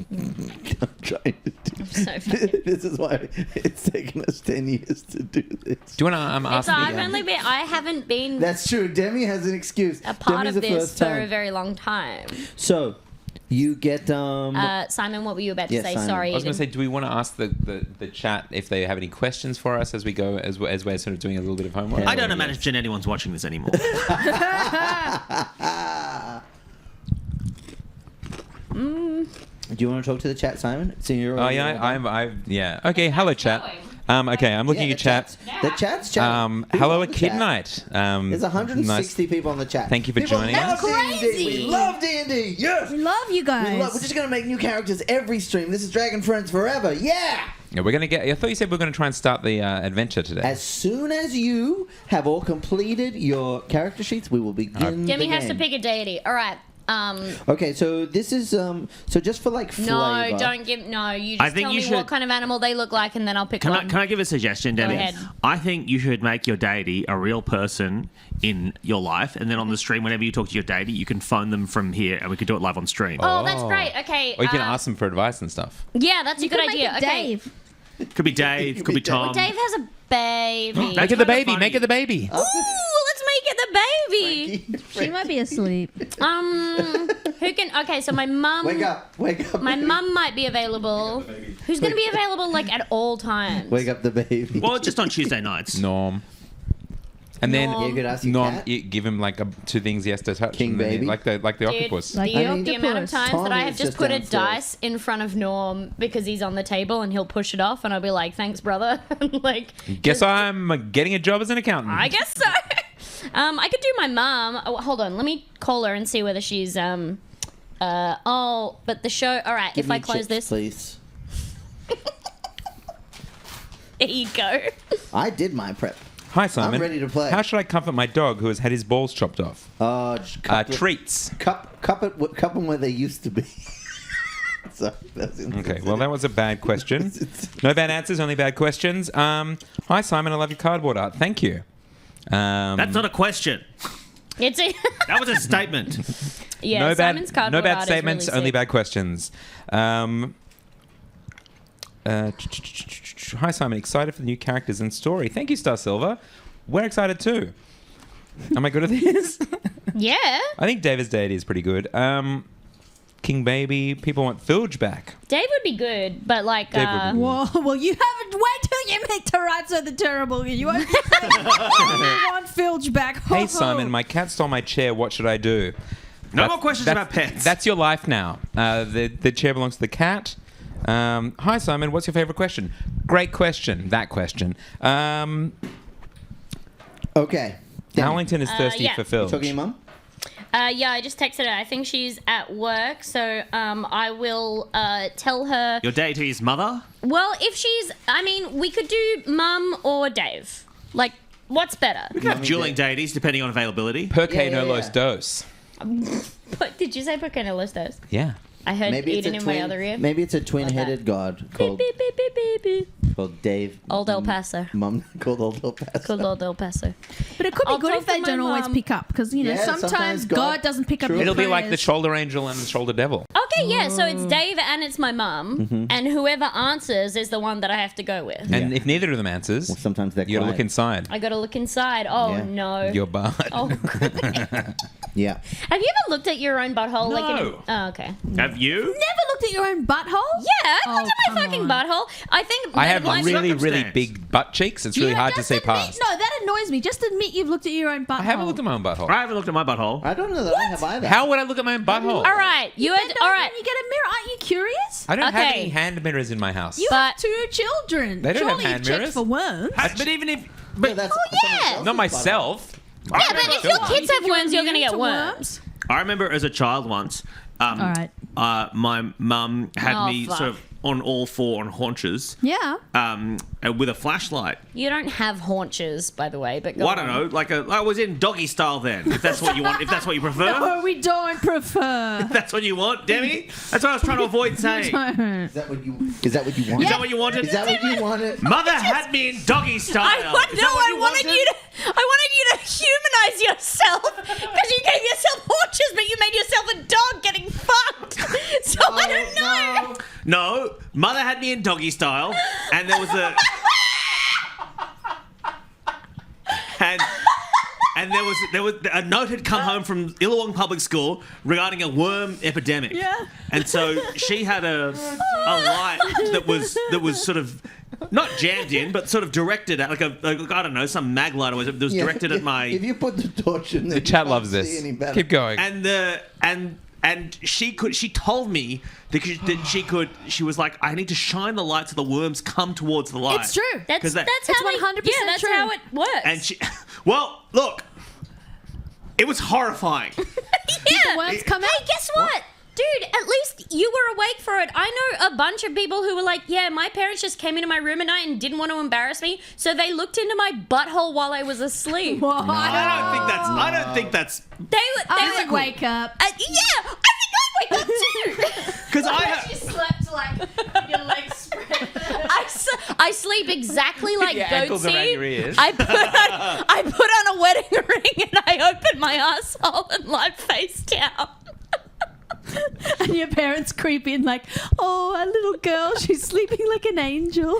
I'm trying to do So fucking- this is why it's taken us 10 years to do this. Do you want to ask me? I haven't been That's true. Demi has an excuse. a part Demi's of the this first for time. a very long time. So, you get Simon, what were you about to Yeah, say? Simon. Sorry. I was going to Eden. say, do we want to ask the chat if they have any questions for us as we go, as we're sort of doing a little bit of homework? I don't imagine anyone's watching this anymore. Do you want to talk to the chat, Simon? So you're Oh yeah, yeah. Okay, hello chat. Okay, I'm looking at chat. The chat's chatting. People Hello, on a the kid chat. night. There's 160 nice. people on the chat. Thank you for People joining love us. D&D. Crazy. We love D&D. Yes. We love you guys. We're just gonna make new characters every stream. This is Dragon Friends forever. Yeah. Yeah, we're gonna get. I thought you said we are gonna try and start the adventure today. As soon as you have all completed your character sheets, we will begin. Demi the has to game. pick a deity. All right. Okay, so this is so just for like flavor. No, don't give. No, you I just think tell you me should- what kind of animal they look like, and then I'll pick Can one. I give a suggestion, Demi? ahead. I think you should make your deity a real person in your life, and then on the stream, whenever you talk to your deity, you can phone them from here, and we can do it live on stream. Oh, that's great. Okay. Or you can ask them for advice and stuff. Yeah, that's a You good could make idea. it Okay. Dave. Could be Dave, could be Tom. Well, Dave has a baby. That's Make it the kinda baby. funny. Make it the baby. Ooh, let's make it the baby. She might be asleep. Who can? Okay, so my mum. Wake up! Wake up! My baby. mum might be available. Who's going to be available like at all times? Wake up the baby. Well, just on Tuesday nights. Norm. And then Norm. You could ask your Norm, cat. you give him like two things he has to touch. King and then baby. like the Dude, octopus. Like the, an the amount of octopus. times that I Tommy have is just just put a downstairs. dice in front of Norm because he's on the table and he'll push it off and I'll be like, thanks, brother. Like, Guess I'm getting a job as an accountant. I guess so. I could do my mum. Oh, hold on, let me call her and see whether she's but the show. All right, Give if me I close chips, this, please. there you go. I did my prep. Hi, Simon. ready to play. How should I comfort my dog who has had his balls chopped off? Just cup Treats. cup them where they used to be. So, Okay, well, that was a bad question. No bad answers, only bad questions. Hi, Simon. I love your cardboard art. Thank you. That's not a question. It's a That was a statement. yeah. no Simon's bad, cardboard no bad art is statements, really only sick. bad questions. Hi, Simon. Excited for the new characters and story. Thank you, Star Silver. We're excited too. Am I good at this? Yeah. I think David's deity is pretty good. King Baby. People want Filge back. Dave would be good, but like, Dave would be good. Whoa, well, you haven't. Wait till you meet Terrazzo the Terrible. You won't be saying, "I want Filge back." Hey, Simon. My cat stole my chair. What should I do? No more questions about pets. That's your life now. The chair belongs to the cat. Hi, Simon. What's your favorite question? Great question. That question. Okay. Demi, Arlington is thirsty yeah. for you Phil. talking to your mum? yeah, I just texted her. I think she's at work, so I will tell her. Your deity's mother? Well, if she's, I mean, we could do Mum or Dave. Like, what's better? We can have Mummy dueling Dave. deities depending on availability. Per Yeah, no yeah, los yeah. dos. Did you say Pocono Listos? Yeah. I heard Maybe it's Eden a in twin. my other ear. Maybe it's a twin-headed god Beep, called beep, beep, beep, beep, beep. Dave. Old El Paso. Mum called Old El Paso. Called Old El Paso. But it could be I'll good tell if they for my don't always mum. pick up because you know Yeah, sometimes sometimes God God- doesn't pick up. True. Your It'll be like the prayers. shoulder angel and the shoulder devil. Okay, yeah, so it's Dave and it's my mum, and whoever answers is the one that I have to go with. And if neither of them answers, Well, sometimes they're you gotta quiet. look inside. I gotta look inside. Oh, Yeah. no. Your butt. Oh, God. Yeah. Have you ever looked at your own butthole? Like No. oh, okay. Have you? Never looked at your own butthole. Yeah, I looked Oh, at my come fucking on. butthole. I think I have my really, really circumstance. big butt cheeks. It's really Yeah, hard to just see admit- past. No, that annoys me. Just admit you've looked at your own butthole. I haven't looked at my own butthole. I haven't looked at my butthole. I don't know that I have either. How would I look at my own butthole? All right, you had Then all when right. you get a mirror, aren't you curious? I don't have Okay. any hand mirrors in my house. You But- have 2 children. They don't have Surely hand you've checked mirrors. for worms. But even if. No, But that's yeah. someone else's Not myself. I Yeah, but remember- if your children. kids have You're worms, you're gonna immune get to worms. I remember as a child once, All right. my mum had Oh, me fuck. sort of on all four on haunches Yeah. with a flashlight. You don't have haunches, by the way. But go Well, I don't on. know, I was in doggy style then. If that's what you want, if that's what you prefer, No, we don't prefer. that's what you want, Demi. That's what I was trying to avoid saying. Is that what you want? Is that what you wanted? Is that what you wanted? Mother had me in doggy style. I Is that what you wanted you to humanize yourself because you gave yourself haunches, but you made yourself a dog getting fucked. So I don't know. No, mother had me in doggy style, and there was a and there was a note had come home from Illawong Public School regarding a worm epidemic. Yeah. And so she had a light that was sort of not jammed in, but sort of directed at like I don't know, some mag light or whatever that was directed at my. If you put the torch in there, The chat loves this. Keep going. And she told me that she was like, I need to shine the light so the worms come towards the light. It's true. That's 'Cause how it's they, 100% yeah, that's true. how it works. And she, well, look, it was horrifying. yeah. the worms come Hey, out? guess what? Dude, at least you were awake for it. I know a bunch of people who were like, yeah, my parents just came into my room at night and didn't want to embarrass me, so they looked into my butthole while I was asleep. What? I don't think that's I would wake up. Yeah, I think I'd wake up too. because You slept like your legs spread. I sleep exactly like Your ankles Goatsy. around your ears. I put on a wedding ring and I open my asshole and lie face down. And your parents creep in like, oh, a little girl, she's sleeping like an angel.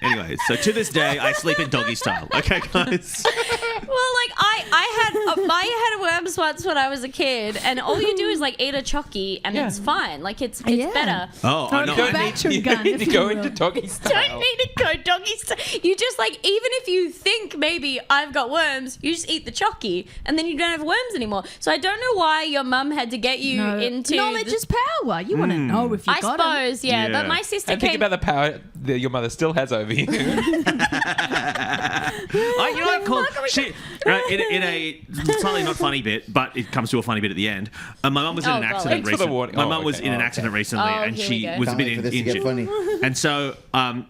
Anyway, so to this day, I sleep in doggy style. Okay, guys. Well, like I had worms once when I was a kid, and all you do is like eat a chockey, and it's fine. Like it's Yeah. better. Oh, I know. The battery gun. You if need to you go will. into doggy style. Don't need to go doggy style. You just like, even if you think maybe I've got worms, you just eat the chockey, and then you don't have worms anymore. So I don't know why your mum had to get you into knowledge the- is power. You want to know if you I got 'em. suppose, yeah. Yeah. But my sister And came. think about the power that your mother still has over you. You know what? Cool. In a slightly not funny bit, but it comes to a funny bit at the end. My mum was in Oh, an golly. accident Thanks for the recently. warning. My Oh, mum was okay. in an Oh, accident okay. recently, Oh, and here she we go. was a Can't bit wait for this to get injured. funny. And so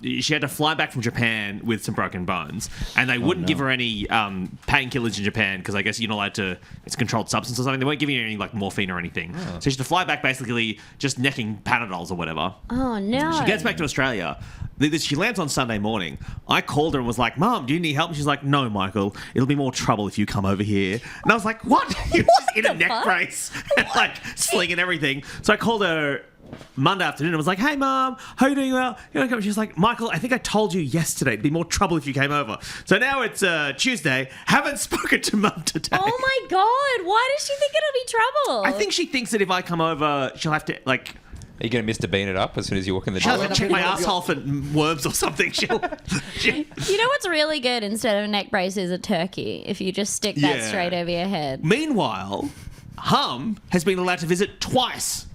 she had to fly back from Japan with some broken bones, and they wouldn't give her any painkillers in Japan because I guess you're not allowed to. It's a controlled substance or something. They weren't giving her any like morphine or anything. So she had to fly back basically just necking Panadols or whatever. Oh no. She gets back to Australia. She lands on Sunday morning. I called her and was like, "Mom, do you need help?" And she's like, "No, Michael. It'll be more trouble if you come over here." And I was like, "What?" You're just in a neck fuck? brace and like slinging everything. So I called her Monday afternoon and was like, "Hey, Mom, how you doing? Well, you know." She's like, "Michael, I think I told you yesterday it'd be more trouble if you came over." So now it's Tuesday. Haven't spoken to Mum today. Oh my god! Why does she think it'll be trouble? I think she thinks that if I come over, she'll have to like. Are you going to Mr. Bean it up as soon as you walk in the She'll door? have to check my asshole for worms or something. You know what's really good instead of a neck brace is a turkey. If you just stick that Yeah. straight over your head. Meanwhile, Hum has been allowed to visit twice.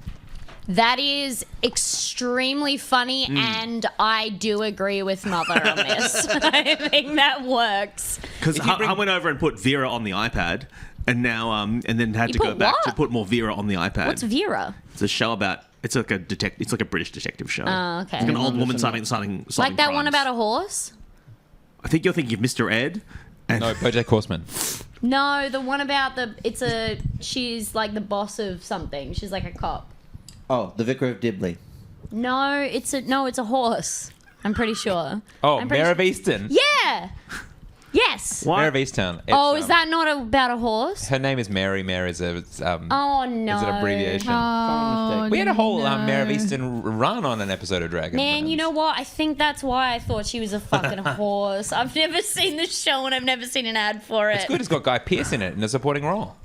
That is extremely funny, and I do agree with Mother on this. I think that works. Because If you bring- I went over and put Vera on the iPad, and now and then had You to go put back what? to put more Vera on the iPad. What's Vera? It's a show about. It's like a It's like a British detective show. Oh, okay. It's like an old woman solving Like that one crimes. about a horse? I think you're thinking of Mr. Ed. And No, BoJack Horseman. No, the one about she's like the boss of something. She's like a cop. Oh, the Vicar of Dibley. No, it's a horse. I'm pretty sure. Oh, I'm pretty Mayor of Easton. Yeah. Yes. What? Mayor of Easttown. It's, Oh, is that not about a horse? Her name is Mary. Mare is a Oh no. is an abbreviation. Oh, We had a whole no. Mayor of Easton run on an episode of Dragon. Man, you know what? I think that's why I thought she was a fucking horse. I've never seen the show and I've never seen an ad for it. It's good. It's got Guy Pearce in it in a supporting role.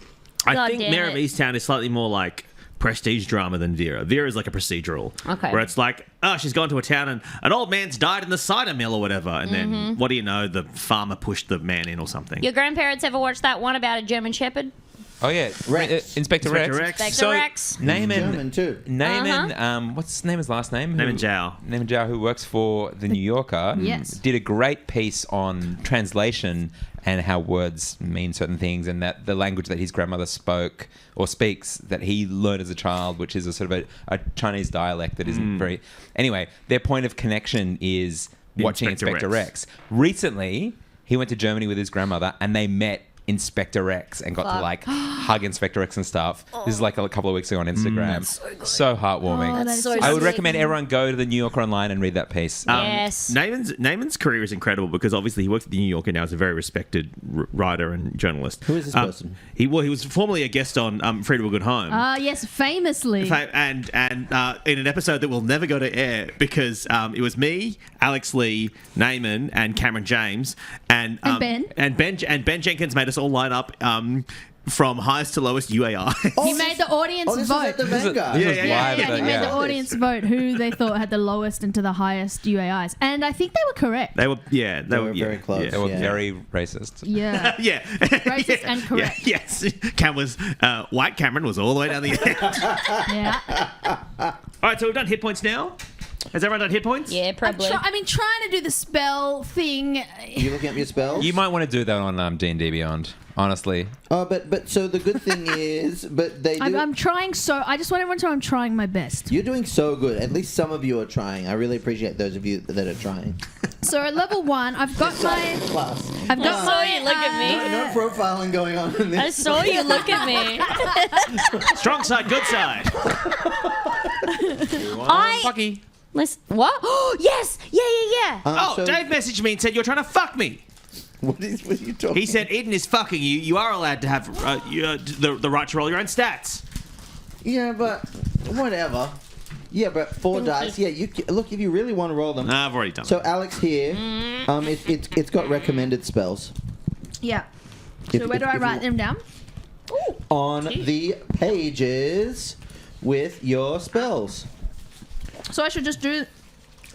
I God think damn Mayor of it. Easttown is slightly more like prestige drama than Vera. Vera is like a procedural. Okay. Where it's like, oh, she's gone to a town and an old man's died in the cider mill or whatever. And then, what do you know? The farmer pushed the man in or something. Your grandparents ever watched that one about a German Shepherd? Oh yeah, Rex. Inspector Rex. Inspector Rex. German too. Naaman, what's his last name? Naaman Zhao. Naaman Zhao, who works for the New Yorker, Yes. did a great piece on translation and how words mean certain things, and that the language that his grandmother spoke or speaks that he learned as a child, which is a sort of a Chinese dialect that isn't very. Anyway, their point of connection is watching Inspector Inspector Rex. Recently, he went to Germany with his grandmother, and they met Inspector Rex and got to Fuck. like hug Inspector Rex and stuff. This is like a couple of weeks ago on Instagram. so heartwarming. Oh, that's so I would sweet. recommend everyone go to the New Yorker online and read that piece. Yes. Naaman's career is incredible because obviously he works at the New Yorker now as a very respected writer and journalist. Who is this person? He was formerly a guest on Free to a Good Home. Yes, famously. And in an episode that will never go to air because it was me, Alex Lee, Naaman, and Cameron James, and Ben. and Ben Jenkins made us all line up from highest to lowest UAI. He made the audience Oh, this vote. is at the Vanguard. This was yeah, live. Yeah, he made the audience vote who they thought had the lowest and to the highest UAIs. And I think they were correct. They were very close. They were Yeah. very racist. Yeah. Yeah, Racist and correct. Yeah, yes, Cam was white. Cameron was all the way down the end. Yeah. All right, so we've done hit points now. Has everyone done hit points? Yeah, probably. I've been trying to do the spell thing. You looking up your spells? You might want to do that on D&D Beyond, honestly. Oh, but so the good thing is, but they do. I'm trying I just want everyone to know I'm trying my best. You're doing so good. At least some of you are trying. I really appreciate those of you that are trying. So at level 1, I've got my... Class. I've got I saw my... you look at me. No profiling going on in this. I saw you look at me. Strong side, good side. Fucky. Listen, what? Oh, yes! Yeah. Oh, so- Dave messaged me and said you're trying to fuck me. What are you talking? He said Eden is fucking you. You are allowed to have the right to roll your own stats. Yeah, but whatever. Yeah, but 4 dice. Yeah, look if you really want to roll them. Nah, I've already done So Alex here, it's got recommended spells Yeah. So where do I write them down? on the pages with your spells. So I should just do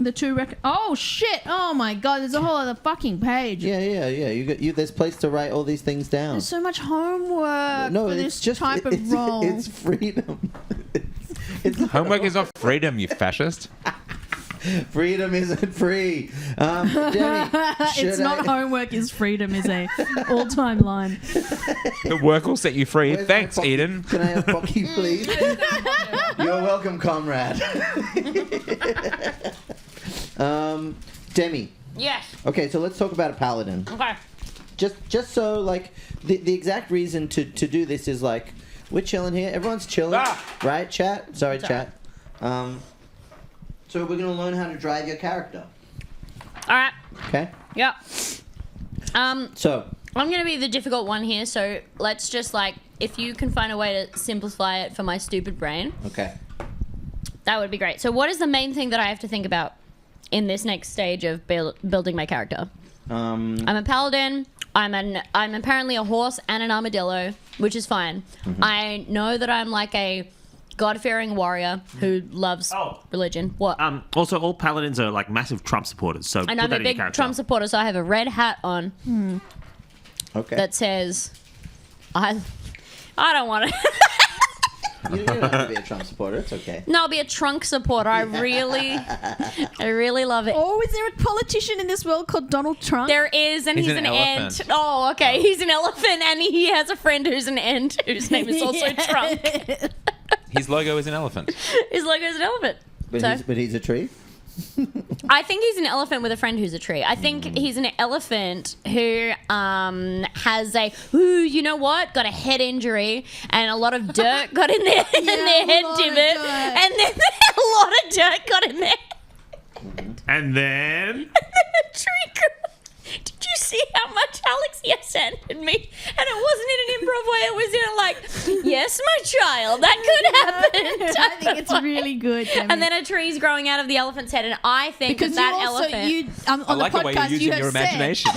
the 2 Oh, shit! Oh, my God. There's a whole other fucking page. Yeah. There's place to write all these things down. There's so much homework No, for it's this just type of role. It's freedom. it's not Homework is not freedom, you fascist. freedom isn't free. Demi, It's not homework is freedom is a all-time line. The work will set you free. Where's my Thanks, pocky? Eden. Can I have Pocky, please? You're welcome, comrade. Demi. Yes. Okay, so let's talk about a paladin. Okay. Just so like the exact reason to do this is like we're chilling here. Everyone's chilling, right? Chat. Sorry, chat. So we're gonna learn how to drive your character. All right. Okay. Yep. So I'm going to be the difficult one here, so let's just, like, if you can find a way to simplify it for my stupid brain, okay. that would be great. So what is the main thing that I have to think about in this next stage of building my character? I'm a paladin. I'm apparently a horse and an armadillo, which is fine. Mm-hmm. I know that I'm like a God-fearing warrior who loves religion. What? Also, all paladins are like massive Trump supporters. So And put I'm that a in your big character. Trump supporter, so I have a red hat on Okay. that says, I don't want to. You don't have to be a Trump supporter. It's okay. No, I'll be a trunk supporter. I really love it. Oh, is there a politician in this world called Donald Trump? There is, and He's he's an an ant. elephant. Oh, okay. He's an elephant, and he has a friend who's an ant, whose name is also Trunk. His logo is an elephant. His logo is an elephant. But So- he's a tree. I think he's an elephant with a friend who's a tree. I think he's an elephant who has you know what? Got a head injury and a lot of dirt got in their, in their head lot of divot. dirt. And then a lot of dirt got in there. And then The tree grew. Did you see how much Alex yes-handed me? And it wasn't in an improv way. It was in a like, yes, my child, that could happen. I think it's really good. Demi. And then a tree's growing out of the elephant's head, and I think because that you also elephant. on I like the the way podcast you're using you have your imagination.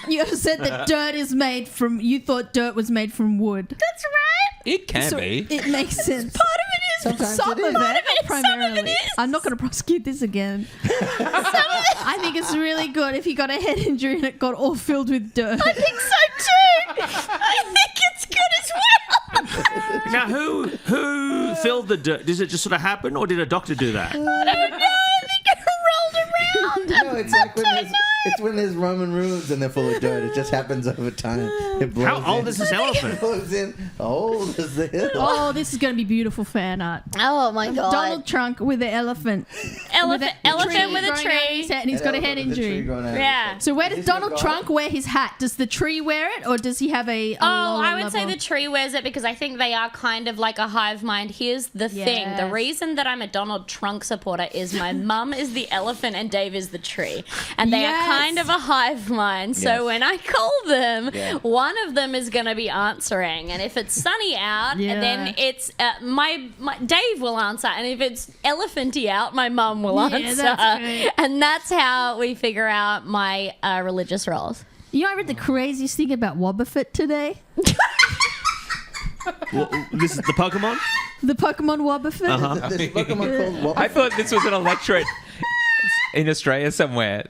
you have said that dirt is made from. You thought dirt was made from wood. That's right. It can So be. it makes sense. Part of it is. Sometimes Some it of is. it, Some of it primarily. is. I'm not going to prosecute this again. I think it's really good if you got a head injury and it got all filled with dirt. I think so too. I think it's good as well. now, who filled the dirt? Does it just sort of happen, or did a doctor do that? I don't know. I think it rolled around. No, it's like when there's Roman ruins and they're full of dirt. It just happens over time. It blows How old in. is this elephant? It blows in. How old is the hill? Oh, this is going to be beautiful fan art. Oh my god. Donald Trump with the elephant. Elephant with a growing out of his tree. head, and he's got a head Elephant with a tree injury. growing out of his Yeah. head. So where Is does this your Donald goal? Trump wear his hat? Does the tree wear it, or does he have a Oh, lower I would say level? the tree wears it because I think they are kind of like a hive mind. Here's the thing. The Yes. reason that I'm a Donald Trump supporter is my mum is the elephant and Dave is the tree. And they Yes. are kind of a hive mind. So Yes. when I call them, Yeah. one of them is going to be answering. And if it's sunny out, Yeah. then it's my Dave will answer. And if it's elephanty out, my mum will Yeah, answer. that's great. And that's how we figure out my religious roles. You know, I read the craziest thing about Wobbuffet today. Well, this is the Pokemon. The Pokemon Wobbuffet. Uh-huh. This Pokemon called what? I thought this was an electorate in Australia somewhere.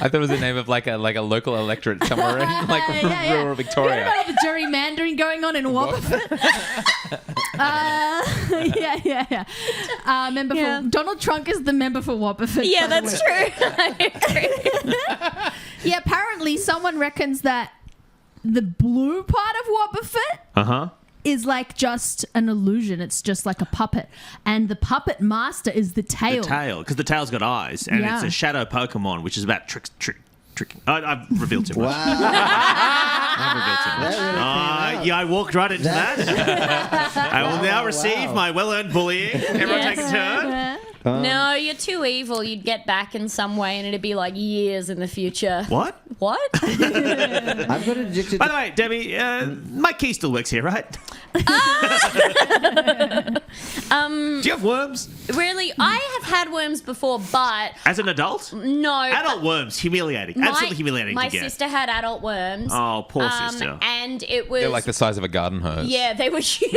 I thought it was the name of like a local electorate somewhere in like Yeah. rural You Victoria. know the gerrymandering going on in Wobbuffet? yeah. Member Yeah. for Donald Trump is the member for Wobbuffet. Yeah, by the that's way. true. I agree. Yeah, apparently someone reckons that the blue part of Wobbuffet Uh-huh. is like just an illusion. It's just like a puppet. And the puppet master is the tail. The tail, because the tail's got eyes, and Yeah. it's a shadow Pokemon, which is about tricking. I've revealed too much. Wow. I've revealed too much. That really came out. Yeah, I walked right into that. I will now receive wow. my well-earned bullying. Everyone take a turn. No, you're too evil. You'd get back in some way, and it'd be like years in the future. What? What? I've got addicted By to the way, Debbie, my key still works here, right? Do you have worms? Really, I have had worms before, but As an adult? no. Adult worms, humiliating. Absolutely humiliating My to get. sister had adult worms. Oh, poor sister. And it was They're like the size of a garden hose. Yeah, they were huge.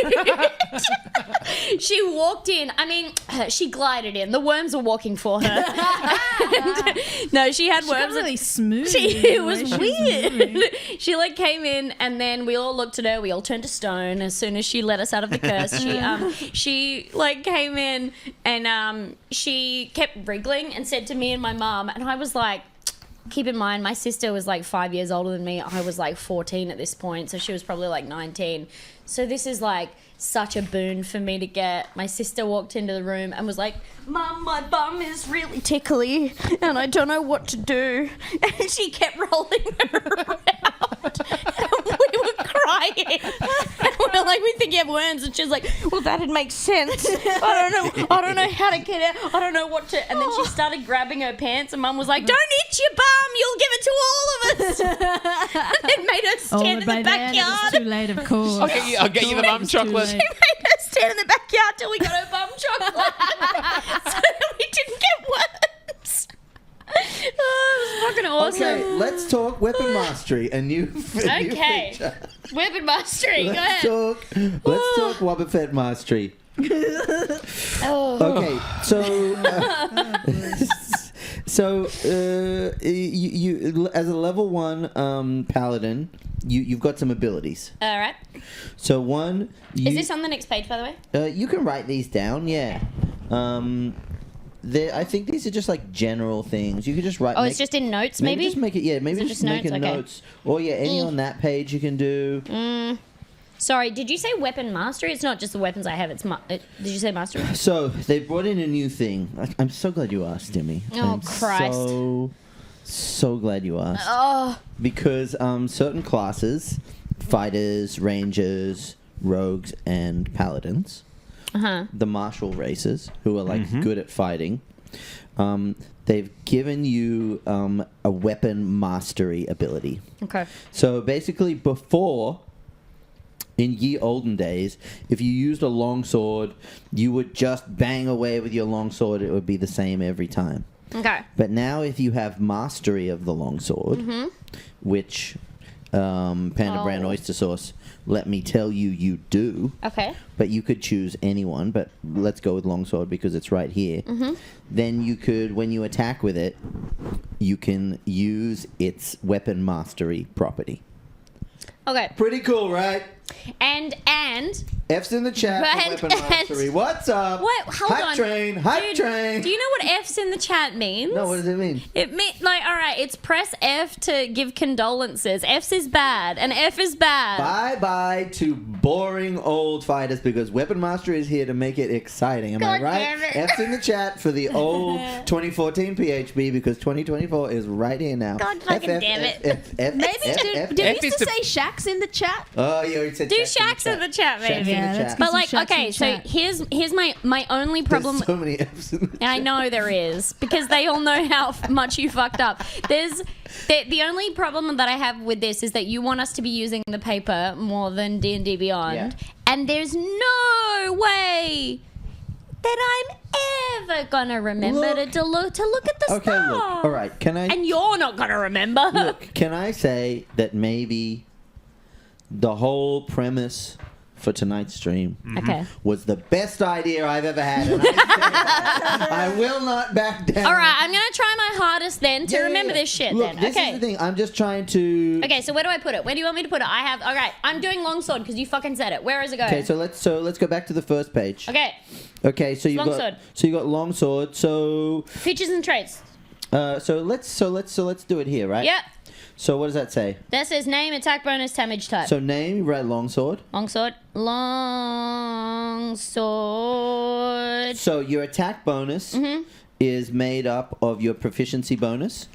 She walked in. I mean, she glided in. The worms were walking for her. No, she had She got worms. really smooth. It was the way she was moving. weird. She like came in, and then we all looked at her. We all turned to stone as soon as she let us out of the curse. She like came in, and she kept wriggling and said to me and my mum, and I was like, keep in mind, my sister was like 5 years older than me. I was like 14 at this point, so she was probably like 19. So this is like such a boon for me to get. My sister walked into the room and was like, Mum, my bum is really tickly and I don't know what to do. And she kept rolling her around. And we were crying. And we were like, we think you have worms. And she was like, well, that'd make sense. I don't know how to get it. I don't know what to. And then she started grabbing her pants, and Mum was like, don't itch your bum. You'll give it to all of us. And it made her stand in by the then it was backyard. too late, of course. I'll get you the mum It's too chocolate. late. She made her stand in the backyard till we got her bum chocolate. So that we didn't get worms. Oh, it was fucking awesome. Okay, let's talk weapon mastery. A new, Okay. feature. Weapon mastery. Go Let's ahead. talk Wobbuffet mastery. Oh. Okay, so you as a level 1 paladin, you've got some abilities. All right. So one, Is this on the next page, by the way? you can write these down. Yeah. I think these are just like general things. You could just write. Oh, it's just in notes, maybe? just make it. Yeah, maybe Is it just just make it notes? Okay. notes. Or yeah, any on that page you can do. Sorry, did you say weapon mastery? It's not just the weapons I have. Did you say mastery? So they brought in a new thing. I'm so glad you asked, Demi. Oh, I'm Christ. So glad you asked. Oh. Because certain classes, fighters, rangers, rogues, and paladins, the martial races, who are like good at fighting, they've given you a weapon mastery ability. Okay. So basically, before, in ye olden days, if you used a longsword, you would just bang away with your longsword. It would be the same every time. Okay. But now, if you have mastery of the longsword, which Panda Brand Oh. Oyster Sauce, let me tell you, you do. Okay. But you could choose anyone. But let's go with longsword because it's right here. Then you could, when you attack with it, you can use its weapon mastery property. Okay. Pretty cool, right? And F's in the chat for And- weapon mastery. What's up? what? Hold hype on. train, hype Dude, train. Do you know what F's in the chat means? No, what does it mean? It means like, all right, it's press F to give condolences. F's is bad, and F is bad. Bye bye to boring old fighters because weapon mastery is here to make it exciting. Am I God right? damn it. F's in the chat for the old 2014 PHB because 2024 is right here now. God fucking damn it. Maybe did F we is used to to- say Shaq's in the chat? Oh, you already said Do Shaq's Shaq's in the chat, Shaq's maybe. in the Yeah, chat. let's But Some like, Shaq's in okay, the so chat. here's my only problem. There's so many F's in the chat. I know there is because they all know how much you fucked up. The only problem that I have with this is that you want us to be using the paper more than D&D Beyond, Yeah. and there's no way that I'm ever gonna remember Look. to look at the Okay, stuff. look. All right, can I... And you're not gonna remember. Look, can I say that maybe the whole premise for tonight's stream Okay. was the best idea I've ever had. And I will not back down. All right, I'm gonna try my hardest then to remember this shit. Look, then, this okay. is the thing. I'm just trying to. Okay, so where do I put it? Where do you want me to put it? Okay, I'm doing longsword because you fucking said it. Where is it going? Okay, so let's go back to the first page. Okay, Okay, so you got Longsword. so you got longsword. So features and traits. so let's do it here, right? Yep. So what does that say? That says name, attack bonus, damage type. So name, you write longsword. Longsword. Longsword. So your attack bonus is made up of your proficiency bonus.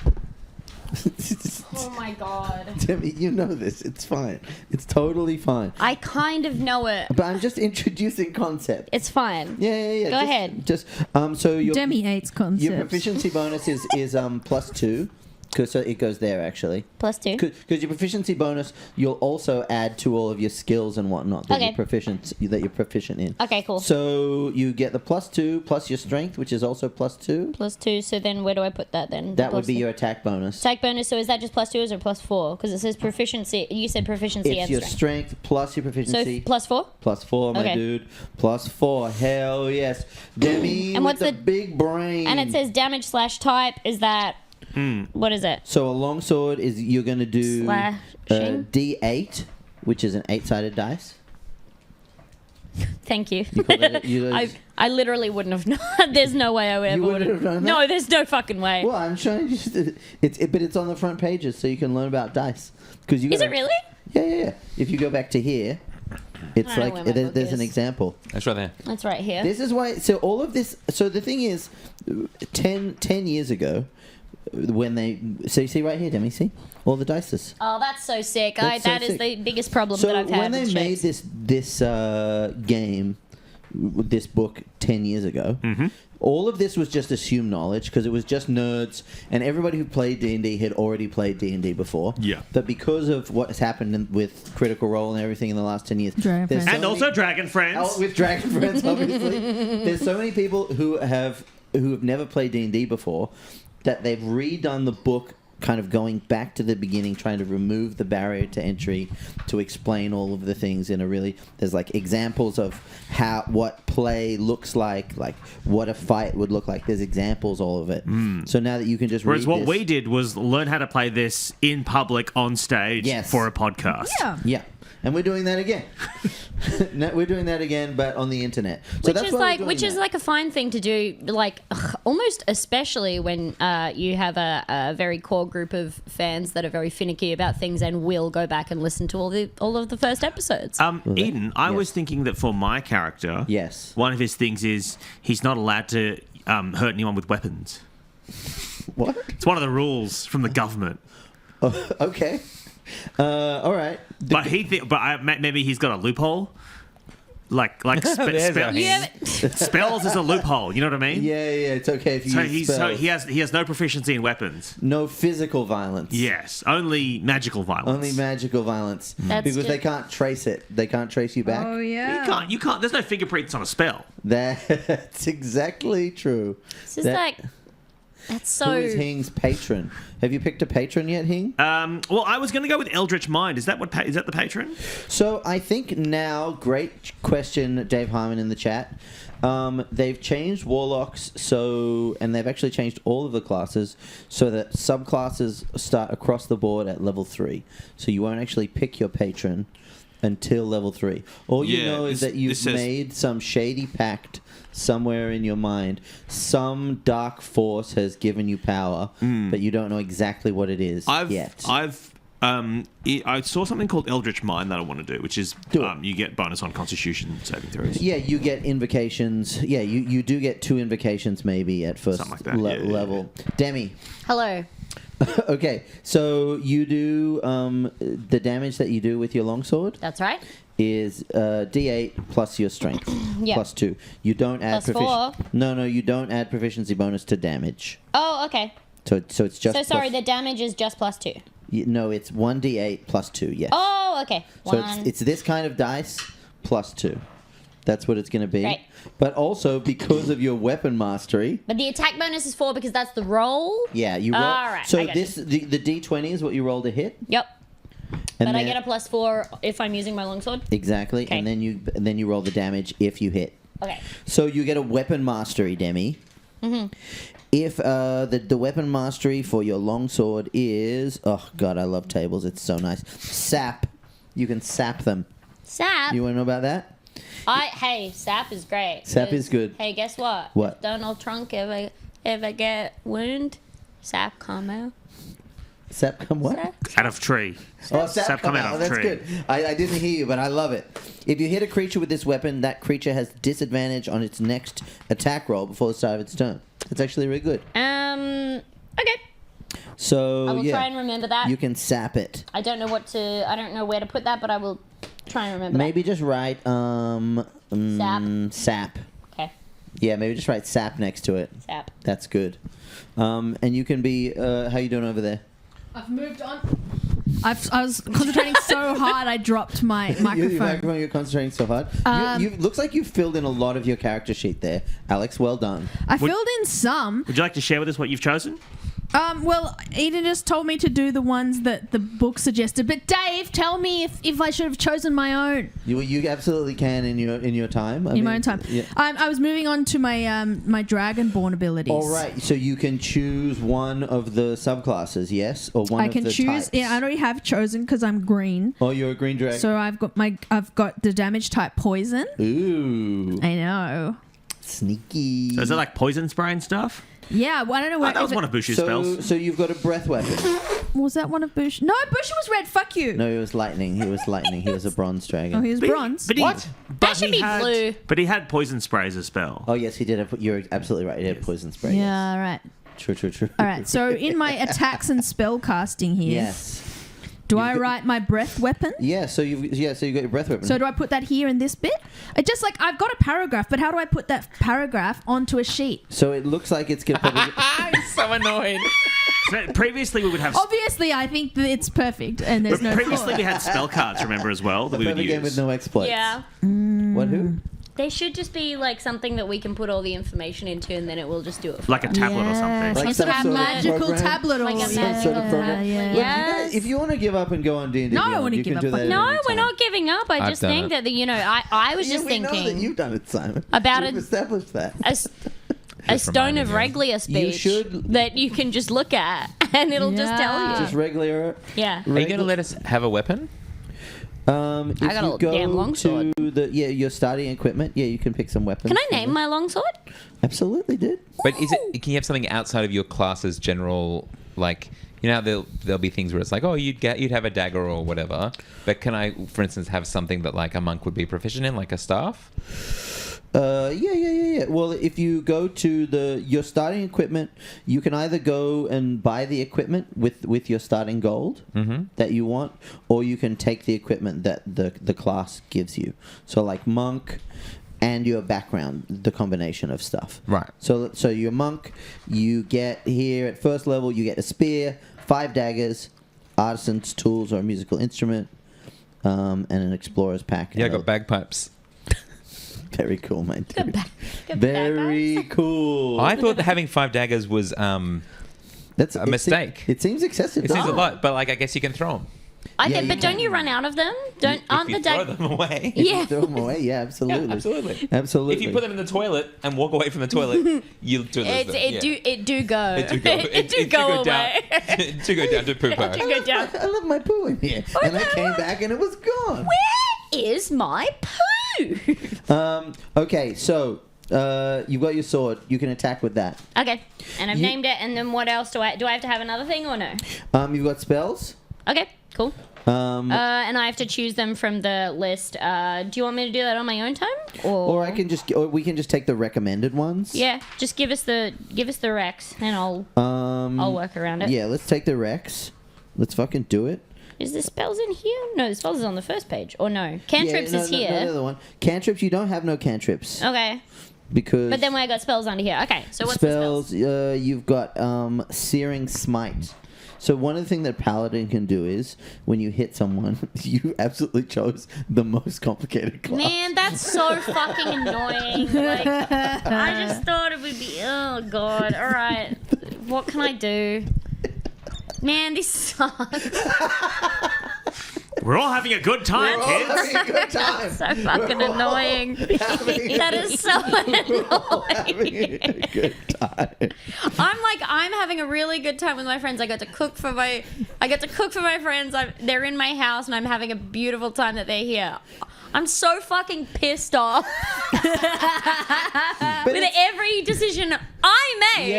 Oh my god. Demi, you know this. It's fine. It's totally fine. I kind of know it. But I'm just introducing concept. It's fine. Yeah. Go ahead. Just so your Demi hates concepts. your proficiency bonus is +2. So it goes there actually. +2. Because your proficiency bonus, you'll also add to all of your skills and whatnot that Okay. you're proficient in. Okay, cool. So you get the +2 plus your strength, which is also +2. +2. So then where do I put that then? That would be your attack bonus. attack bonus. So is that just +2 or is it +4? Because it says proficiency. You said proficiency It's and your strength. strength plus your So proficiency. +4. +4, my Okay. dude. +4. Hell yes. Demi And with what's the the- big brain. And it says damage/type. Is that what is it? So a longsword is you're going to do Slashing? D8, which is an 8-sided dice. Thank you. You call that I literally wouldn't have known. There's no way I would ever wouldn't have known No, that? there's no fucking way. Well, I'm trying to just, but it's on the front pages so you can learn about dice. Cause you Is gotta- it really? Yeah. If you go back to here, it's I don't know like where my book there's an is. example. That's right there. That's right here. This is why. So all of this. So the thing is, 10 years ago, when they. So you see right here, Demi. See all the dices. Oh, that's so sick. That's so That is sick. the biggest problem So that I've had. when they with made shapes. this game, this book 10 years ago, all of this was just assumed knowledge because it was just nerds and everybody who played D&D had already played D&D before. Yeah. But because of what has happened with Critical Role and everything in the last 10 years, Dragon there's Friends. And also Dragon Friends. Oh, with Dragon Friends, obviously. There's so many people who have never played D&D before that they've redone the book kind of going back to the beginning, trying to remove the barrier to entry to explain all of the things in a really, there's like examples of what play looks like what a fight would look like. There's examples, all of it. So now that you can just Whereas read what this, we did was learn how to play this in public on stage Yes. for a podcast. Yeah. yeah. And we're doing that again. No, we're doing that again, but on the internet. So Which that's is why we're like, doing which is that. like a fine thing to do, like almost especially when you have a very core group of fans that are very finicky about things and will go back and listen to all of the first episodes. Eden, I Yes. was thinking that for my character, Yes. one of his things is he's not allowed to hurt anyone with weapons. What? It's one of the rules from the government. Oh, okay. All right. But maybe he's got a loophole. Like There's our yeah, spells is a loophole. You know what I mean? Yeah, it's okay if you So use spells. he has no proficiency in weapons. No physical violence. Yes, only magical violence. Only magical violence. That's because they just- can't trace it. They can't trace you back. Oh yeah. You can't. There's no fingerprints on a spell. That's exactly true. it's just That- like that's so. Who is Hing's patron? Have you picked a patron yet, Hing? Well, I was going to go with Eldritch Mind. Is that the patron? So I think now, great question, Dave Harmon in the chat. They've changed warlocks, and they've actually changed all of the classes so that subclasses start across the board at level 3. So you won't actually pick your patron until level 3. All you Yeah, know is this that you've says- made some shady pact somewhere in your mind. Some dark force has given you power, but you don't know exactly what it is yet. I saw something called Eldritch Mind that I want to do, which is Do it. you get bonus on Constitution saving throws. Yeah, you get invocations. Yeah, you do get 2 invocations maybe at first Something like that. Yeah. level. Demi. Hello. Okay, so you do the damage that you do with your longsword That's right. is D8 plus your strength Yeah. plus 2. You don't add Plus 4. No, you don't add proficiency bonus to damage. Oh, okay. So it's just So sorry, plus- the damage is just +2. no, it's 1d8 plus 2. Yes. Oh, okay. So One. it's this kind of dice plus 2. That's what it's going to be. Right. But also because of your weapon mastery. But the attack bonus is 4 because that's the roll. Yeah, you roll. All right, So I got the D20 is what you roll to hit, Yep. And But I then- get a +4 if I'm using my longsword. Exactly, Okay. and then you roll the damage if you hit. Okay. So you get a weapon mastery, Demi. Mm-hmm. If the weapon mastery for your longsword is, oh god, I love tables. It's so nice. Sap, you can sap them. Sap. You want to know about that? Hey, sap is great. Sap 'cause, is good. Hey, guess what? What? If Donald Trump ever get wound, sap come out. Sap come what? Sap. Out of tree. Oh, Sap come out of That's tree. good. I didn't hear you, but I love it. If you hit a creature with this weapon, that creature has disadvantage on its next attack roll before the start of its turn. It's actually really good. Okay. So I will yeah, try and remember that. you can sap it. I don't know where to put that, but I will try and remember Maybe just write Sap. sap. that. Okay. Yeah, maybe just write sap next to it. Sap. That's good. And you can be. How you doing over there? I've moved on. I was concentrating so hard I dropped my microphone. You're concentrating so hard. You looks like you filled in a lot of your character sheet there, Alex. Well done. I filled in some. Would you like to share with us what you've chosen? Well, Eden just told me to do the ones that the book suggested. But Dave, tell me if I should have chosen my own You absolutely can in your time. in my own time. Yeah. I was moving on to my my Dragonborn abilities. All right, so you can choose one of the subclasses, yes, or one I of can the choose. types. Yeah, I already have chosen because I'm green. Oh, you're a green dragon. So I've got the damage type poison. Ooh, I know. sneaky. So is that like poison spray and stuff? Yeah, well, I don't know Oh, what that was one of Bush's spells. So you've got a breath weapon. was that one of Bush? No, Bush was red. Fuck you. No, he was lightning. He was lightning. He was a bronze dragon. Oh, he was bronze. But he, What? But That should he be had, blue. But he had poison spray as a spell. Oh yes, he did. You're absolutely right. He had poison spray. yes. Yeah, all right. True. All right, so in my attacks and spell casting here, Yes. do I write my breath weapon? Yeah. So you got your breath weapon. So do I put that here in this bit? It just like I've got a paragraph, but how do I put that paragraph onto a sheet? So it looks like it's gonna probably. I'm so annoyed. So previously, we would have. Obviously, I think that it's perfect and there's no previously, flaw. we had spell cards. Remember as well that we would Perfect game with use. no exploits. Yeah. What? Who? They should just be like something that we can put all the information into, and then it will just do it. Like a tablet or Yes, something. Like like some a sort of magical program? tablet or Like a yeah, magic- Sort of program. yeah. Look, Yes. if you want to give up and go on D&D, No, I Beyond, wanna you give can up. do that. No, at any we're time. not giving up. I I've just done think it. that I was Yeah, just we know that thinking you've done it, Simon. About We've it- established that. a stone of reminding me. regular speech should- that you can just look at and it'll just tell Yeah. you. Just regular. Yeah. Are you going to let us have a weapon? If I got you a go damn longsword. to your starting equipment, yeah, you can pick some weapons. Can I from name there. my longsword? Absolutely, dude. But is it? Can you have something outside of your class's general, like, you know, how there'll be things where it's like, oh, you'd have a dagger or whatever. But can I, for instance, have something that like a monk would be proficient in, like a staff? Yeah. Well, if you go to your starting equipment, you can either go and buy the equipment with your starting gold that you want, or you can take the equipment that the class gives you. So like monk and your background, the combination of stuff. Right. So your monk, you get here at first level, you get a spear, 5 daggers, artisan's tools or a musical instrument, and an explorer's pack. Yeah, I got bagpipes. Very cool, mate. Good Very bagpipes. cool. I thought that having 5 daggers was That's a mistake. It seems excessive. it seems a doesn't lot, but like I guess you can throw them. I Yeah, think, you but don't can. you run out of them? Aren't the if you throw dag? them away. Yeah. Throw them away. Yeah, absolutely. Yeah, absolutely. Absolutely. If you put them in the toilet and walk away from the toilet, you'll do lose them. It do go. It do go. It do go away. Down. It do go down to poo It do go down. I left my poo in here, and I came back and it was gone. Where is my poo? Okay, so you've got your sword. You can attack with that. Okay, and I've You- named it. And then what else do I have to have another thing or no? You've got spells. Okay, cool. Um, And I have to choose them from the list. Do you want me to do that on my own time, or we can just take the recommended ones. Yeah, just give us the Rex, and I'll work around it. Yeah, let's take the Rex. Let's fucking do it. Is the spells in here? No, the spells is on the first page. Or no, cantrips is No, here. the other one. Cantrips. You don't have no cantrips Okay, because. but then I got spells under here. Okay, so what's the spells? You've got Searing Smite. So one of the things that Paladin can do is when you hit someone, you absolutely chose the most complicated class. Man, that's so fucking annoying. Like, I just thought it would be. Oh god. All right, what can I do? Man, this sucks. We're all having a good time, We're all kids. having a good time. So fucking We're all annoying. having That is so having annoying. a good time. I'm having a really good time with my friends. I got to cook for my friends. They're in my house and I'm having a beautiful time that they're here. I'm so fucking pissed off with every decision I made.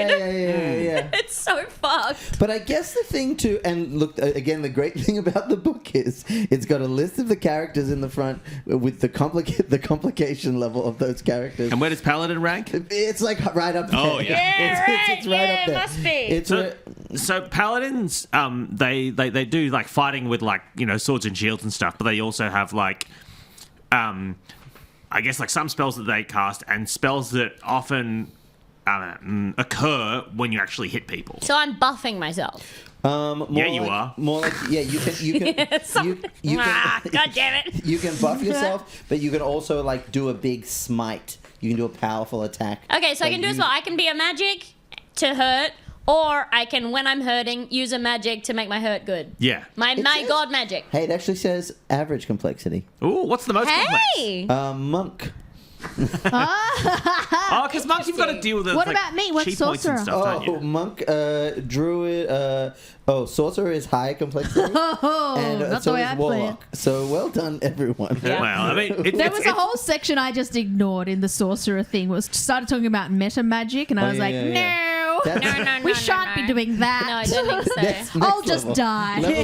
Yeah. It's so fucked. But I guess the thing too, and look, again, the great thing about the book is it's got a list of the characters in the front with the complication level of those characters. And where does Paladin rank? It's like right up there. Oh, yeah. Yeah, It's right up there. Must be. It's So Paladins, they do like fighting with like, you know, swords and shields and stuff, but they also have like, I guess like some spells that they cast and spells that often occur when you actually hit people. So I'm buffing myself. more you like, are. More like you can God damn it. you can buff yourself, but you can also like do a big smite. You can do a powerful attack. Okay, so I can do as well. I can be a magic to hurt, or I can, when I'm hurting, use a magic to make my hurt good. Yeah. My says- god magic. Hey, it actually says average complexity. Ooh, what's the most complex? Hey! Monk. Oh, because monks, you've got to deal with the What like, about me? What's cheat points and sorcerer? stuff, don't Oh, you? monk, druid, sorcerer is high complexity. Oh, And that's so the way is I play it. warlock. So well done, everyone. Yeah. Well, I mean, There was a whole section I just ignored in the sorcerer thing. Was started talking about meta magic, and I Oh, was yeah, like, yeah, no, yeah. That's- No, no, no, we no, shan't no. be doing that. No, I don't think so. That's I'll next just level. die. Level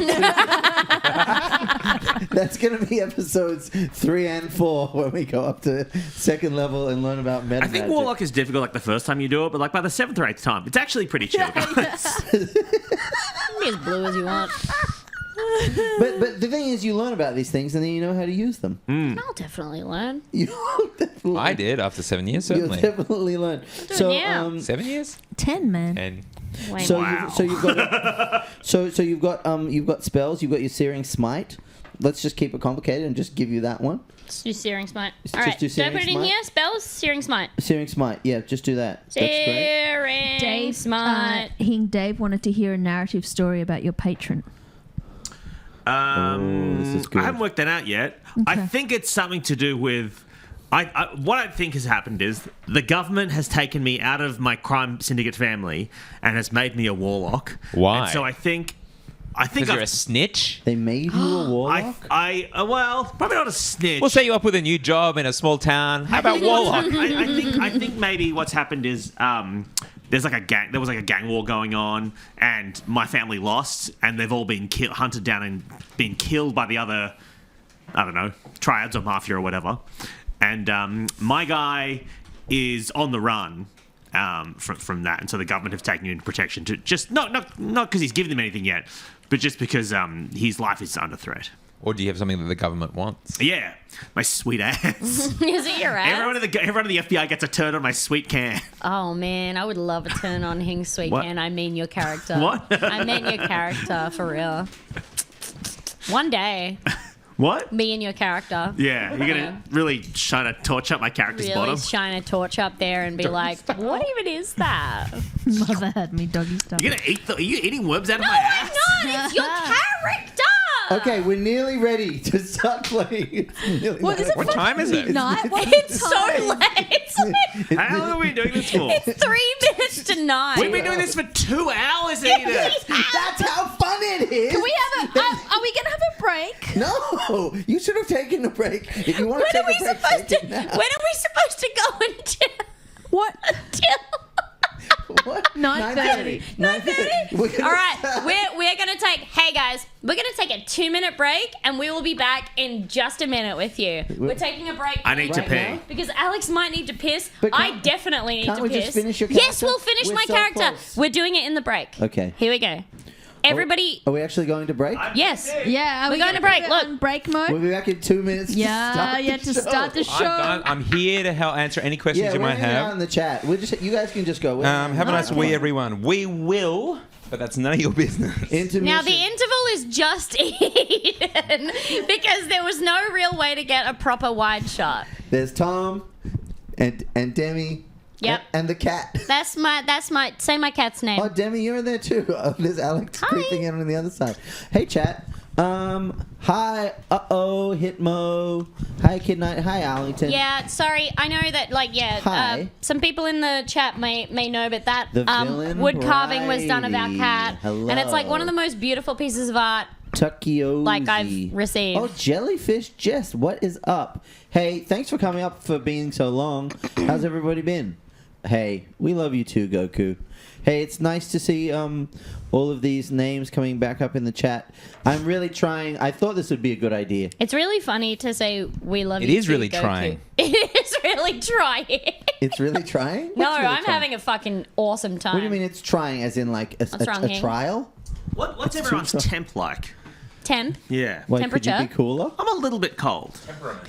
2. That's going to be episodes 3 and 4 when we go up to second level and learn about meta I think magic. Warlock is difficult like the first time you do it, but like by the 7th or 8th time, it's actually pretty chill, guys. Be as blue as you want. But the thing is, you learn about these things and then you know how to use them. I'll definitely learn. You definitely, I did after 7 years, You'll certainly. definitely learn. So, now. 7 years? 10, man. And Wait. so, Wow. you've got you've got spells. You've got your Searing Smite. Let's just keep it complicated and just give you that one. Let's do Searing Smite. Just All right, do do I put Searing it in Smite? here? Spells? Searing Smite. Searing Smite. Yeah, just do that. That's great. Searing Dave, Smite. Dave wanted to hear a narrative story about your patron. This is good. I haven't worked that out yet. I Okay. think it's something to do with. What I think has happened is the government has taken me out of my crime syndicate family and has made me a warlock. Why? And so I think because you're I've- a snitch? They made you a warlock. well, probably not a snitch. We'll set you up with a new job in a small town. How about Warlock? I think maybe what's happened is there was like a gang war going on, and my family lost, and they've all been hunted down and been killed by the other, I don't know, triads or mafia or whatever. And my guy is on the run from that, and so the government have taken you into protection to just not because he's given them anything yet, but just because his life is under threat. Or do you have something that the government wants? Yeah, my sweet ass. Is it your ass? Everyone in the FBI gets a turn on my sweet can. Oh man, I would love a turn on Hing Sweet What? Can. I mean your character. What? I meant your character for real. One day, What? me and your character. Yeah, you're gonna really shine a torch up my character's Really bottom. shine a torch up there and be like, what even is that? Mother had me doggy style. You're gonna are you eating worms out of No, my I'm ass? not. It's your character. Okay, we're nearly ready to start playing. It's nearly What is it? What time is it? Night? What It's so time? late. How long have we been doing this for? It's 3 minutes to 9. We've been doing this for 2 hours, Edith. That's how fun it is. Can we have a? Are we gonna have a break? No, you should have taken a break. If you want When to are we take a break, supposed to? take it now. When are we supposed to go until? What? What? 9:30. 9:30. All right, we're gonna take. Hey guys, we're gonna take a 2-minute break, and we will be back in just a minute with you. We're taking a break. I need to Right pee. now? because Alex might need to piss. But I can't- definitely need can't to we piss. just finish your Yes, character? we'll finish We're my so character. close. We're doing it in the break. Okay. Here we go. Everybody, Are we actually going to break? yes. Yeah, are We're we going gonna to break, put it look. on break mode. We'll be back in 2 minutes. To start the show. I'm here to help answer any questions Yeah, you we're might hanging out have. in the chat. You guys can just go. Have a nice wee, everyone. We will, but that's none of your business. Intermission. Now the interval is just eaten because there was no real way to get a proper wide shot. There's Tom and Demi. Yep. And the cat. That's my say my cat's name. Oh, Demi, you're in there too. There's Alex Hi. creeping in on the other side. Hey, chat. Hi. Hitmo. Hi, Kid Night. Hi, Arlington. Yeah, sorry. I know that, Hi. some people in the chat may know, but that The villain wood carving was done of our Bridie. cat, Hello. and it's like one of the most beautiful pieces of art Tuckiozy. like I've received. Oh, Jellyfish Jess, what is up? Hey, thanks for coming up for being so long. How's everybody been? Hey, we love you too, Goku. Hey, it's nice to see all of these names coming back up in the chat. I'm really trying. I thought this would be a good idea. It's really funny to say we love It you. is too, really Goku. trying. It is really trying. It's really trying? No, What's really I'm trying? having a fucking awesome time. What do you mean it's trying as in like a wrong, a Hank? trial? What's everyone's temp like? Temp? Yeah. Why, Temperature? could you be cooler? I'm a little bit cold.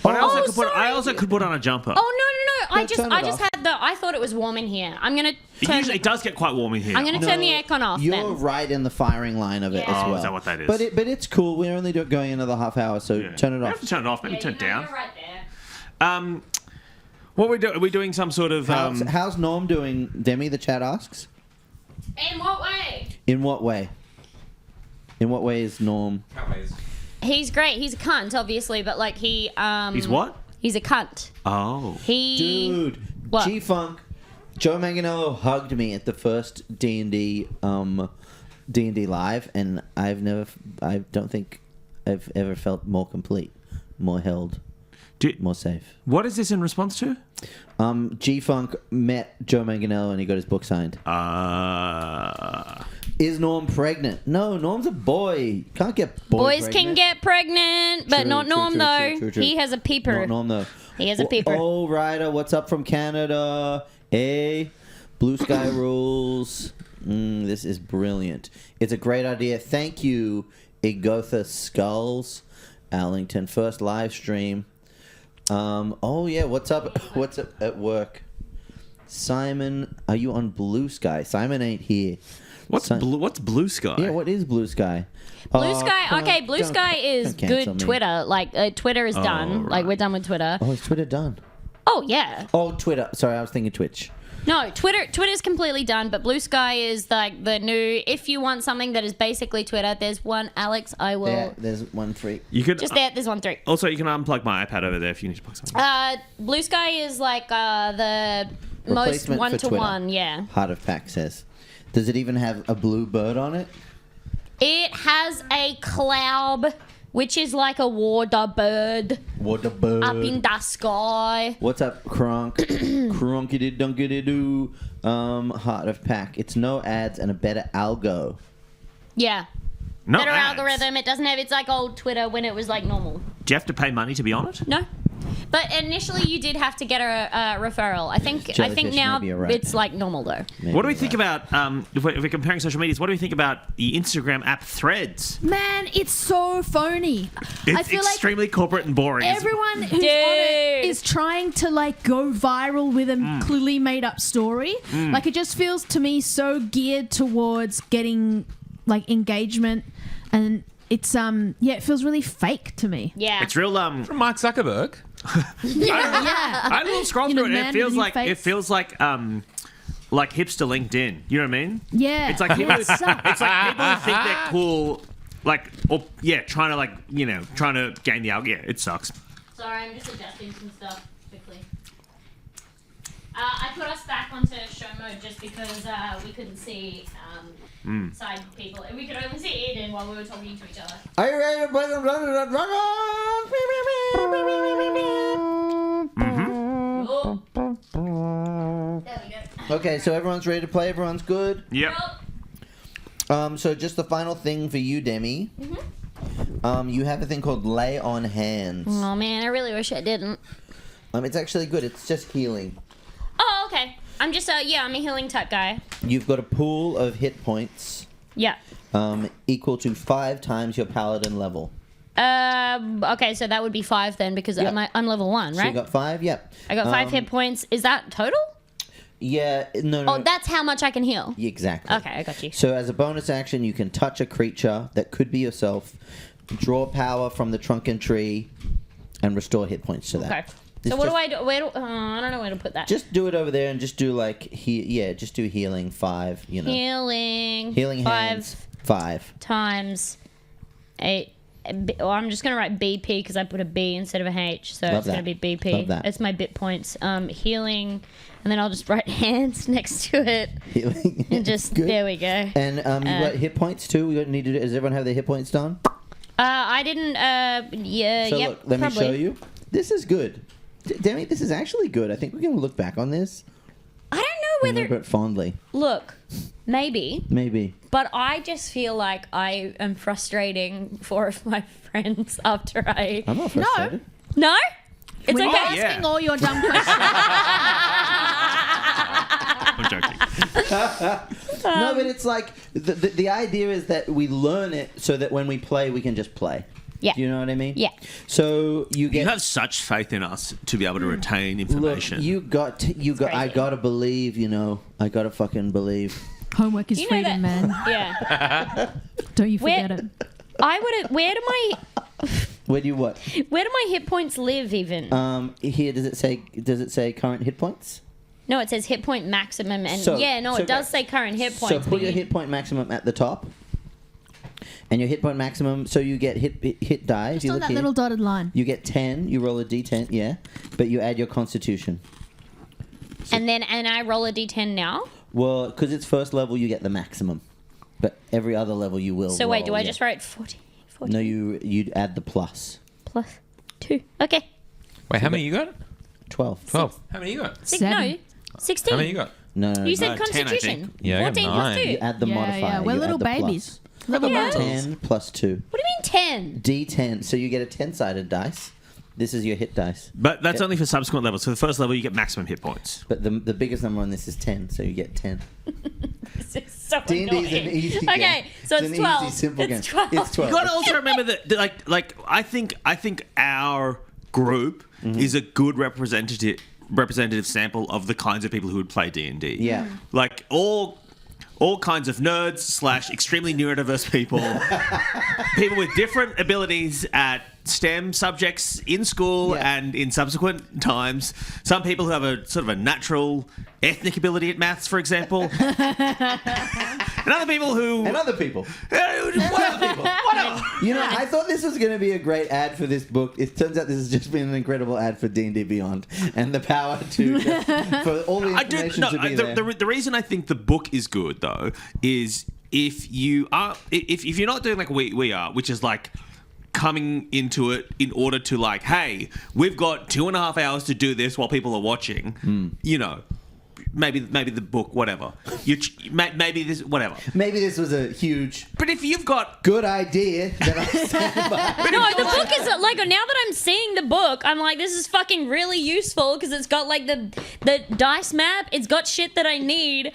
But I also, Oh, could put, I sorry. also could put on a jumper. Oh no! No, I turn just it off. had I thought it was warm in here. I'm gonna It does get quite warm in here. I'm gonna turn the aircon off. You're then. right in the firing line of it Yeah. as Oh, well. is that what that is? But it's cool. We're only going another half hour, so Yeah. turn it We off. have to turn it off. Maybe Yeah, turn it you know, down. You're right there. What we do? Are we doing some sort of? How's Norm doing, Demi? The chat asks. In what way? In what way? In what way is Norm? He's great. He's a cunt, obviously, but like he He's what? He's a cunt. Oh. He Dude, What? G-Funk, Joe Manganiello hugged me at the first D&D live, and I don't think I've ever felt more complete, more held, more safe. What is this in response to? G-Funk met Joe Manganiello and he got his book signed. Is Norm pregnant? No, Norm's a boy. Can't get boys pregnant. can get pregnant, but True, not true, Norm true, though. true, true. He has a peeper. Not Norm though. He has a peeper. Oh, Ryder, what's up from Canada? Hey, Blue Sky rules. This is brilliant. It's a great idea. Thank you, Igotha Skulls, Allington. First live stream. Oh yeah, what's up? What's up at work? Simon, are you on Blue Sky? Simon ain't here. What's Blue Sky? Yeah, what is Blue Sky? Blue Sky, okay, Blue Sky is don't cancel good me. Twitter. Like, Twitter is done. right. Like, we're done with Twitter. Oh, is Twitter done? Oh, yeah. Oh, Twitter. Sorry, I was thinking Twitch. No, Twitter's completely done, but Blue Sky is like the new, if you want something that is basically Twitter, there's one, Alex, I will, Yeah, there's one free. You could there's one through. also you can unplug my iPad over there if you need to plug something. Blue Sky is like the most Replacement for one-to-one, Twitter. yeah. Heart of Pack says. Does it even have a blue bird on it? It has a cloud, which is like a water bird What a bird. up in the sky. What's up, Kronk? Kronkity dunkity doo. Heart of Pack. It's no ads and a better algo. Yeah. No Better ads. algorithm. It doesn't have, it's like old Twitter when it was like normal. Do you have to pay money to be on it? No. But initially you did have to get a referral. I think Jellyfish, now maybe you're right. it's like normal though. Maybe What do we you're think right. about if we're comparing social medias? What do we think about the Instagram app Threads? Man, it's so phony. I It's feel like extremely corporate and boring. everyone who's on Dude. it is trying to like go viral with a clearly made up story. Like it just feels to me so geared towards getting like engagement, and it's it feels really fake to me. Yeah. It's real. From Mark Zuckerberg. Yeah. I had a little scroll You know, through it. man And it feels with a new like face. like hipster LinkedIn. You know what I mean? Yeah. It's like people. It sucks. It's like people who think they're cool. Like, or yeah, trying to gain the algo. Yeah, it sucks. Sorry, I'm just adjusting some stuff quickly. I put us back onto show mode just because we couldn't see side people. And we could only see Eden while we were talking to each other. Are you ready to play some Dungeons and Dragons? Oh. There we go. Okay, so everyone's ready to play. Everyone's good. Yep. So just the final thing for you, Demi. You have a thing called Lay on Hands. Oh man, I really wish I didn't. It's actually good. It's just healing. Oh, okay. I'm just I'm a healing type guy. You've got a pool of hit points Yeah. equal to 5 times your paladin level. Okay, so that would be 5 then because Yep. I'm level 1, So you right? got 5. Yep. I got 5 hit points. Is that total? Yeah. No. Oh, that's how much I can heal. Exactly. Okay, I got you. So as a bonus action, you can touch a creature that could be yourself, draw power from the trunken tree, and restore hit points to that. Okay. It's So what just- do I do? Where do, I don't know where to put that. Just do it over there and just do like just do healing 5. You know, healing. healing 5 hands 5. times 8 or I'm just gonna write BP because I put a B instead of a H, so Love it's gonna that. be BP. Love that. It's my bit points. Healing, and then I'll just write hands next to it, Healing. and just Good. there we go. And you got hit points too. We don't need to. Does everyone have their hit points done? I didn't. Yeah. So yep. look, let probably. me show you. This is good. Demi, this is actually good. I think we're going to look back on this. I don't know Remember whether. it fondly. Look, maybe. Maybe. But I just feel like I am frustrating 4 of my friends after I. I'm not frustrated. No? It's We're okay. asking all your dumb questions. I'm joking. No, but it's like the idea is that we learn it so that when we play, we can just play. Yeah. Do you know what I mean? Yeah. So you get. You have such faith in us to be able to retain Look, information. you got. I crazy. gotta believe. You know. I gotta fucking believe. Homework is You know freedom, that- man. Yeah. Don't you Where- forget it. I would have. Where do my Where do you what? Where do my hit points live even? Here does it say? Does it say current hit points? No, it says hit point maximum, and So- yeah, no, so it does go- say current hit So points. put but your you- hit point maximum at the top, and your hit point maximum. So you get hit die. If Just you on look that here, little dotted line. you get 10. You roll a d10. Yeah, but you add your Constitution. and I roll a d10 now. Well, because it's first level, you get the maximum, but every other level you will. So wait, do roll, I yeah. just write 40? No, you'd add the plus. Plus 2. Okay. Wait, how many you got? 12. 12. How many you got? No, 16. How many you got? No, You said 10, I Constitution. think. Yeah, I got 14 plus 9. 2. you add the Yeah, modifier. yeah, we're you little add the babies. plus. Little Yeah. babies. 10 plus 2. What do you mean 10? D10. So you get a 10-sided dice. This is your hit dice. But that's only for subsequent levels. For the first level, you get maximum hit points. But the biggest number on this is 10, so you get 10. This is so D&D's an annoying. easy game. Okay, so It's it's an 12. easy, simple it's game. 12. It's 12. You got to also remember that I think our group Mm-hmm. is a good representative sample of the kinds of people who would play D&D. Yeah. Like all kinds of nerds / extremely neurodiverse people, people with different abilities at STEM subjects in school Yeah. and in subsequent times. Some people who have a sort of a natural ethnic ability at maths, for example, and other people who And other people. whatever. You know, I thought this was going to be a great ad for this book. It turns out this has just been an incredible ad for D&D Beyond and the power to just, for all the I do. information No, to be the, there. the reason I think the book is good though is if you're not doing like we are, which is like coming into it in order to like, hey, we've got 2.5 hours to do this while people are watching. You know, maybe the book, whatever. Maybe this, whatever. Maybe this was a huge, But if you've got good idea that I stand by. No, the book is like now that I'm seeing the book, I'm like, this is fucking really useful because it's got like the dice map. It's got shit that I need.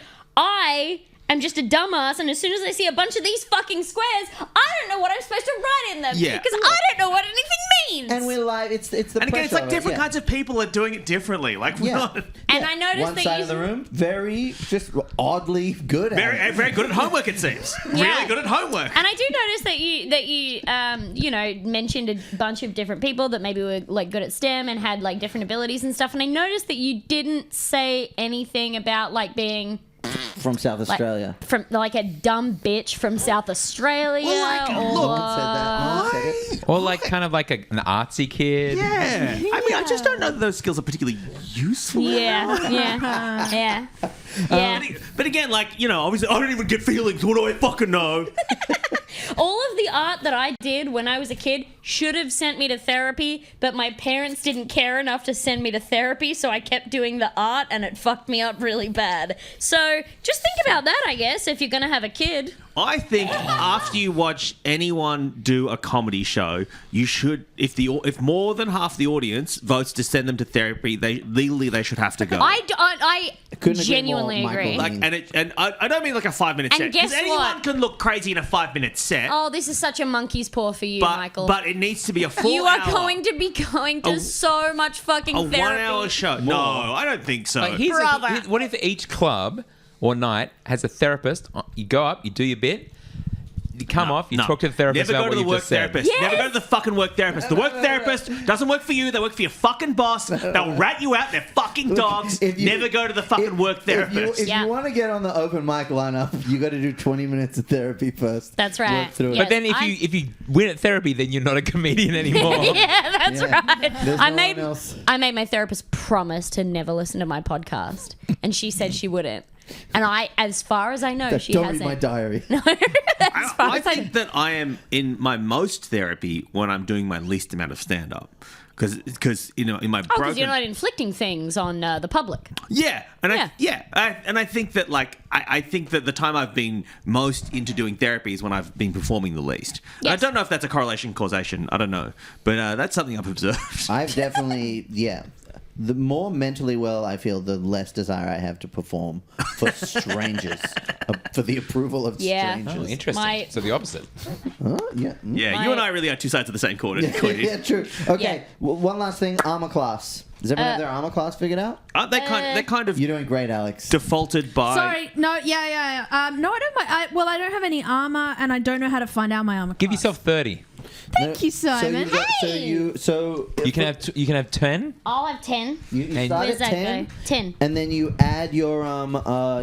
I'm just a dumbass, and as soon as I see a bunch of these fucking squares, I don't know what I'm supposed to write in them. Yeah. Because I don't know what anything means. And we're live. It's the and again, it's pressure like of different it, yeah. kinds of people are doing it differently. Like we're Yeah. not And Yeah. I noticed one that side you- of the room, very just oddly good at very it. very good at homework. It seems really good at homework. And I do notice that you mentioned a bunch of different people that maybe were like good at STEM and had like different abilities and stuff. And I noticed that you didn't say anything about like being From South like, Australia. from like a dumb bitch from South Australia. Well, like, or, look, No one said that. No one said it. Or like kind of like an artsy kid. Yeah. I mean, I just don't know that those skills are particularly useful. yeah. But again, like, you know, obviously, I don't even get feelings. What do I fucking know? All of the art that I did when I was a kid should have sent me to therapy, but my parents didn't care enough to send me to therapy, so I kept doing the art and it fucked me up really bad. So just think about that, I guess, if you're going to have a kid. I think after you watch anyone do a comedy show, you should, if more than half the audience votes to send them to therapy, they should have to go. I Couldn't agree genuinely more, Michael. agree. Like, and I don't mean like a 5-minute And set. guess Because anyone what? can look crazy in a 5-minute set. Oh, this is such a monkey's paw for you, but, Michael. but it needs to be a full you are hour. going to be going to so much fucking a therapy. 1-hour show. No, I don't think so. Like, Brother. what if each club or night has a therapist? You go up, you do your bit. You come off. You No. talk to the therapist Never about go to what the you work just said. therapist. Yes. Never go to the fucking work therapist. The work therapist doesn't work for you. They work for your fucking boss. They'll rat you out. They're fucking dogs. if you- Never go to the fucking work therapist. If Yeah. you want to get on the open mic lineup, you got to do 20 minutes of therapy first. That's right. Work through it. Yeah. But then if you win at therapy, then you're not a comedian anymore. yeah, that's Yeah. right. There's I no made one else. I made my therapist promise to never listen to my podcast, and she said she wouldn't. And as far as I know, she Don't hasn't. read my diary. As far I as I think that I am in my most therapy when I'm doing my least amount of stand up. Because in my because broken you're not inflicting things on the public. yeah and Yeah. I think that I think that the time I've been most into doing therapy is when I've been performing the least. And I Yes. don't know if that's a correlation causation. I don't know, but that's something I've observed. I've definitely, The more mentally well I feel, the less desire I have to perform for strangers, for the approval of Yeah. strangers. Oh, interesting. My- So the opposite. Huh? Yeah. Yeah, My- you and I really are two sides of the same coin. Yeah, true. Okay, Yeah. one last thing, armor class. Does everyone have their armor class figured out? Aren't they they're kind of You're doing great, Alex. defaulted by Sorry, no, yeah. No, I don't. I don't have any armor, and I don't know how to find out my armor. Give class. yourself 30. Thank you, Simon. So You can have 10. I'll have 10. you And- start Where does at that 10, go? 10. and then you add your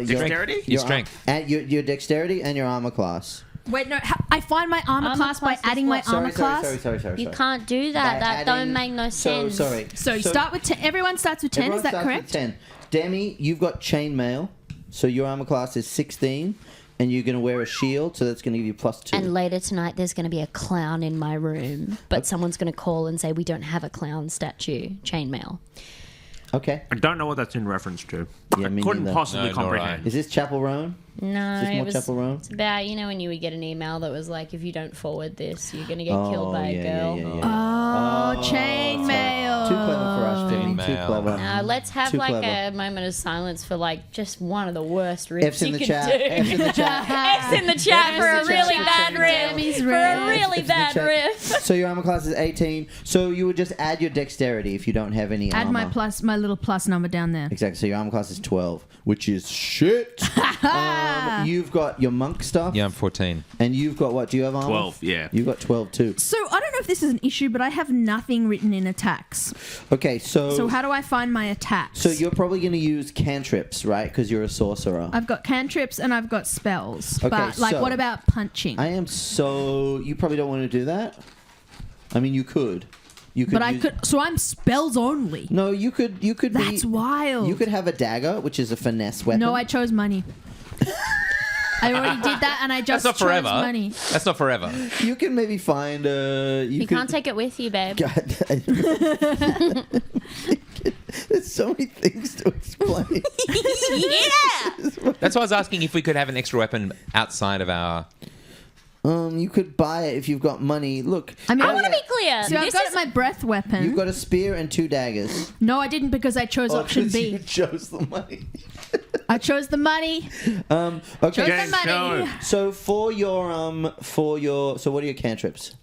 dexterity. Your strength. add your dexterity and your armor class. Wait, no. I find my armor, Armor class by class is adding my what? armor class. Sorry. You can't do that. By That don't adding- make no So sense. sorry. So you start with 10. Everyone starts with 10. Everyone Is that starts correct? with 10. Demi, you've got chainmail, so your armor class is 16, and you're going to wear a shield, so that's going to give you +2. And later tonight, there's going to be a clown in my room, but someone's going to call and say we don't have a clown statue. Chainmail. Okay. I don't know what that's in reference to. Yeah, I me couldn't neither. possibly No, nor comprehend. Is this Chapel Roan? No, Is this it more was. Chapel Roan? It's about when you would get an email that was like, if you don't forward this, you're going to get killed by a yeah, girl. Oh, chainmail. Too clever for us, Demi. Too Chainmail. clever. Let's have Too like clever. a moment of silence for just one of the worst riffs F's in you the could chat. do. F's in the chat. F's in the chat for a F's in the really chat. bad Demi's riff. For riff. a really F's in the bad chat. riff. So your armor class is 18. So you would just add your dexterity if you don't have any Add armor. my little plus number down there. Exactly. So your armor class is 12, which is shit. You've got your monk stuff. Yeah, I'm 14. And you've got what? Do you have armor? 12, yeah. You've got 12 too. So I don't know if this is an issue, but I have nothing written in attacks. Okay, So how do I find my attacks? So you're probably going to use cantrips, right? Because you're a sorcerer. I've got cantrips and I've got spells. Okay, but so- what about punching? I am so... You probably don't want to do that? I mean, you could. You could but I use- could. So I'm spells only. No, you could That's be... wild. You could have a dagger, which is a finesse weapon. No, I chose money. I already did that, and I just That's not chose forever. money. That's not forever. You can maybe find You can't take it with you, babe. God, there's so many things to explain. Yeah. That's why I was asking if we could have an extra weapon outside of our. You could buy it if you've got money. Look, I mean, I want to be clear. So I've This got is my breath weapon. you've got a spear and 2 daggers. No, I didn't because I chose option 'cause B. You chose the money. I chose the money. Okay. Chose the Game money. show. So for your so what are your cantrips?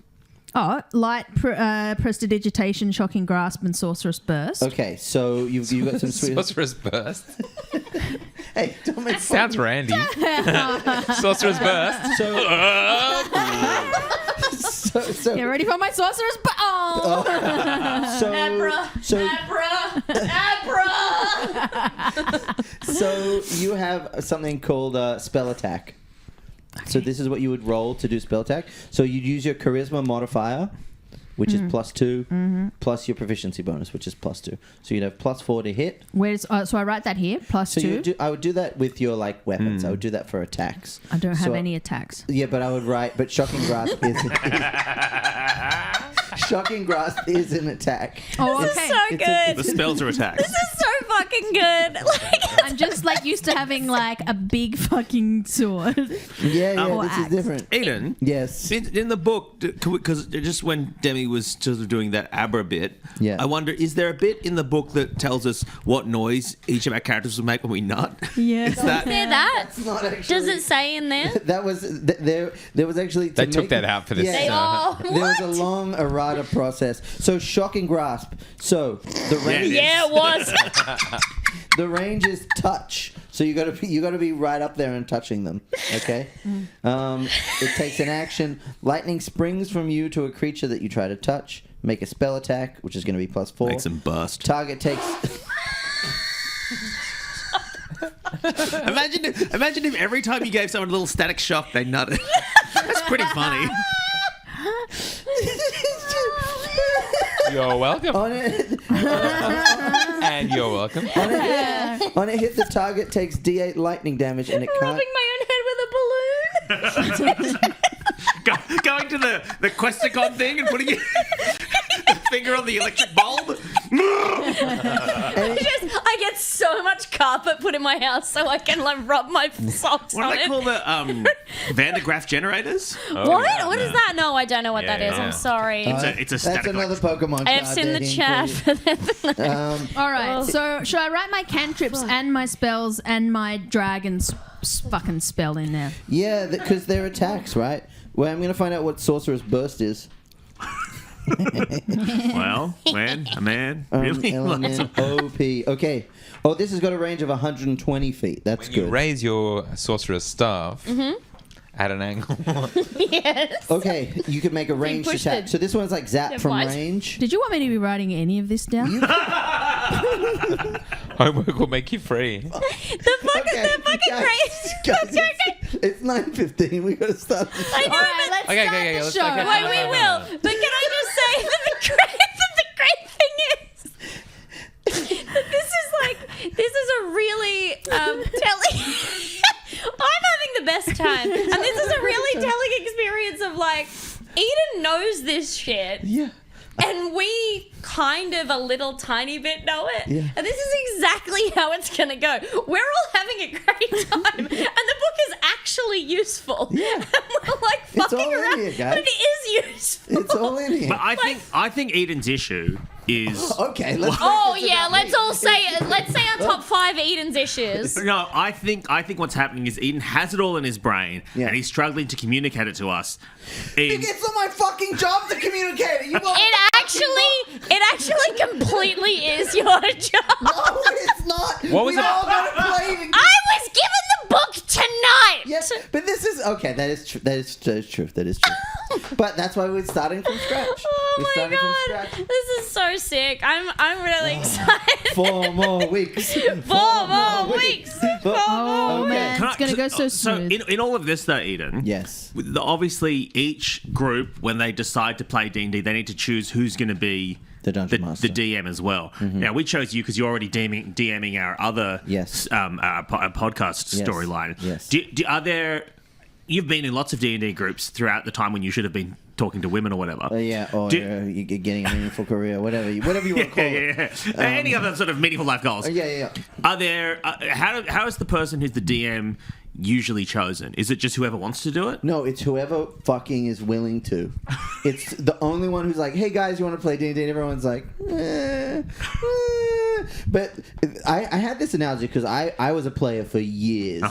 Oh, light prestidigitation, shocking grasp, and sorceress burst. Okay, so you've got some sweet. Sorcerer's Burst. Hey, don't make fun. Sounds randy. Sorcerer's Burst. So Get ready for my sorceress burst. Oh. So you have something called spell attack. So this is what you would roll to do spell attack. So you'd use your charisma modifier, which is +2, plus your proficiency bonus, which is +2. So you'd have +4 to hit. Where's so I write that here So +2. I would do that with your weapons. I would do that for attacks. I don't have So- any attacks. Yeah, but I would write. But shocking grasp is. Shocking grasp is an attack. Oh, This okay. is so It's a- good. The spells are attacks. This is so fucking good. I'm just used to having a big fucking sword. Yeah, Or this is axe. different. Eden, Yes. in the book, because just when Demi was sort of doing that Abra bit, Yeah. I wonder, is there a bit in the book that tells us what noise each of our characters will make when we nut? Yeah. Is that There that. It's not actually. Does it say in there? That was there. There was actually. They took that out for this. Yeah. They all. There was a What? long errata process. So shocking grasp. So the range. Yeah, it was. The range is touch. So you got to be right up there and touching them. Okay. It takes an action. Lightning springs from you to a creature that you try to touch. Make a spell attack, which is going to be +4. Makes them bust. Target takes. Imagine if every time you gave someone a little static shock, they nutted. That's pretty funny. You're welcome. And you're welcome. On a hit, the target takes D8 lightning damage, and it can't. Rubbing my own head with a balloon. Going to the Questacon thing and putting your finger on the electric bulb. I get so much carpet put in my house so I can like rub my socks What on do they it. call the Van de Graaff generators? What? What is that? No, I don't know what that is. Yeah. I'm sorry. It's a That's static another electric- Pokemon card. It's in the dating chat. for you. All right. Oh. So should I write my cantrips and my spells and my dragon's fucking spell in there? Yeah, because they're attacks, right? Well, I'm going to find out what Sorcerer's Burst is. Well, when a man really likes Element OP. Okay. Oh, this has got a range of 120 feet. That's When you good. raise your sorcerer's staff at an angle. Yes. Okay, you can make a ranged pushed attack. it. So this one's like zap Yeah, from what? range. Did you want me to be writing any of this down? Homework will make you free. The fucking crazy. Guys, it's 9:15. We got to start. This I know, All right, but let's Okay, start okay, the let's show. go. Okay. wait, we will. But can I just say that the great thing is that this is a really telling. I'm having the best time, and this is a really telling experience of like Eden knows this shit. Yeah. And we kind of a little tiny bit know it. Yeah. And this is exactly how it's going to go. We're all having a great time. And the book is actually useful. Yeah. And we're like It's fucking all in around. here, guys. But it is useful. It's all in here. But I think Eden's issue is. Okay, let's. Oh, make this yeah. about Let's me. all say Let's say our top 5 Eden's issues. No, I think what's happening is Eden has it all in his brain, Yeah. and he's struggling to communicate it to us. In- It's not my fucking job to communicate it. You won't. It actually completely is your job. No, it's not. What was we it? all gotta play. I was given the book tonight. Yes, but this is okay. That is true. That is true. That is true. But that's why we're starting from scratch. Oh we're my starting god, from scratch. this is so sick. I'm really excited. 4 more weeks. 4 more weeks. 4 Oh Okay. man, it's gonna go so smooth. in all of this, though, Eden. Yes. Obviously, each group, when they decide to play D&D, they need to choose who's going to be The Dungeon Master. the DM as well. Now, we chose you because you're already DMing our other Yes. podcast Yes. storyline. Yes. Are there... You've been in lots of D&D groups throughout the time when you should have been talking to women or whatever. Yeah, or you're getting a meaningful career, whatever you want to call it. Any other sort of meaningful life goals. Yeah. Are there... how is the person who's the DM usually chosen? Is it just whoever wants to do it? No, it's whoever fucking is willing to. It's the only one who's like, hey guys, you want to play D&D? And everyone's like, But I had this analogy because I was a player for years.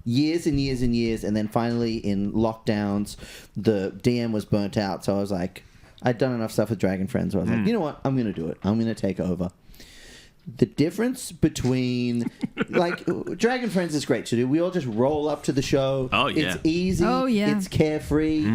Years and years and years. And then finally in lockdowns, the DM was burnt out. So I was like, I'd done enough stuff with Dragon Friends. So I was like, you know what? I'm going to do it. I'm going to take over. The difference between, like, Dragon Friends is great to do. We all just roll up to the show. Oh, yeah. It's easy. Oh, yeah. It's carefree.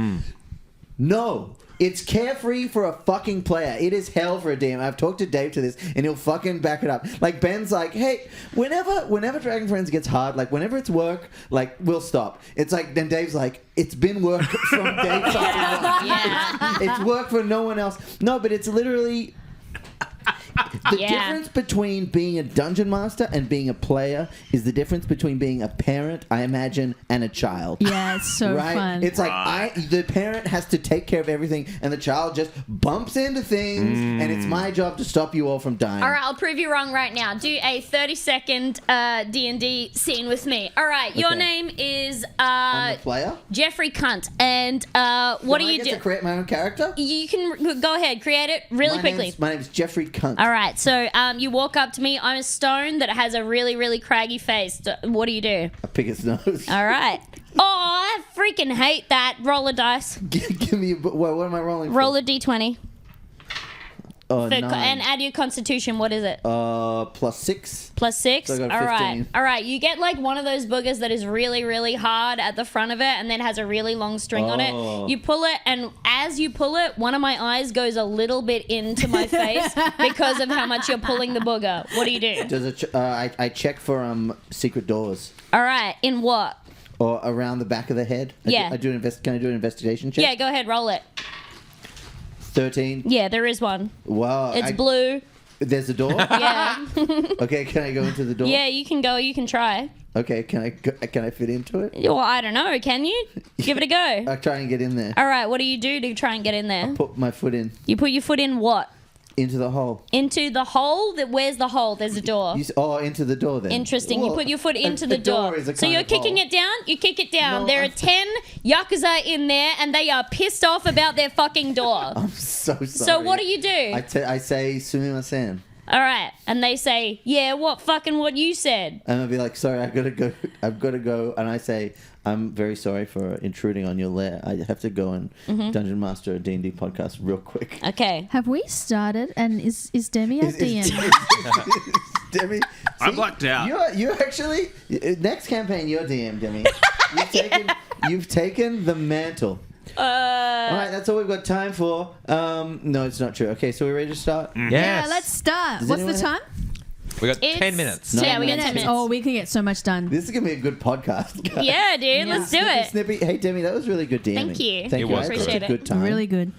No. It's carefree for a fucking player. It is hell for a DM. I've talked to Dave to this, and he'll fucking back it up. Like, Ben's like, hey, whenever Dragon Friends gets hard, like, whenever it's work, like, we'll stop. It's like, then Dave's like, it's been work from day fucking one. Yeah. It's work for no one else. No, but it's literally... The Yeah. difference between being a dungeon master and being a player is the difference between being a parent, I imagine, and a child. Yeah, it's so Right? fun. It's like the parent has to take care of everything, and the child just bumps into things, and it's my job to stop you all from dying. All right, I'll prove you wrong right now. Do a 30-second D&D scene with me. All right, your Okay. name is I'm the player. Jeffrey Cunt, and what do I you get do? to create my own character? You can go ahead, create it really quickly. My name's Jeffrey Cunt. All right, so you walk up to me. I'm a stone that has a really, really craggy face. What do you do? I pick his nose. All right. Oh, I freaking hate that. Roll a dice. Give me what am I rolling for? Roll a d20. Oh, and 9. add your constitution. What is it? +6. +6. So I got All right. 15. All right. You get like one of those boogers that is really, really hard at the front of it, and then has a really long string on Oh. it. You pull it, and as you pull it, one of my eyes goes a little bit into my face because of how much you're pulling the booger. What do you do? Does it? I check for secret doors All right. In what? or around the back of the head. Yeah. Can I do an investigation check? Yeah. Go ahead. Roll it. 13. Yeah. There is one. Wow. It's blue. There's a door. Yeah. Okay. Can I go into the door? Yeah. You can go. You can try. Okay. Can I fit into it? Well, I don't know. Can you? Give it a go. I try and get in there. All right. What do you do to try and get in there? Put my foot in You put your foot in what? into the hole. Into the hole? Where's the hole? There's a door. Into the door then. Interesting. You Whoa. put your foot into A the door. is a So kind you're of kicking hole. it down? You kick it down. No, There I'm- are 10 Yakuza in there, and they are pissed off about their fucking door. I'm so sorry. So what do you do? I say sumimasen. All right. And they say, yeah, what you said. And I'll be like, sorry, I've got to go. And I say, I'm very sorry for intruding on your lair. I have to go and Mm-hmm. Dungeon Master a D&D podcast real quick. Okay. Have we started? And is Demi our DM? Demi, I'm see, blacked out. You're actually next campaign. You're DM, Demi. You've taken the mantle. All right, that's all we've got time for. No, it's not true. Okay, so we're ready to start. Yes. Yeah, let's start. Does What's the anyone time? We got It's 10 minutes. Yeah, we got 10 Minutes. minutes. Oh, we can get so much done. This is gonna be a good podcast. guys. Yeah, dude. Let's do it. Snippy. Hey, Demi, that was really good DMing. Thank you. Thank It you. was I had good. such a Appreciate good it. time. Really good.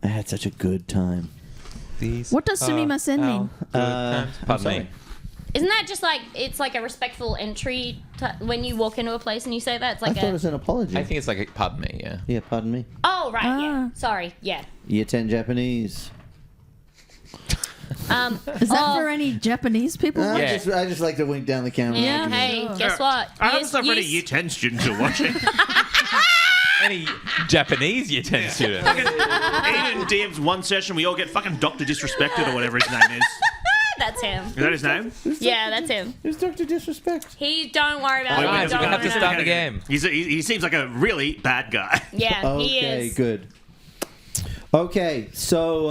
I had such a good time. These What does are sumimasen mean? our good times. I'm Pardon sorry. me. Isn't that just like, it's like a respectful entry when you walk into a place and you say that? It's I like thought it was an apology. I think it's like, pardon me, yeah. Yeah, pardon me. Oh, right, yeah. Ah. Sorry, yeah. Year 10 Japanese. Is that Oh. for any Japanese people? I Yeah. just like to wink down the camera. Yeah, Like, hey, Sure. guess what? I have Yes, stuff for any yes. Year 10 students who are watching. Any Japanese year 10 student? Ian DMs one session, we all get fucking Dr. Disrespected or whatever his name is. That's him. Is that his name? Yeah, that's him. Who's Dr. Disrespect? Don't worry about it. Guys, Don't we have to worry start about the it. game. He seems like a really bad guy. Yeah, he Okay, is. good. Okay, so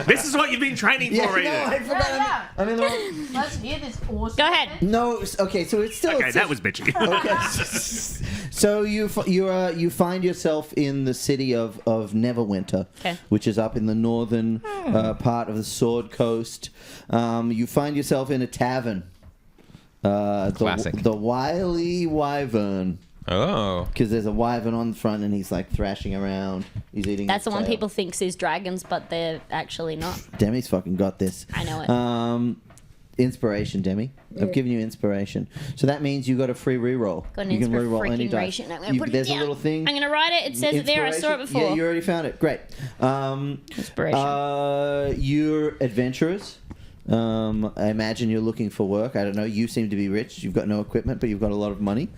This is what you've been training yeah, for, no, Ian. I forgot. I'm in the wrong. Let's hear this awesome. Go ahead. No, okay, so it's still. Okay, that was bitchy. Okay. So you find yourself in the city of Neverwinter, Okay. which is up in the northern part of the Sword Coast. You find yourself in a tavern. Classic. The Wily Wyvern, Oh. because there's a wyvern on the front and he's like thrashing around. He's eating. That's the its one tail. people think is dragons, but they're actually not. Demi's fucking got this. I know it. Inspiration, Demi. I've given you inspiration, so that means you got a free reroll. Got an You can reroll any dice. inspiration. I'm gonna put it There's down. a little thing. I'm gonna write it. It says it there. I saw it Inspiration? before. Yeah, you already found it. Great. Inspiration. You're adventurers. I imagine you're looking for work. I don't know. You seem to be rich. You've got no equipment, but you've got a lot of money.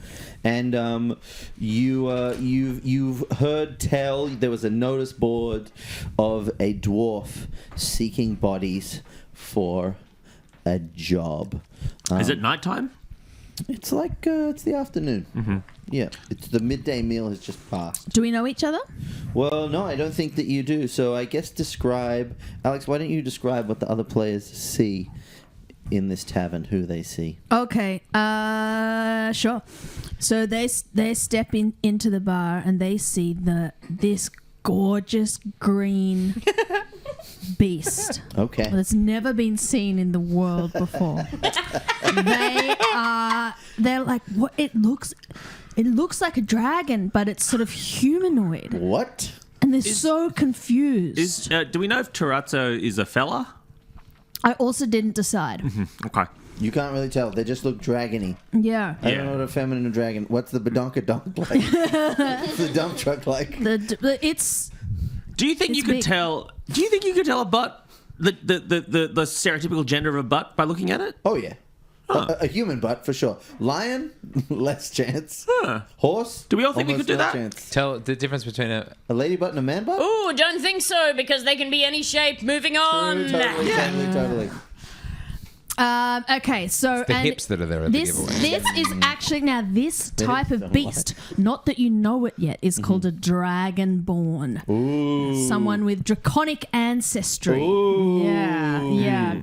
And you've heard tell there was a notice board of a dwarf seeking bodies for a job. Is it nighttime? It's like it's the afternoon. Mm-hmm. Yeah, it's the midday meal has just passed. Do we know each other? Well, no, I don't think that you do. So I guess describe, Alex. Why don't you describe what the other players see in this tavern? Who they see? Okay. Sure. So they step into the bar and they see this gorgeous green beast Okay. that's never been seen in the world before. They're like, what? It looks like a dragon, but it's sort of humanoid, What? and they're so confused. Do we know if Tarazzo is a fella? I also didn't decide. Okay. You can't really tell. They just look dragony. Yeah. I don't Yeah. know what a feminine dragon. What's the badonkadonk like? What's the dump truck like? It's Do you think It's you could big. tell? Do you think you could tell a butt, the stereotypical gender of a butt by looking at it? Oh yeah. Huh. A human butt for sure. Lion, less chance. Huh. Horse. Do we all think we almost could do no that? Chance. Tell the difference between a. A lady butt and a man butt? Ooh, don't think so because they can be any shape. Moving on. Totally. Okay, so It's the and hips that are there at the this giveaway. this is actually now this type is of beast, not that you know it yet, is called a dragonborn. Ooh. Someone with draconic ancestry. Ooh. Yeah.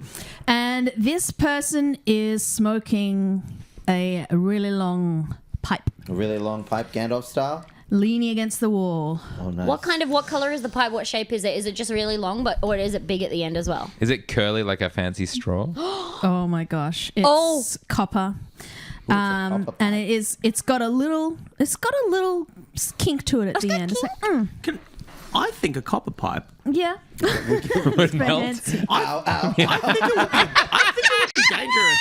And this person is smoking a really long pipe, A really long pipe, Gandalf style. leaning against the wall. Oh, nice. What color is the pipe? What shape is it? Is it just really long, or is it big at the end as well? Is it curly like a fancy straw? Oh my gosh! It's Oh. copper. copper And it's got a little kink to it at the end. It's like, I think a copper pipe. yeah. Would melt. Fancy. Ow, ow. I think it would be dangerous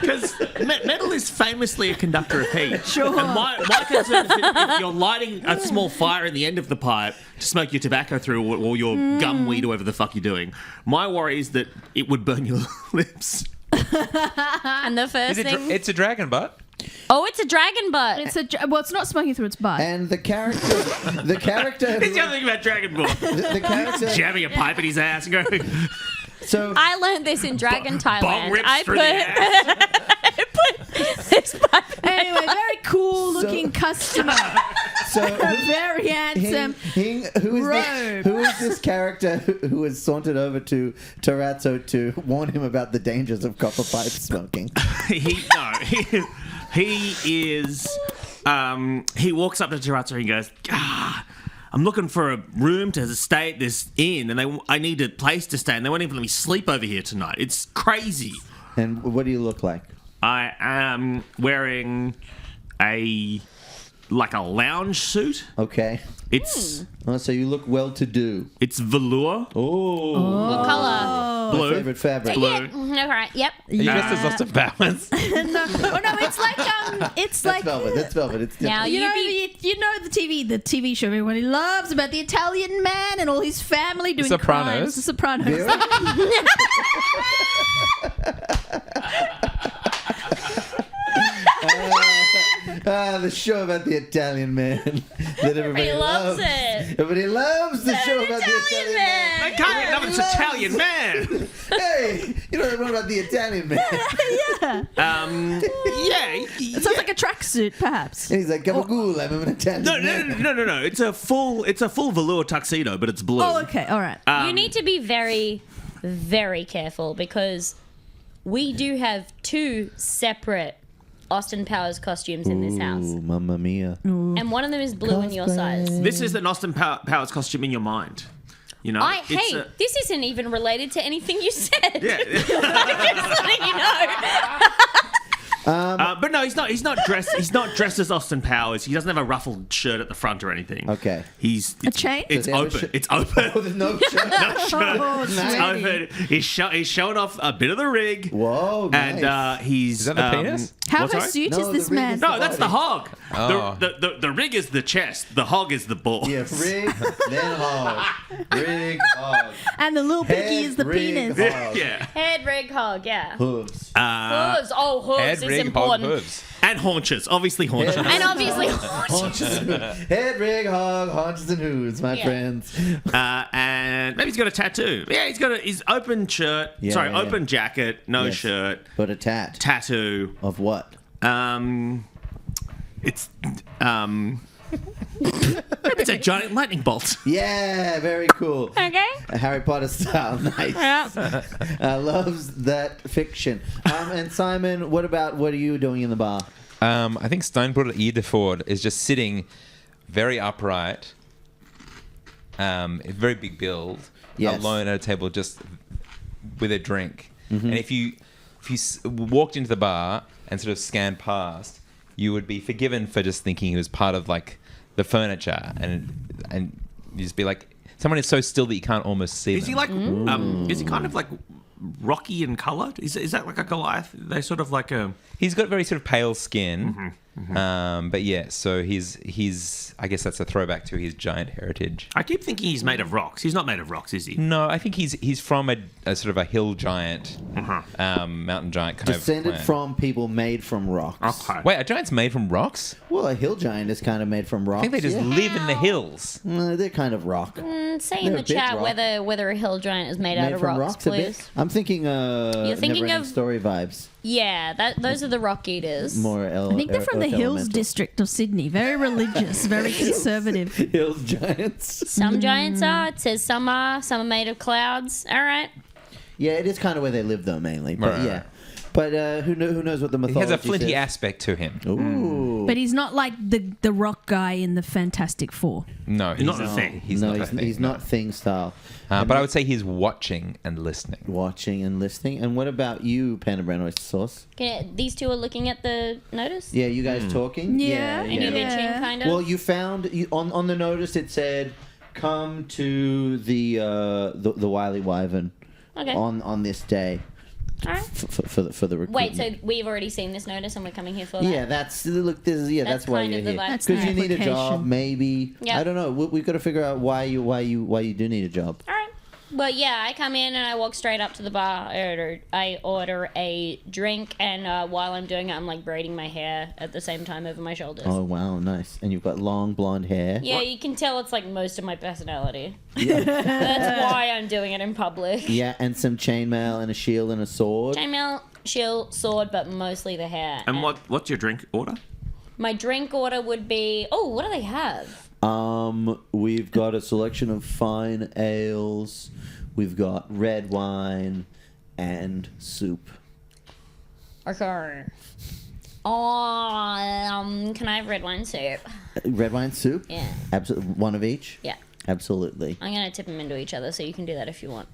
because metal is famously a conductor of heat. Sure. And my concern is if you're lighting a small fire in the end of the pipe to smoke your tobacco through or your gum weed or whatever the fuck you're doing, my worry is that it would burn your lips. And the first thing. It's a dragon butt. Oh, it's a dragon butt. It's not smoking through its butt. And the character. It's the other thing about Dragon Ball. The character. Jamming a pipe in his ass and going, So I learned this in Dragon bong Thailand. rips I through the ass. I put this pipe. Anyway, very cool looking customer. so Very handsome. who is this character who has sauntered over to Tarazzo to warn him about the dangers of copper pipe smoking? He is. He walks up to Tarazzo and he goes, I'm looking for a room to stay at this inn, and I need a place to stay, and they won't even let me sleep over here tonight. It's crazy. And what do you look like? I am wearing a lounge suit. Okay. It's Oh, so you look well-to-do. it's velour. Oh. What color? My Blue. favorite fabric. Blue. Yeah. All right. Yep. Are you dressed as Austin Powers? It's like That's velvet. That's velvet. It's Now different. you know the TV show everybody loves about the Italian man and all his family doing Sopranos. crimes. The Sopranos. Very- the show about the Italian man that everybody He loves it. Everybody loves the show about the Italian man. I can't get enough of this Italian man. Hey, you know the one about the Italian man. Yeah. It sounds like a tracksuit, perhaps. And he's like, Gabagool, I'm an Italian man. No. It's a full velour tuxedo, but it's blue. Oh, okay, all right. You need to be very, very careful because we do have two separate Austin Powers costumes in this house, Ooh, mamma mia. and one of them is blue in your size. This is an Austin Powers costume in your mind. You know. This isn't even related to anything you said. Yeah. Just letting you know. But no, he's not dressed. He's not dressed as Austin Powers. He doesn't have a ruffled shirt at the front or anything. Okay. He's A chain? It's Does he have a open. shirt? It's open. Oh, there's no shirt. Oh, It's sweaty. open. He's showing off a bit of the rig. Whoa, nice. And he's Is that the penis? How what's that? hirsute No, is this the ring man? is No, that's the hog. Oh. The rig is the chest. The hog is the ball. Yeah, rig, then hog. Rig, hog. And the little pinky Head, is the rig, penis. hog. Yeah. Head, rig, hog, yeah. Hooves. Hooves. Oh, hooves Head, is rig, hog, important. hooves. And haunches. Obviously haunches. Head, And obviously, haunches. Head, rig, hog, haunches, and hooves, my Yeah. friends. And maybe he's got a tattoo. Yeah, he's got his open shirt. Yeah, Sorry, yeah, yeah. open jacket, no Yes. shirt, But a tat. tattoo. Of what? It's it's a giant lightning bolt. Yeah, very cool. okay. A Harry Potter style, nice. Yeah. Loves that fiction. And Simon, what are you doing in the bar? I think Stonebrooke Edeford is just sitting very upright, a very big build, Yes. alone at a table just with a drink. And if you walked into the bar and sort of scanned past, you would be forgiven for just thinking he was part of like the furniture, and you just be like, someone is so still that you can't almost see Is them. he like? Is he kind of like rocky and coloured? Is that like a Goliath? They sort of like a. He's got very sort of pale skin, But yeah, so he's I guess that's a throwback to his giant heritage. I keep thinking he's made of rocks. He's not made of rocks, is he? No, I think he's from a sort of a hill giant, mountain giant kind Descended of clan. from people made from rocks. Okay. Wait, are giants made from rocks? Well, a hill giant is kind of made from rocks. I think they just live in the hills. They're kind of rock. Say in They're the a bit chat rock. whether a hill giant is made out Made of from rocks, a please. bit. I'm thinking You're thinking Neverending of- Story vibes. Yeah, those are the rock eaters. More I think they're from the Hills district of Sydney. Very religious, very conservative. Hills giants. Some giants are. It says some are. Some are made of clouds. All right. Yeah, it is kind of where they live though, mainly. But Right. yeah. But who knows what the He mythology has a flinty says. aspect to him. Ooh. But he's not like the rock guy in the Fantastic Four. No, he's Not a thing. He's not a thing. He's not thing style. But I would say he's watching and listening. Watching and listening. And what about you, Panda Brown Oyster Sauce? These two are looking at the notice. Yeah, you guys talking? Yeah, Any yeah. bitching, kind of. Well, you found on the notice it said, "Come to the Wily Wyvern Okay. on this day All right. for the recruitment." Wait, so we've already seen this notice and we're coming here for that? Yeah, that's look. This is that's why kind you're of the here. vibe. That's the Because you need a job, application. maybe. Yeah. I don't know. We've got to figure out why you do need a job. All right. Well, yeah, I come in and I walk straight up to the bar. I order a drink, and while I'm doing it, I'm like braiding my hair at the same time over my shoulders. Oh wow, nice! And you've got long blonde hair. Yeah, you can tell it's like most of my personality. Yeah. That's why I'm doing it in public. Yeah, and some chainmail and a shield and a sword. Chainmail, shield, sword, but mostly the hair. And what's your drink order? My drink order would be. Oh, what do they have? We've got a selection of fine ales. We've got red wine and soup. Okay. Can I have red wine soup? Red wine soup? Yeah. Absolutely. One of each? Yeah. Absolutely. I'm gonna tip them into each other, so you can do that if you want.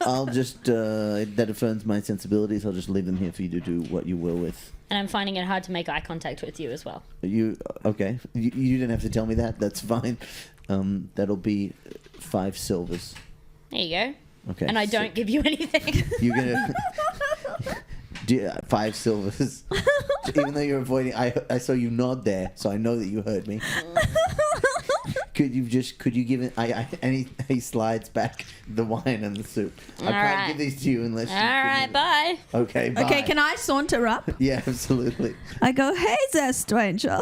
I'll just, that offends my sensibilities. I'll just leave them here for you to do what you will with. And I'm finding it hard to make eye contact with you as well. Okay. You didn't have to tell me that. That's fine. That'll be 5 silvers. There you go. Okay. And I don't sick. give you anything. You're gonna 5 silvers. Even though you're avoiding, I saw you nod there, so I know that you heard me. Could you give it? And he slides back the wine and the soup. I can't right. give these to you unless. All right, bye. Okay. Bye. Okay, can I saunter up? Yeah, absolutely. I go, hey there, stranger.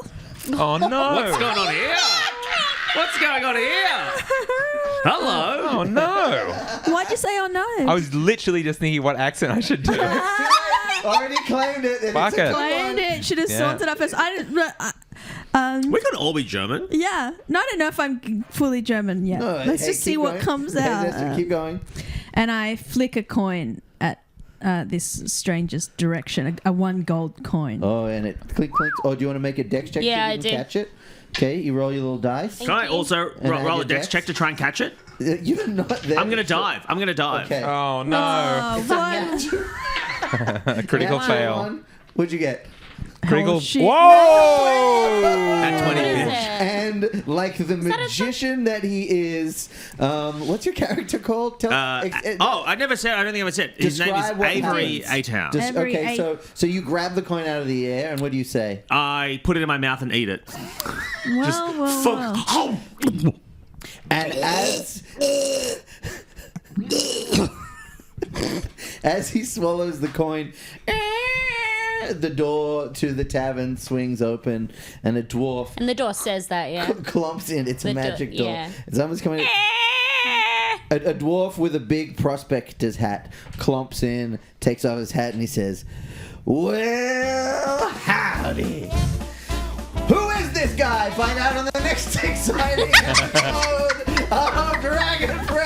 Oh no! What's going on here? What's going on here? Hello. Oh no! Why'd you say oh no? I was literally just thinking what accent I should do. Already claimed it. and Fuck it's a it. good Planned one. it. Should have Yeah. sauntered up first. We could all be German. Yeah. No, I don't know if I'm fully German yet. No, Let's hey, just see keep what going. comes Hey, out. Lester, keep going. And I flick a coin at this stranger's direction, a 1 gold coin. Oh, and it clinks. Oh, do you want to make a dex check Yeah, so I you can do. catch it? Okay, you roll your little dice. Can I also And add roll your a dex dex? check to try and catch it? You're not there. I'm gonna dive. Okay. Oh no! Oh, one. Critical Natural fail. one. What'd you get? Critical. Oh, shit. Whoa! At 20 What is bitch. it? And like the magician that he is, what's your character called? Tell, I never said. I don't think I ever said. His name is Describe what Avery happens. Atown. Avery okay, so you grab the coin out of the air, and what do you say? I put it in my mouth and eat it. Well. And as he swallows the coin, the door to the tavern swings open, and a dwarf And the door says that, yeah. clumps in. It's a The door- magic door. yeah. Someone's coming in. A dwarf with a big prospector's hat clumps in, takes off his hat, and he says, "Well, howdy. Who is this guy? Find out on the next exciting episode of Dragon Friends."